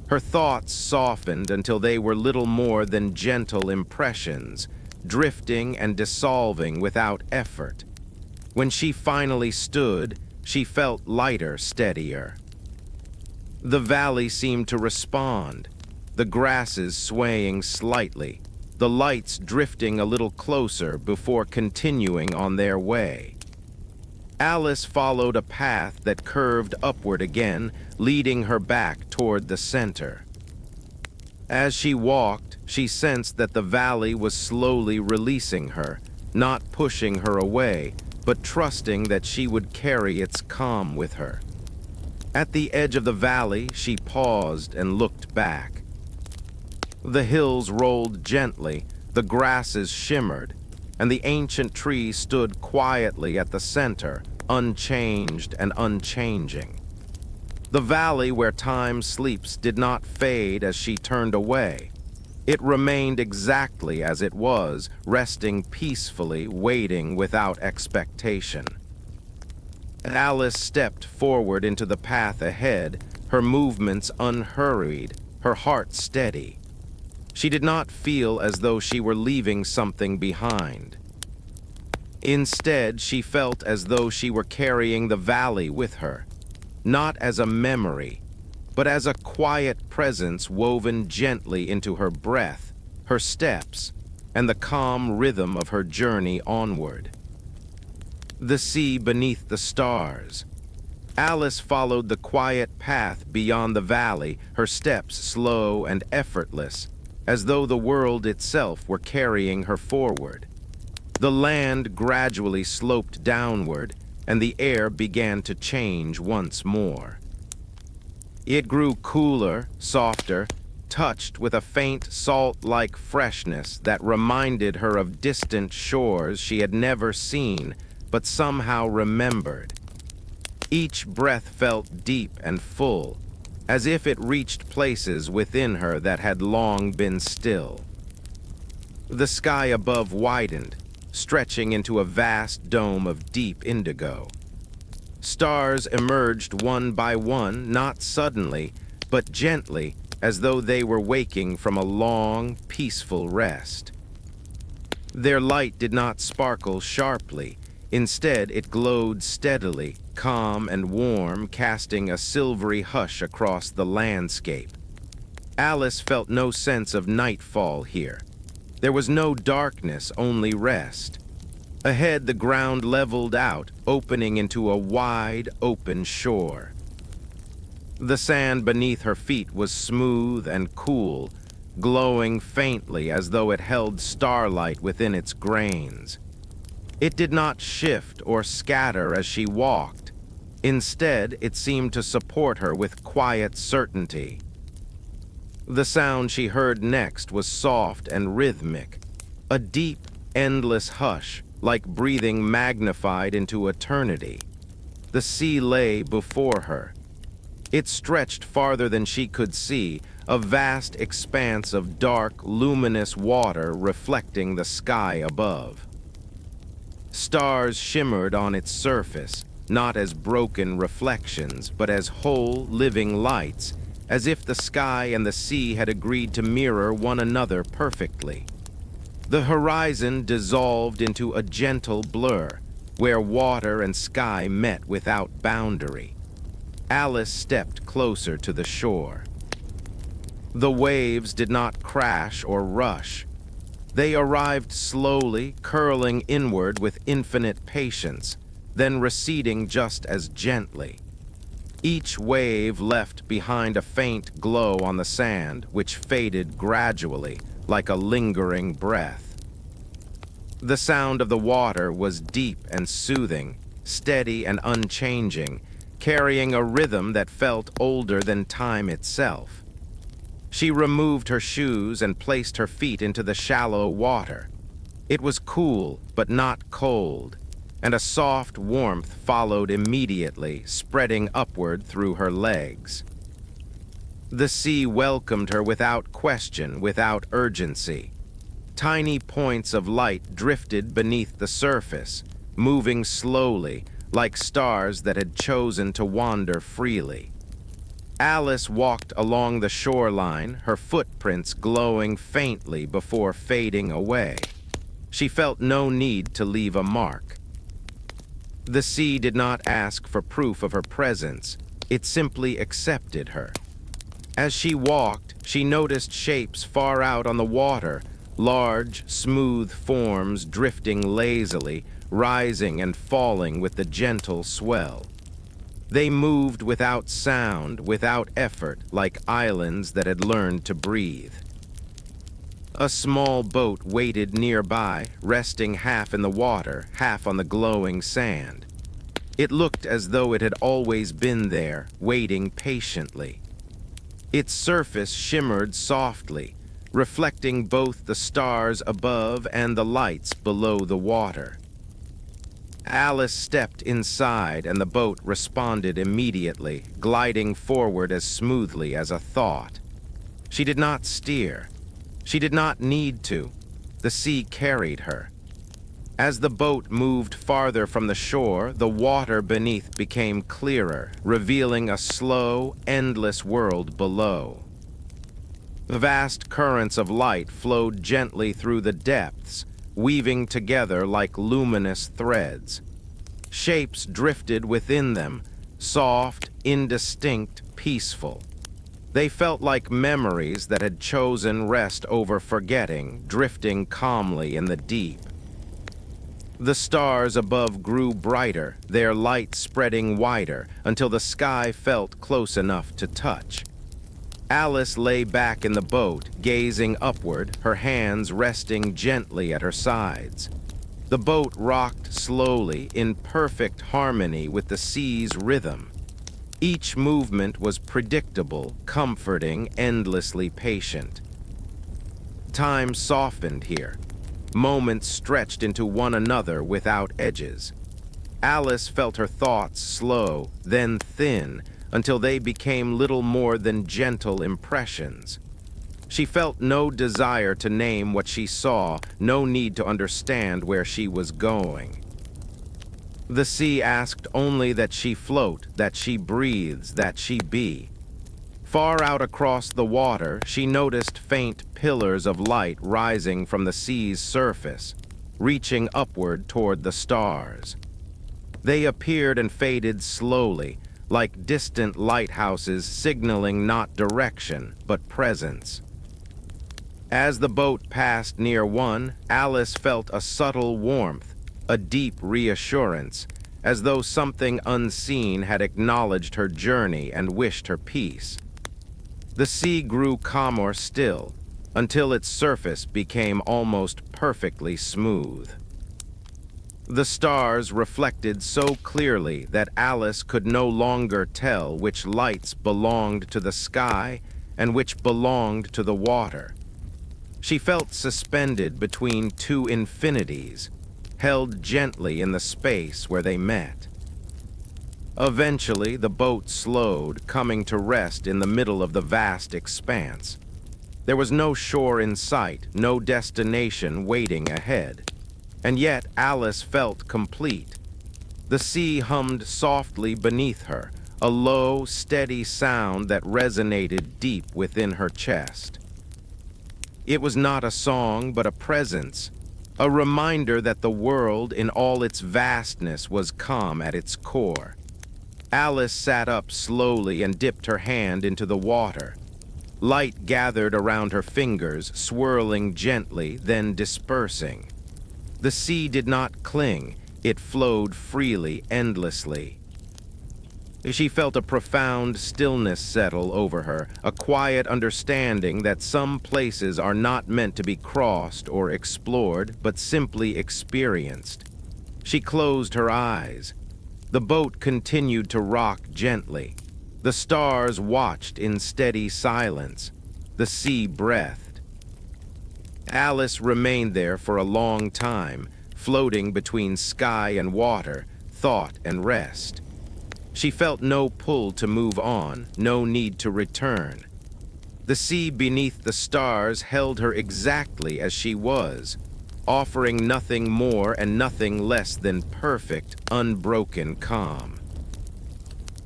Her thoughts softened until they were little more than gentle impressions, drifting and dissolving without effort. When she finally stood, she felt lighter, steadier. The valley seemed to respond, the grasses swaying slightly, the lights drifting a little closer before continuing on their way. Alice followed a path that curved upward again, leading her back toward the center. As she walked, she sensed that the valley was slowly releasing her, not pushing her away, but trusting that she would carry its calm with her. At the edge of the valley, she paused and looked back. The hills rolled gently, the grasses shimmered, and the ancient tree stood quietly at the center, unchanged and unchanging. The valley where time sleeps did not fade as she turned away. It remained exactly as it was, resting peacefully, waiting without expectation. Alice stepped forward into the path ahead, her movements unhurried, her heart steady. She did not feel as though she were leaving something behind. Instead, she felt as though she were carrying the valley with her, not as a memory, but as a quiet presence woven gently into her breath, her steps, and the calm rhythm of her journey onward. The sea beneath the stars. Alice followed the quiet path beyond the valley, her steps slow and effortless, as though the world itself were carrying her forward. The land gradually sloped downward, and the air began to change once more. It grew cooler, softer, touched with a faint salt-like freshness that reminded her of distant shores she had never seen, but somehow remembered. Each breath felt deep and full, as if it reached places within her that had long been still. The sky above widened, stretching into a vast dome of deep indigo. Stars emerged one by one, not suddenly, but gently, as though they were waking from a long, peaceful rest. Their light did not sparkle sharply. Instead, it glowed steadily, calm and warm, casting a silvery hush across the landscape. Alice felt no sense of nightfall here. There was no darkness, only rest. Ahead, the ground leveled out, opening into a wide, open shore. The sand beneath her feet was smooth and cool, glowing faintly as though it held starlight within its grains. It did not shift or scatter as she walked. Instead, it seemed to support her with quiet certainty. The sound she heard next was soft and rhythmic, a deep, endless hush, like breathing magnified into eternity. The sea lay before her. It stretched farther than she could see, a vast expanse of dark, luminous water reflecting the sky above. Stars shimmered on its surface, not as broken reflections, but as whole, living lights, as if the sky and the sea had agreed to mirror one another perfectly. The horizon dissolved into a gentle blur, where water and sky met without boundary. Alice stepped closer to the shore. The waves did not crash or rush. They arrived slowly, curling inward with infinite patience, then receding just as gently. Each wave left behind a faint glow on the sand, which faded gradually, like a lingering breath. The sound of the water was deep and soothing, steady and unchanging, carrying a rhythm that felt older than time itself. She removed her shoes and placed her feet into the shallow water. It was cool, but not cold, and a soft warmth followed immediately, spreading upward through her legs. The sea welcomed her without question, without urgency. Tiny points of light drifted beneath the surface, moving slowly, like stars that had chosen to wander freely. Alice walked along the shoreline, her footprints glowing faintly before fading away. She felt no need to leave a mark. The sea did not ask for proof of her presence. It simply accepted her. As she walked, she noticed shapes far out on the water, large, smooth forms drifting lazily, rising and falling with the gentle swell. They moved without sound, without effort, like islands that had learned to breathe. A small boat waited nearby, resting half in the water, half on the glowing sand. It looked as though it had always been there, waiting patiently. Its surface shimmered softly, reflecting both the stars above and the lights below the water. Alice stepped inside, and the boat responded immediately, gliding forward as smoothly as a thought. She did not steer. She did not need to. The sea carried her. As the boat moved farther from the shore, the water beneath became clearer, revealing a slow, endless world below. Vast currents of light flowed gently through the depths, weaving together like luminous threads. Shapes drifted within them, soft, indistinct, peaceful. They felt like memories that had chosen rest over forgetting, drifting calmly in the deep. The stars above grew brighter, their light spreading wider, until the sky felt close enough to touch. Alice lay back in the boat, gazing upward, her hands resting gently at her sides. The boat rocked slowly, in perfect harmony with the sea's rhythm. Each movement was predictable, comforting, endlessly patient. Time softened here. Moments stretched into one another without edges. Alice felt her thoughts slow, then thin, until they became little more than gentle impressions. She felt no desire to name what she saw, no need to understand where she was going. The sea asked only that she float, that she breathes, that she be. Far out across the water, she noticed faint pillars of light rising from the sea's surface. reaching upward toward the stars. They appeared and faded slowly, like distant lighthouses signaling not direction, but presence. As the boat passed near one, Alice felt a subtle warmth, a deep reassurance, as though something unseen had acknowledged her journey and wished her peace. The sea grew calmer still, until its surface became almost perfectly smooth. The stars reflected so clearly that Alice could no longer tell which lights belonged to the sky and which belonged to the water. She felt suspended between two infinities, held gently in the space where they met. Eventually, the boat slowed, coming to rest in the middle of the vast expanse. There was no shore in sight, no destination waiting ahead. And yet Alice felt complete. The sea hummed softly beneath her, a low, steady sound that resonated deep within her chest. It was not a song, but a presence, a reminder that the world in all its vastness was calm at its core. Alice sat up slowly and dipped her hand into the water. Light gathered around her fingers, swirling gently, then dispersing. The sea did not cling, it flowed freely, endlessly. She felt a profound stillness settle over her, a quiet understanding that some places are not meant to be crossed or explored, but simply experienced. She closed her eyes. The boat continued to rock gently. The stars watched in steady silence. The sea breathed. Alice remained there for a long time, floating between sky and water, thought and rest. She felt no pull to move on, no need to return. The sea beneath the stars held her exactly as she was, offering nothing more and nothing less than perfect, unbroken calm.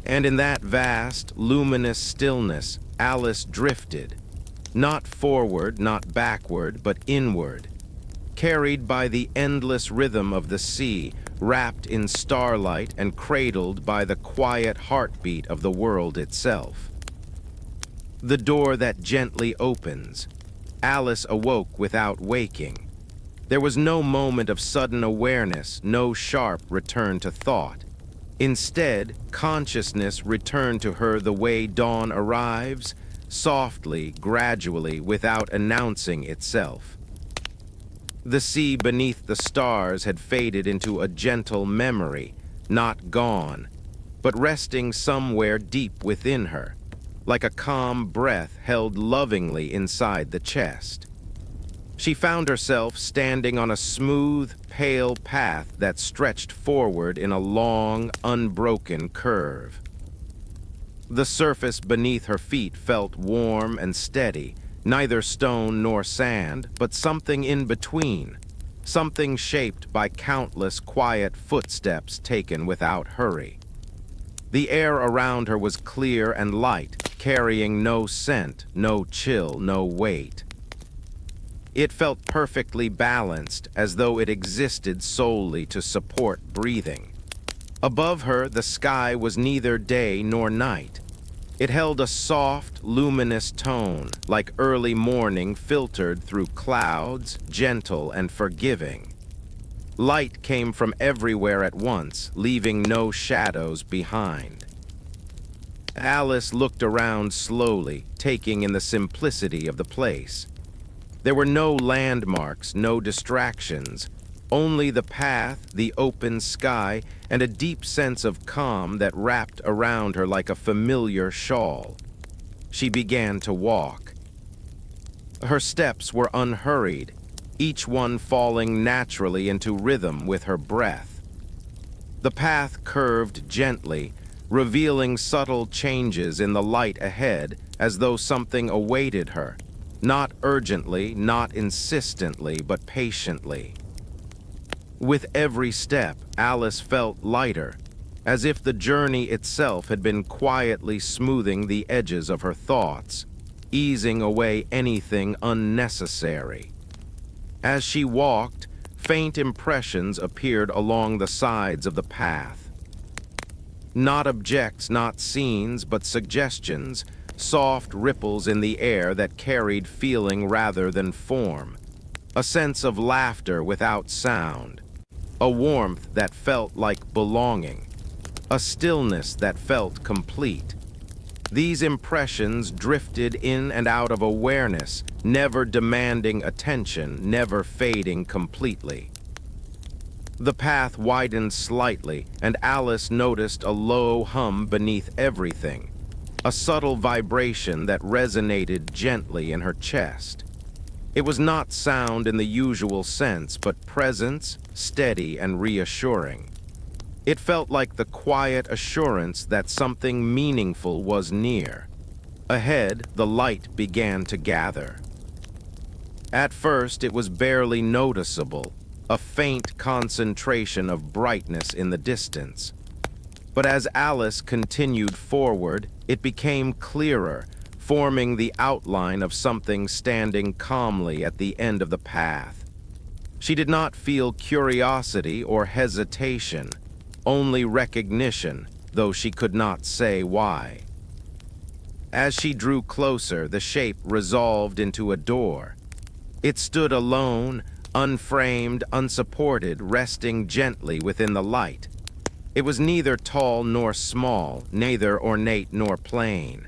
And in that vast, luminous stillness, Alice drifted, not forward, not backward, but inward, carried by the endless rhythm of the sea, wrapped in starlight and cradled by the quiet heartbeat of the world itself. The door that gently opens. Alice awoke without waking. There was no moment of sudden awareness, no sharp return to thought. Instead, consciousness returned to her the way dawn arrives, softly, gradually, without announcing itself. The sea beneath the stars had faded into a gentle memory, not gone, but resting somewhere deep within her, like a calm breath held lovingly inside the chest. She found herself standing on a smooth, pale path that stretched forward in a long, unbroken curve. The surface beneath her feet felt warm and steady, neither stone nor sand, but something in between, something shaped by countless quiet footsteps taken without hurry. The air around her was clear and light, carrying no scent, no chill, no weight. It felt perfectly balanced, as though it existed solely to support breathing. Above her, the sky was neither day nor night. It held a soft, luminous tone, like early morning filtered through clouds, gentle and forgiving. Light came from everywhere at once, leaving no shadows behind. Alice looked around slowly, taking in the simplicity of the place. There were no landmarks, no distractions, only the path, the open sky, and a deep sense of calm that wrapped around her like a familiar shawl. She began to walk. Her steps were unhurried, each one falling naturally into rhythm with her breath. The path curved gently, revealing subtle changes in the light ahead, as though something awaited her, not urgently, not insistently, but patiently. With every step, Alice felt lighter, as if the journey itself had been quietly smoothing the edges of her thoughts, easing away anything unnecessary. As she walked, Faint impressions appeared along the sides of the path. Not objects, not scenes, but suggestions, soft ripples in the air that carried feeling rather than form. A sense of laughter without sound. A warmth that felt like belonging. A stillness that felt complete. These impressions drifted in and out of awareness, never demanding attention, never fading completely. The path widened slightly, and Alice noticed a low hum beneath everything, a subtle vibration that resonated gently in her chest. It was not sound in the usual sense, but presence, steady and reassuring. It felt like the quiet assurance that something meaningful was near. Ahead, the light began to gather. At first, it was barely noticeable, a faint concentration of brightness in the distance. But as Alice continued forward, it became clearer, forming the outline of something standing calmly at the end of the path. She did not feel curiosity or hesitation, only recognition, though she could not say why. As she drew closer, the shape resolved into a door. It stood alone, unframed, unsupported, resting gently within the light. It was neither tall nor small, neither ornate nor plain.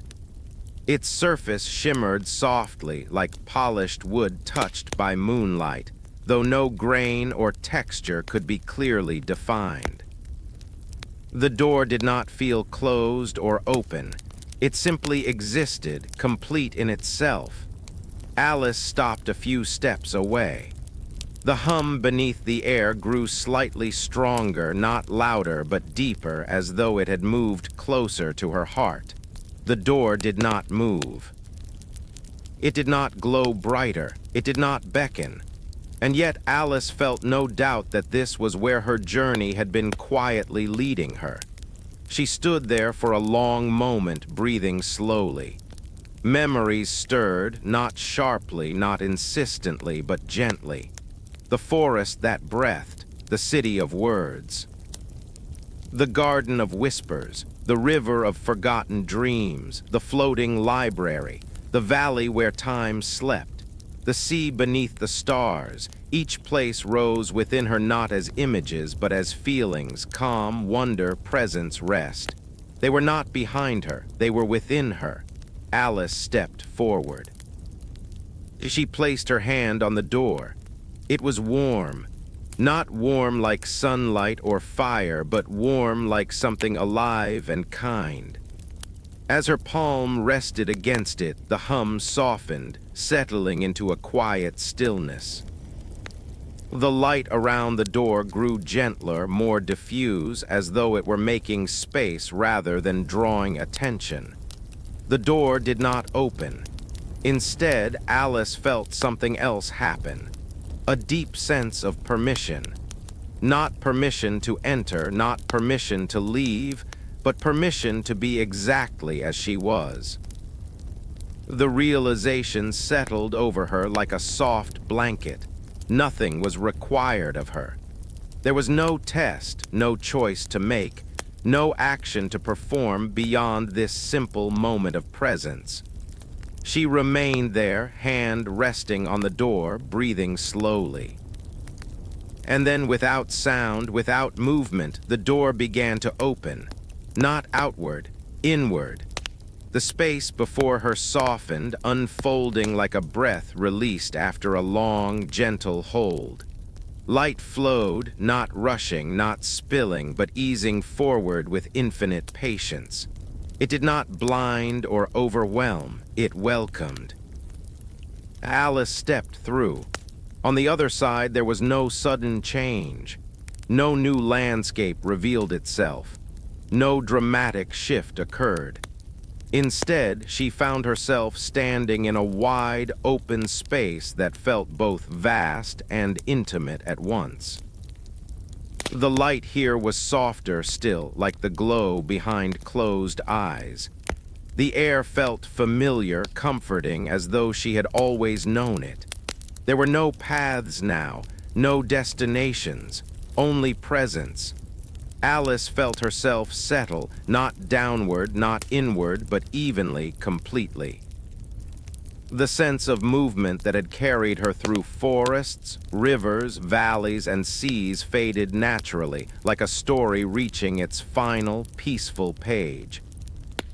Its surface shimmered softly, like polished wood touched by moonlight, though no grain or texture could be clearly defined. The door did not feel closed or open. It simply existed, complete in itself. Alice stopped a few steps away. The hum beneath the air grew slightly stronger, not louder, but deeper, as though it had moved closer to her heart. The door did not move. It did not glow brighter. It did not beckon. And yet Alice felt no doubt that this was where her journey had been quietly leading her. She stood there for a long moment, breathing slowly. Memories stirred, not sharply, not insistently, but gently. The forest that breathed, the city of words. The garden of whispers, the river of forgotten dreams, the floating library, the valley where time slept. The sea beneath the stars, each place rose within her not as images, but as feelings, calm, wonder, presence, rest. They were not behind her, they were within her. Alice stepped forward. She placed her hand on the door. It was warm, not warm like sunlight or fire, but warm like something alive and kind. As her palm rested against it, the hum softened, settling into a quiet stillness. The light around the door grew gentler, more diffuse, as though it were making space rather than drawing attention. The door did not open. Instead, Alice felt something else happen. A deep sense of permission. Not permission to enter, not permission to leave, but permission to be exactly as she was. The realization settled over her like a soft blanket. Nothing was required of her. There was no test, no choice to make, no action to perform beyond this simple moment of presence. She remained there, hand resting on the door, breathing slowly. And then, without sound, without movement, the door began to open. Not outward, inward. The space before her softened, unfolding like a breath released after a long, gentle hold. Light flowed, not rushing, not spilling, but easing forward with infinite patience. It did not blind or overwhelm, it welcomed. Alice stepped through. On the other side, there was no sudden change. No new landscape revealed itself. No dramatic shift occurred. Instead, she found herself standing in a wide, open space that felt both vast and intimate at once. The light here was softer still, like the glow behind closed eyes. The air felt familiar, comforting, as though she had always known it. There were no paths now, No destinations, only presence. Alice felt herself settle, not downward, not inward, but evenly, completely. The sense of movement that had carried her through forests, rivers, valleys, and seas faded naturally, like a story reaching its final, peaceful page.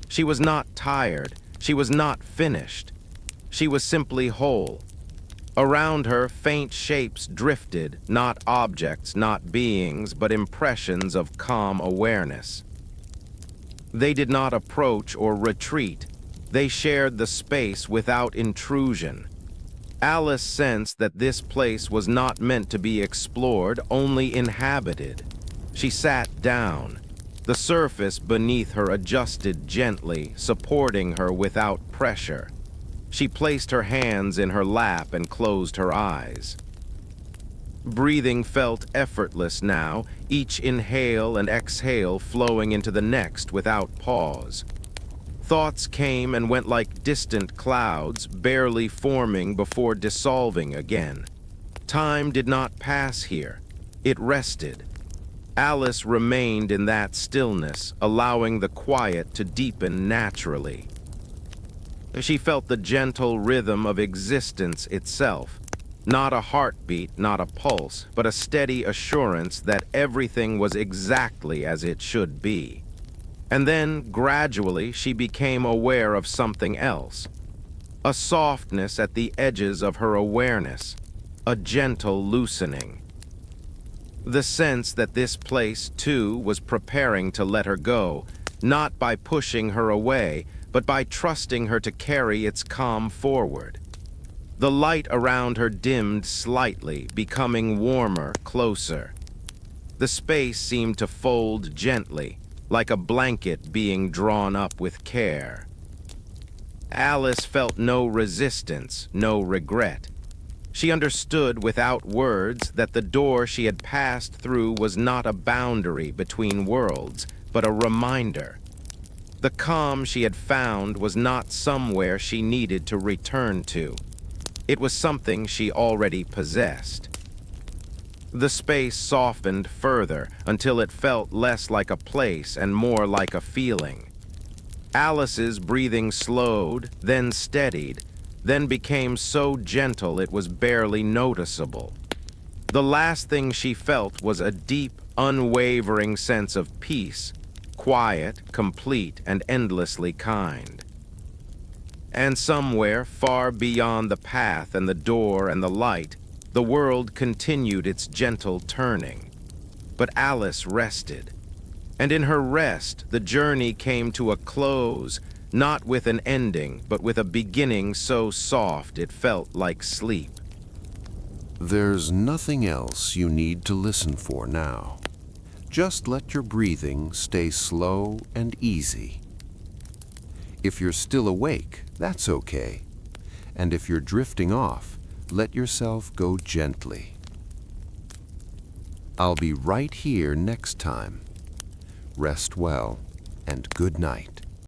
She was not tired. She was not finished. She was simply whole. Around her, faint shapes drifted, not objects, not beings, but impressions of calm awareness. They did not approach or retreat. They shared the space without intrusion. Alice sensed that this place was not meant to be explored, only inhabited. She sat down. The surface beneath her adjusted gently, supporting her without pressure. She placed her hands in her lap and closed her eyes. Breathing felt effortless now, each inhale and exhale flowing into the next without pause. Thoughts came and went like distant clouds, barely forming before dissolving again. Time did not pass here. It rested. Alice remained in that stillness, allowing the quiet to deepen naturally. She felt the gentle rhythm of existence itself. Not a heartbeat, not a pulse, but a steady assurance that everything was exactly as it should be. And then, gradually, she became aware of something else. A softness at the edges of her awareness. A gentle loosening. The sense that this place, too, was preparing to let her go, not by pushing her away, but by trusting her to carry its calm forward. The light around her dimmed slightly, becoming warmer, closer. The space seemed to fold gently, like a blanket being drawn up with care. Alice felt no resistance, no regret. She understood without words that the door she had passed through was not a boundary between worlds, but a reminder. The calm she had found was not somewhere she needed to return to. It was something she already possessed. The space softened further until it felt less like a place and more like a feeling. Alice's breathing slowed, then steadied, then became so gentle it was barely noticeable. The last thing she felt was a deep, unwavering sense of peace, quiet, complete, and endlessly kind. And somewhere, far beyond the path and the door and the light, the world continued its gentle turning. But Alice rested. And in her rest, the journey came to a close, not with an ending, but with a beginning so soft it felt like sleep. There's nothing else you need to listen for now. Just let your breathing stay slow and easy. If you're still awake, that's okay. And if you're drifting off, let yourself go gently. I'll be right here next time. Rest well and good night.